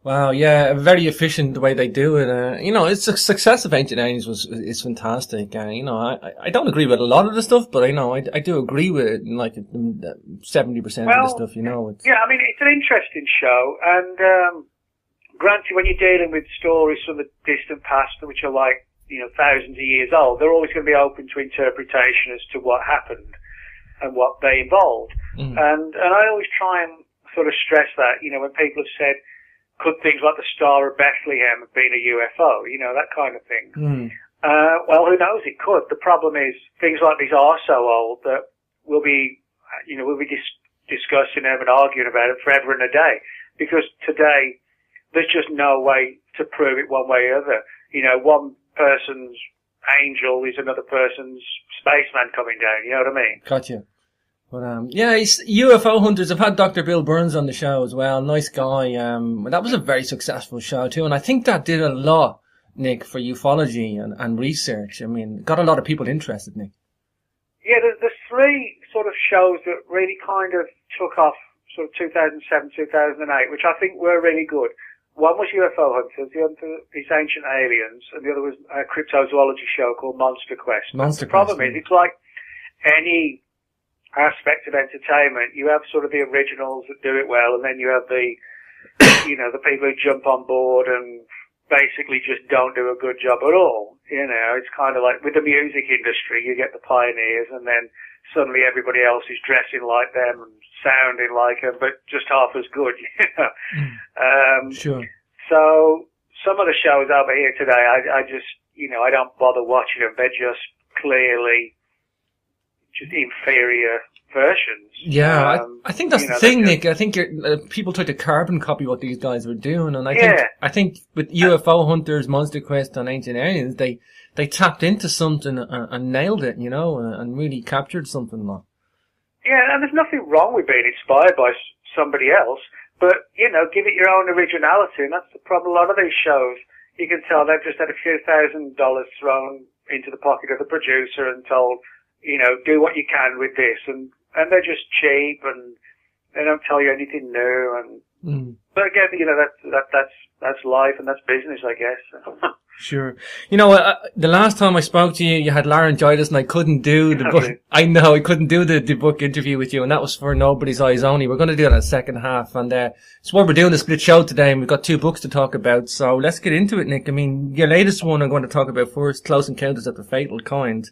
Wow, yeah, very efficient the way they do it. It's the success of Ancient Aliens is fantastic. I don't agree with a lot of the stuff, but I do agree with it, like 70% of the stuff. Yeah, I mean, it's an interesting show, and granted, when you're dealing with stories from the distant past, which are like thousands of years old, they're always going to be open to interpretation as to what happened and what they involved. And I always try and sort of stress that, when people have said, could things like the Star of Bethlehem have been a UFO, that kind of thing. Well, who knows, it could. The problem is things like these are so old that we'll be discussing them and arguing about it forever and a day. Because today, there's just no way to prove it one way or the other. You know, one person's angel is another person's spaceman coming down. You know what I mean? Gotcha. But yeah, it's UFO hunters. I've had Dr. Bill Burns on the show as well. Nice guy. That was a very successful show too, and I think that did a lot, Nick, for ufology and research. I mean, got a lot of people interested, Nick. Yeah, there's three sort of shows that really kind of took off, sort of 2007, 2008, which I think were really good. One was UFO Hunters, the other is Ancient Aliens, and the other was a cryptozoology show called Monster Quest. The problem is, it's like any aspect of entertainment. You have sort of the originals that do it well, and then you have the, you know, the people who jump on board and basically just don't do a good job at all. You know, it's kind of like with the music industry, you get the pioneers, and then suddenly everybody else is dressing like them and sounding like them, but just half as good, you know. Sure. So some of the shows over here today, I just, you know, I don't bother watching them. They're just clearly just inferior versions. Yeah, I think that's the thing, Nick. I think people tried to carbon copy what these guys were doing, and I think with UFO Hunters, Monster Quest, and Ancient Aliens, they tapped into something and nailed it, you know, and really captured something like. Yeah, and there's nothing wrong with being inspired by somebody else, but, you know, give it your own originality, and that's the problem. A lot of these shows, you can tell they've just had a few $1,000s thrown into the pocket of the producer and told, you know, do what you can with this, and they're just cheap, and they don't tell you anything new, and but again, you know, that's life and that's business, I guess. Sure. You know, the last time I spoke to you, you had laryngitis, and I couldn't do the book. I know I couldn't do the book interview with you, and that was for Nobody's Eyes Only. We're going to do that in the second half, and so what we're doing, a split show today, and we've got 2 books to talk about. So let's get into it, Nick. I mean, your latest one I'm going to talk about first, Close Encounters of the Fatal Kind.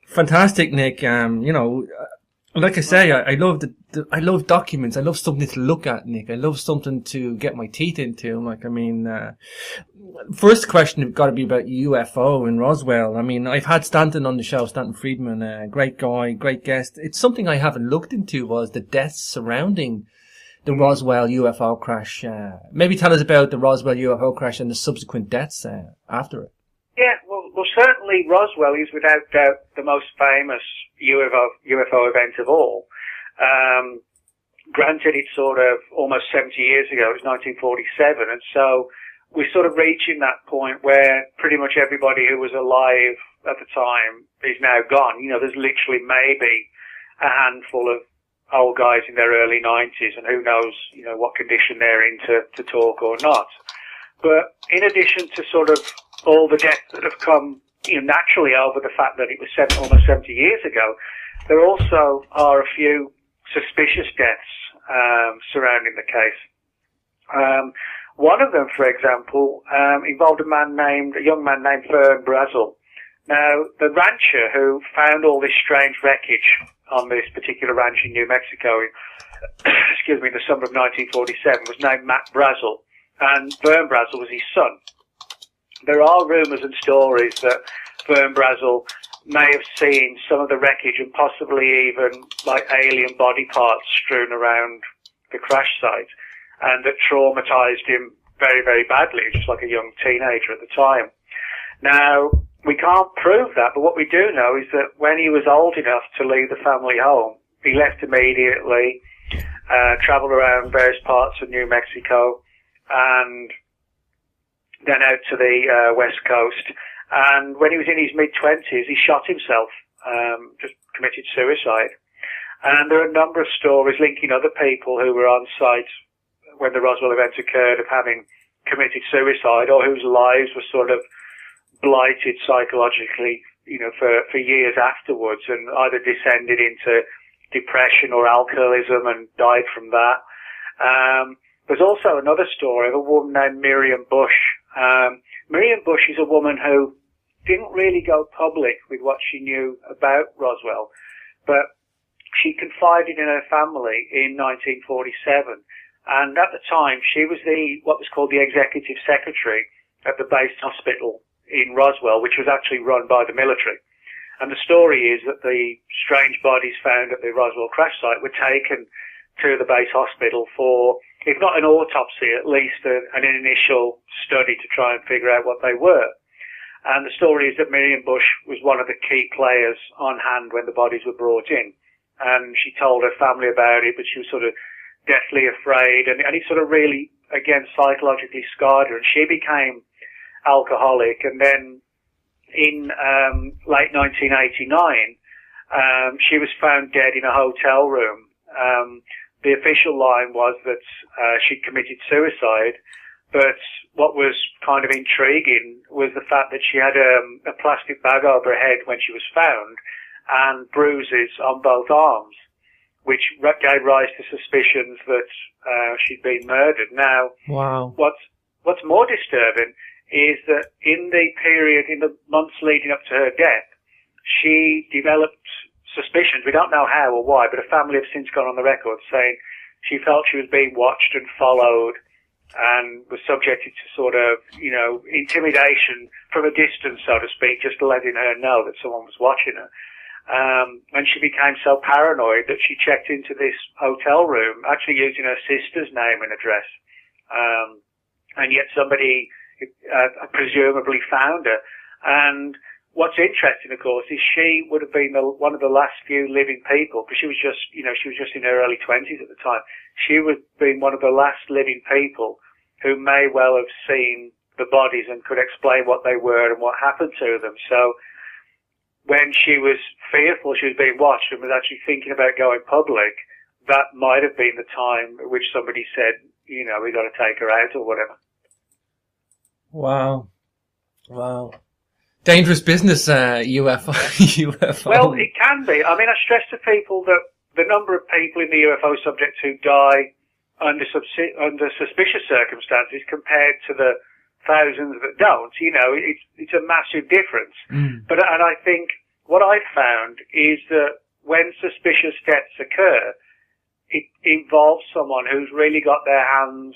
Fantastic, Nick. You know, like I say, I love documents. I love something to look at, Nick. I love something to get my teeth into. Like, I mean, first question has got to be about UFO in Roswell. I mean, I've had Stanton on the show, Stanton Friedman, great guy, great guest. It's something I haven't looked into, was the deaths surrounding the Roswell UFO crash. Maybe tell us about the Roswell UFO crash and the subsequent deaths after it. Yeah, well, certainly Roswell is without doubt the most famous UFO event of all. Granted, it's sort of almost 70 years ago. It was 1947, and so we're sort of reaching that point where pretty much everybody who was alive at the time is now gone. You know, there's literally maybe a handful of old guys in their early 90s, and who knows, you know, what condition they're in to talk or not. But in addition to sort of all the deaths that have come, you know, naturally over the fact that it was almost 70 years ago, there also are a few suspicious deaths surrounding the case. One of them, for example, involved a young man named Vern Brazel. Now, the rancher who found all this strange wreckage on this particular ranch in New Mexico in, in the summer of 1947 was named Matt Brazel, and Vern Brazel was his son. There are rumours and stories that Vern Brazel may have seen some of the wreckage and possibly even like alien body parts strewn around the crash site, and that traumatized him very, very badly, just like a young teenager at the time. Now, we can't prove that, but what we do know is that when he was old enough to leave the family home, he left immediately, travelled around various parts of New Mexico, and then out to the West Coast. And when he was in his mid-20s, he shot himself, just committed suicide. And there are a number of stories linking other people who were on site when the Roswell event occurred of having committed suicide, or whose lives were sort of blighted psychologically, you know, for years afterwards, and either descended into depression or alcoholism and died from that. There's also another story of a woman named Miriam Bush. Miriam Bush is a woman who didn't really go public with what she knew about Roswell, but she confided in her family in 1947. And at the time, she was what was called the executive secretary at the base hospital in Roswell, which was actually run by the military. And the story is that the strange bodies found at the Roswell crash site were taken to the base hospital for if not an autopsy, at least an initial study to try and figure out what they were. And the story is that Miriam Bush was one of the key players on hand when the bodies were brought in. And she told her family about it, but she was sort of deathly afraid. And it sort of really, again, psychologically scarred her. And she became alcoholic. And then in late 1989, she was found dead in a hotel room. The official line was that she'd committed suicide. But what was kind of intriguing was the fact that she had a plastic bag over her head when she was found and bruises on both arms, which gave rise to suspicions that she'd been murdered. Now, wow. What's more disturbing is that in the months leading up to her death, she developed suspicions. We don't know how or why, but her family have since gone on the record saying she felt she was being watched and followed, and was subjected to sort of, intimidation from a distance, so to speak, just letting her know that someone was watching her. And she became so paranoid that she checked into this hotel room, actually using her sister's name and address. And yet somebody presumably found her. And what's interesting, of course, is she would have been one of the last few living people, because she was just in her early 20s at the time. She would have been one of the last living people who may well have seen the bodies and could explain what they were and what happened to them. So when she was fearful she was being watched and was actually thinking about going public, that might have been the time at which somebody said, we got to take her out or whatever. Wow. Dangerous business, UFO. Well, it can be. I mean, I stress to people that the number of people in the UFO subject who die under suspicious circumstances compared to the thousands that don't, it's a massive difference. And I think what I've found is that when suspicious deaths occur, it involves someone who's really got their hands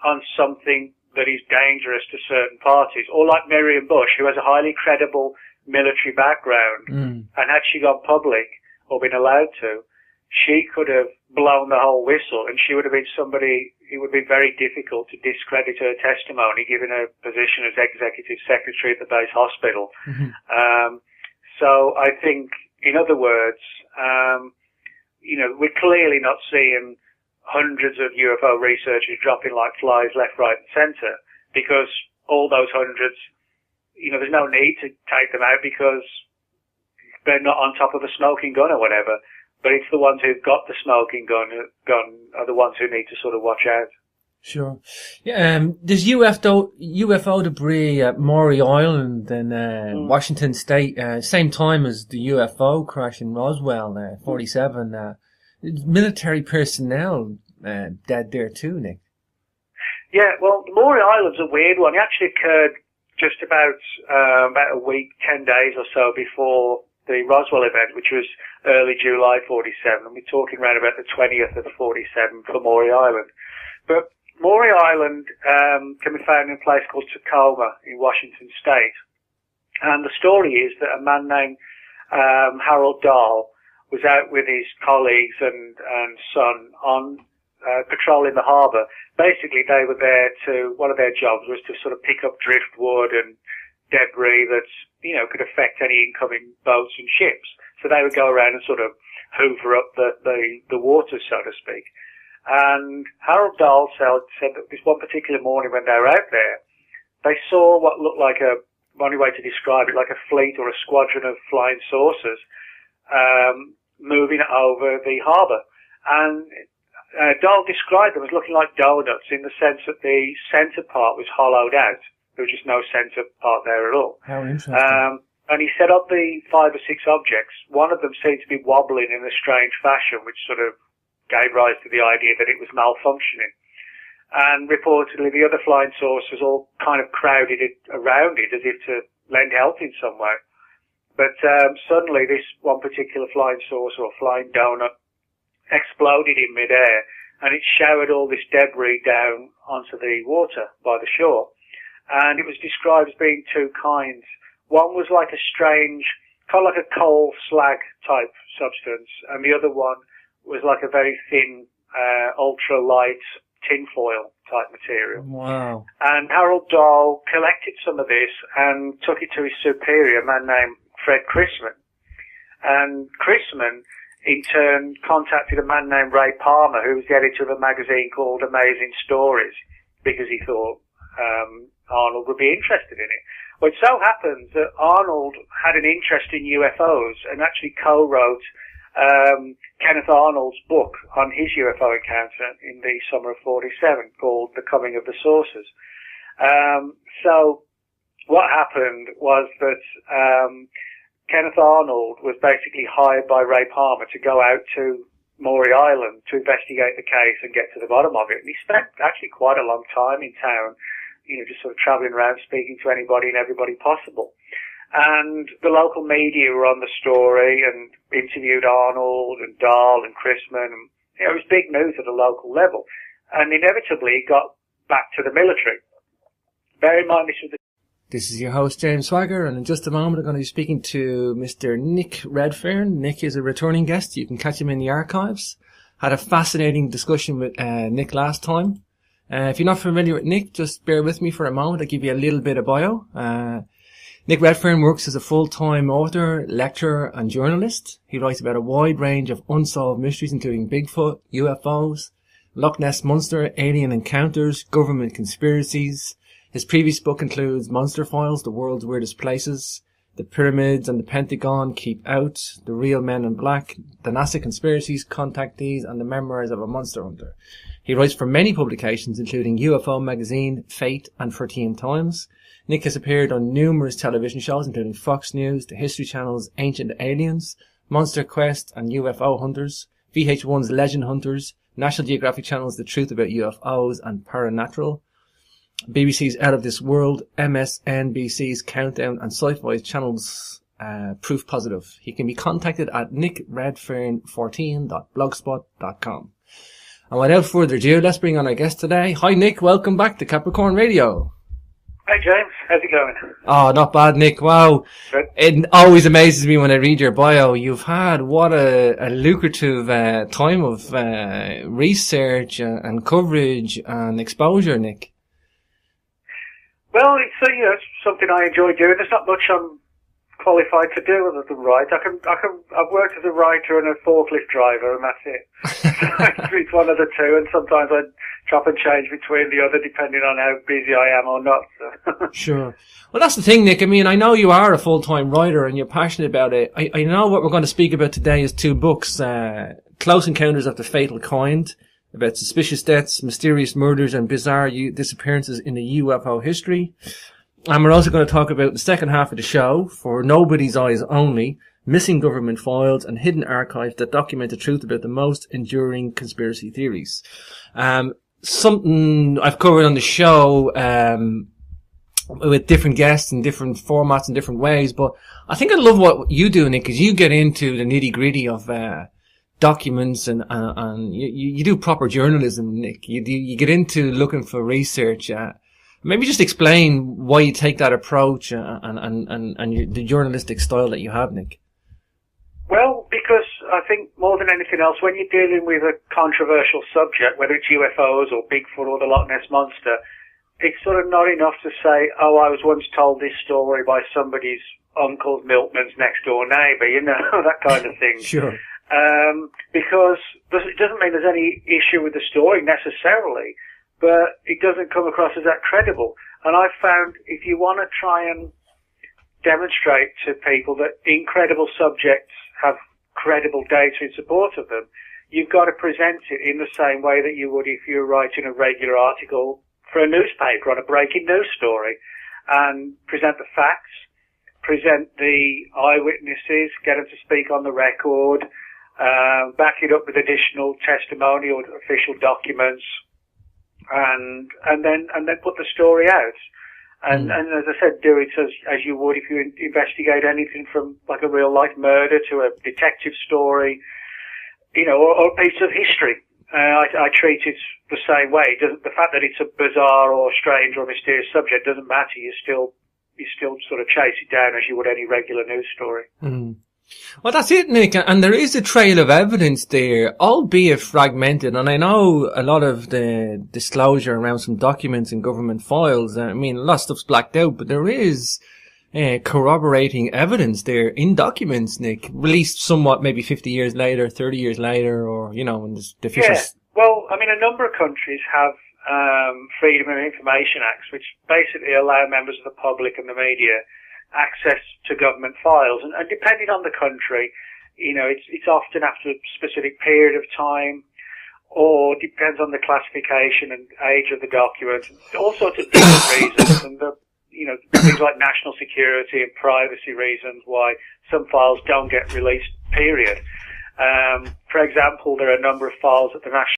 on something that is dangerous to certain parties, or like Miriam Bush, who has a highly credible military background, and had she gone public or been allowed to, she could have blown the whole whistle, and she would have been somebody, it would be very difficult to discredit her testimony given her position as executive secretary at the base hospital. So I think, in other words, we're clearly not seeing hundreds of UFO researchers dropping like flies left, right and centre, because all those hundreds, there's no need to take them out because they're not on top of a smoking gun or whatever. But it's the ones who've got the smoking gun are the ones who need to sort of watch out. Sure. Yeah, there's UFO debris at Maury Island in Washington State, same time as the UFO crash in Roswell, 47. Military personnel dead there too, Nick. Yeah, well, the Maury Island's a weird one. It actually occurred just about a week, 10 days or so before the Roswell event, which was early July 47, and we're talking around about the 20th of 47 for Maury Island. But Maury Island can be found in a place called Tacoma in Washington State. And the story is that a man named Harold Dahl was out with his colleagues and son on patrolling the harbour. Basically, they were there one of their jobs was to sort of pick up driftwood and debris that, could affect any incoming boats and ships. So they would go around and sort of hoover up the water, so to speak. And Harold Dahl said that this one particular morning when they were out there, they saw what looked like only way to describe it, like a fleet or a squadron of flying saucers, moving over the harbour. And Dahl described them as looking like donuts in the sense that the centre part was hollowed out. There was just no centre part there at all. How interesting. And he said of the 5 or 6 objects, one of them seemed to be wobbling in a strange fashion, which sort of gave rise to the idea that it was malfunctioning. And reportedly the other flying saucers all kind of crowded around it as if to lend help in some way. But suddenly this one particular flying saucer or flying donut exploded in midair, and it showered all this debris down onto the water by the shore. And it was described as being two kinds. One was like a strange, kind of like a coal slag type substance, and the other one was like a very thin, ultra light tinfoil type material. Wow. And Harold Dahl collected some of this and took it to his superior, a man named Fred Chrisman. And Chrisman, in turn, contacted a man named Ray Palmer, who was the editor of a magazine called Amazing Stories, because he thought Arnold would be interested in it. Well, it so happens that Arnold had an interest in UFOs and actually co-wrote Kenneth Arnold's book on his UFO encounter in the summer of 47 called The Coming of the Saucers. So what happened was that Kenneth Arnold was basically hired by Ray Palmer to go out to Maury Island to investigate the case and get to the bottom of it. And he spent actually quite a long time in town, just sort of travelling around speaking to anybody and everybody possible. And the local media were on the story and interviewed Arnold and Dahl and Chrisman. And, it was big news at a local level. And inevitably it got back to the military. Bear in mind This is your host, James Swagger, and in just a moment I'm going to be speaking to Mr. Nick Redfern. Nick is a returning guest. You can catch him in the archives. Had a fascinating discussion with Nick last time. If you're not familiar with Nick, just bear with me for a moment. I'll give you a little bit of bio. Nick Redfern works as a full-time author, lecturer and journalist. He writes about a wide range of unsolved mysteries, including Bigfoot, UFOs, Loch Ness Monster, alien encounters, government conspiracies. His previous book includes Monster Files, The World's Weirdest Places, The Pyramids and the Pentagon Keep Out, The Real Men in Black, The NASA Conspiracies, Contactees, and The Memoirs of a Monster Hunter. He writes for many publications, including UFO Magazine, Fate, and 13 Times. Nick has appeared on numerous television shows, including Fox News, the History Channel's Ancient Aliens, Monster Quest, and UFO Hunters, VH1's Legend Hunters, National Geographic Channel's The Truth About UFOs and Paranatural, BBC's Out of This World, MSNBC's Countdown, and Sci-Fi Channel's Proof Positive. He can be contacted at nickredfern14.blogspot.com. And without further ado, let's bring on our guest today. Hi Nick, welcome back to Capricorn Radio. Hi James, how's it going? Oh, not bad Nick, wow. Good. It always amazes me when I read your bio. You've had what a lucrative time of research and coverage and exposure, Nick. Well, it's it's something I enjoy doing. There's not much I'm qualified to do other than write. I've worked as a writer and a forklift driver, and that's it. It's one of the two, and sometimes I chop and change between the other depending on how busy I am or not. So. Sure. Well, that's the thing, Nick. I mean, I know you are a full-time writer and you're passionate about it. I know what we're going to speak about today is two books, Close Encounters of the Fatal Kind, about suspicious deaths, mysterious murders, and bizarre disappearances in the UFO history. And we're also going to talk about the second half of the show, For Nobody's Eyes Only, Missing Government Files and Hidden Archives that document the truth about the most enduring conspiracy theories. Something I've covered on the show, with different guests and different formats and different ways, but I think I love what you do, Nick, because you get into the nitty gritty of, documents and you do proper journalism, Nick. You get into looking for research. Maybe just explain why you take that approach and the journalistic style that you have, Nick. Well, because I think more than anything else, when you're dealing with a controversial subject, whether it's UFOs or Bigfoot or the Loch Ness Monster, it's sort of not enough to say, oh, I was once told this story by somebody's uncle's milkman's next door neighbour, that kind of thing. Sure. Because it doesn't mean there's any issue with the story necessarily, but it doesn't come across as that credible. And I've found if you want to try and demonstrate to people that incredible subjects have credible data in support of them, you've got to present it in the same way that you would if you were writing a regular article for a newspaper on a breaking news story, and present the facts, present the eyewitnesses, get them to speak on the record, back it up with additional testimony or official documents, and then put the story out. And as I said, do it as you would if you investigate anything from like a real life murder to a detective story, or a piece of history. I treat it the same way. The fact that it's a bizarre or strange or mysterious subject doesn't matter. You still sort of chase it down as you would any regular news story. Mm. Well, that's it, Nick. And there is a trail of evidence there, albeit fragmented. And I know a lot of the disclosure around some documents in government files. I mean, a lot of stuff's blacked out, but there is corroborating evidence there in documents, Nick, released somewhat maybe 50 years later, 30 years later, or, you know, when the official... Yeah. Well, I mean, a number of countries have Freedom of Information Acts, which basically allow members of the public and the media access to government files. And depending on the country, you know, it's often after a specific period of time, or depends on the classification and age of the document, all sorts of different reasons. And you know, things like national security and privacy reasons why some files don't get released, period. For example, there are a number of files at the National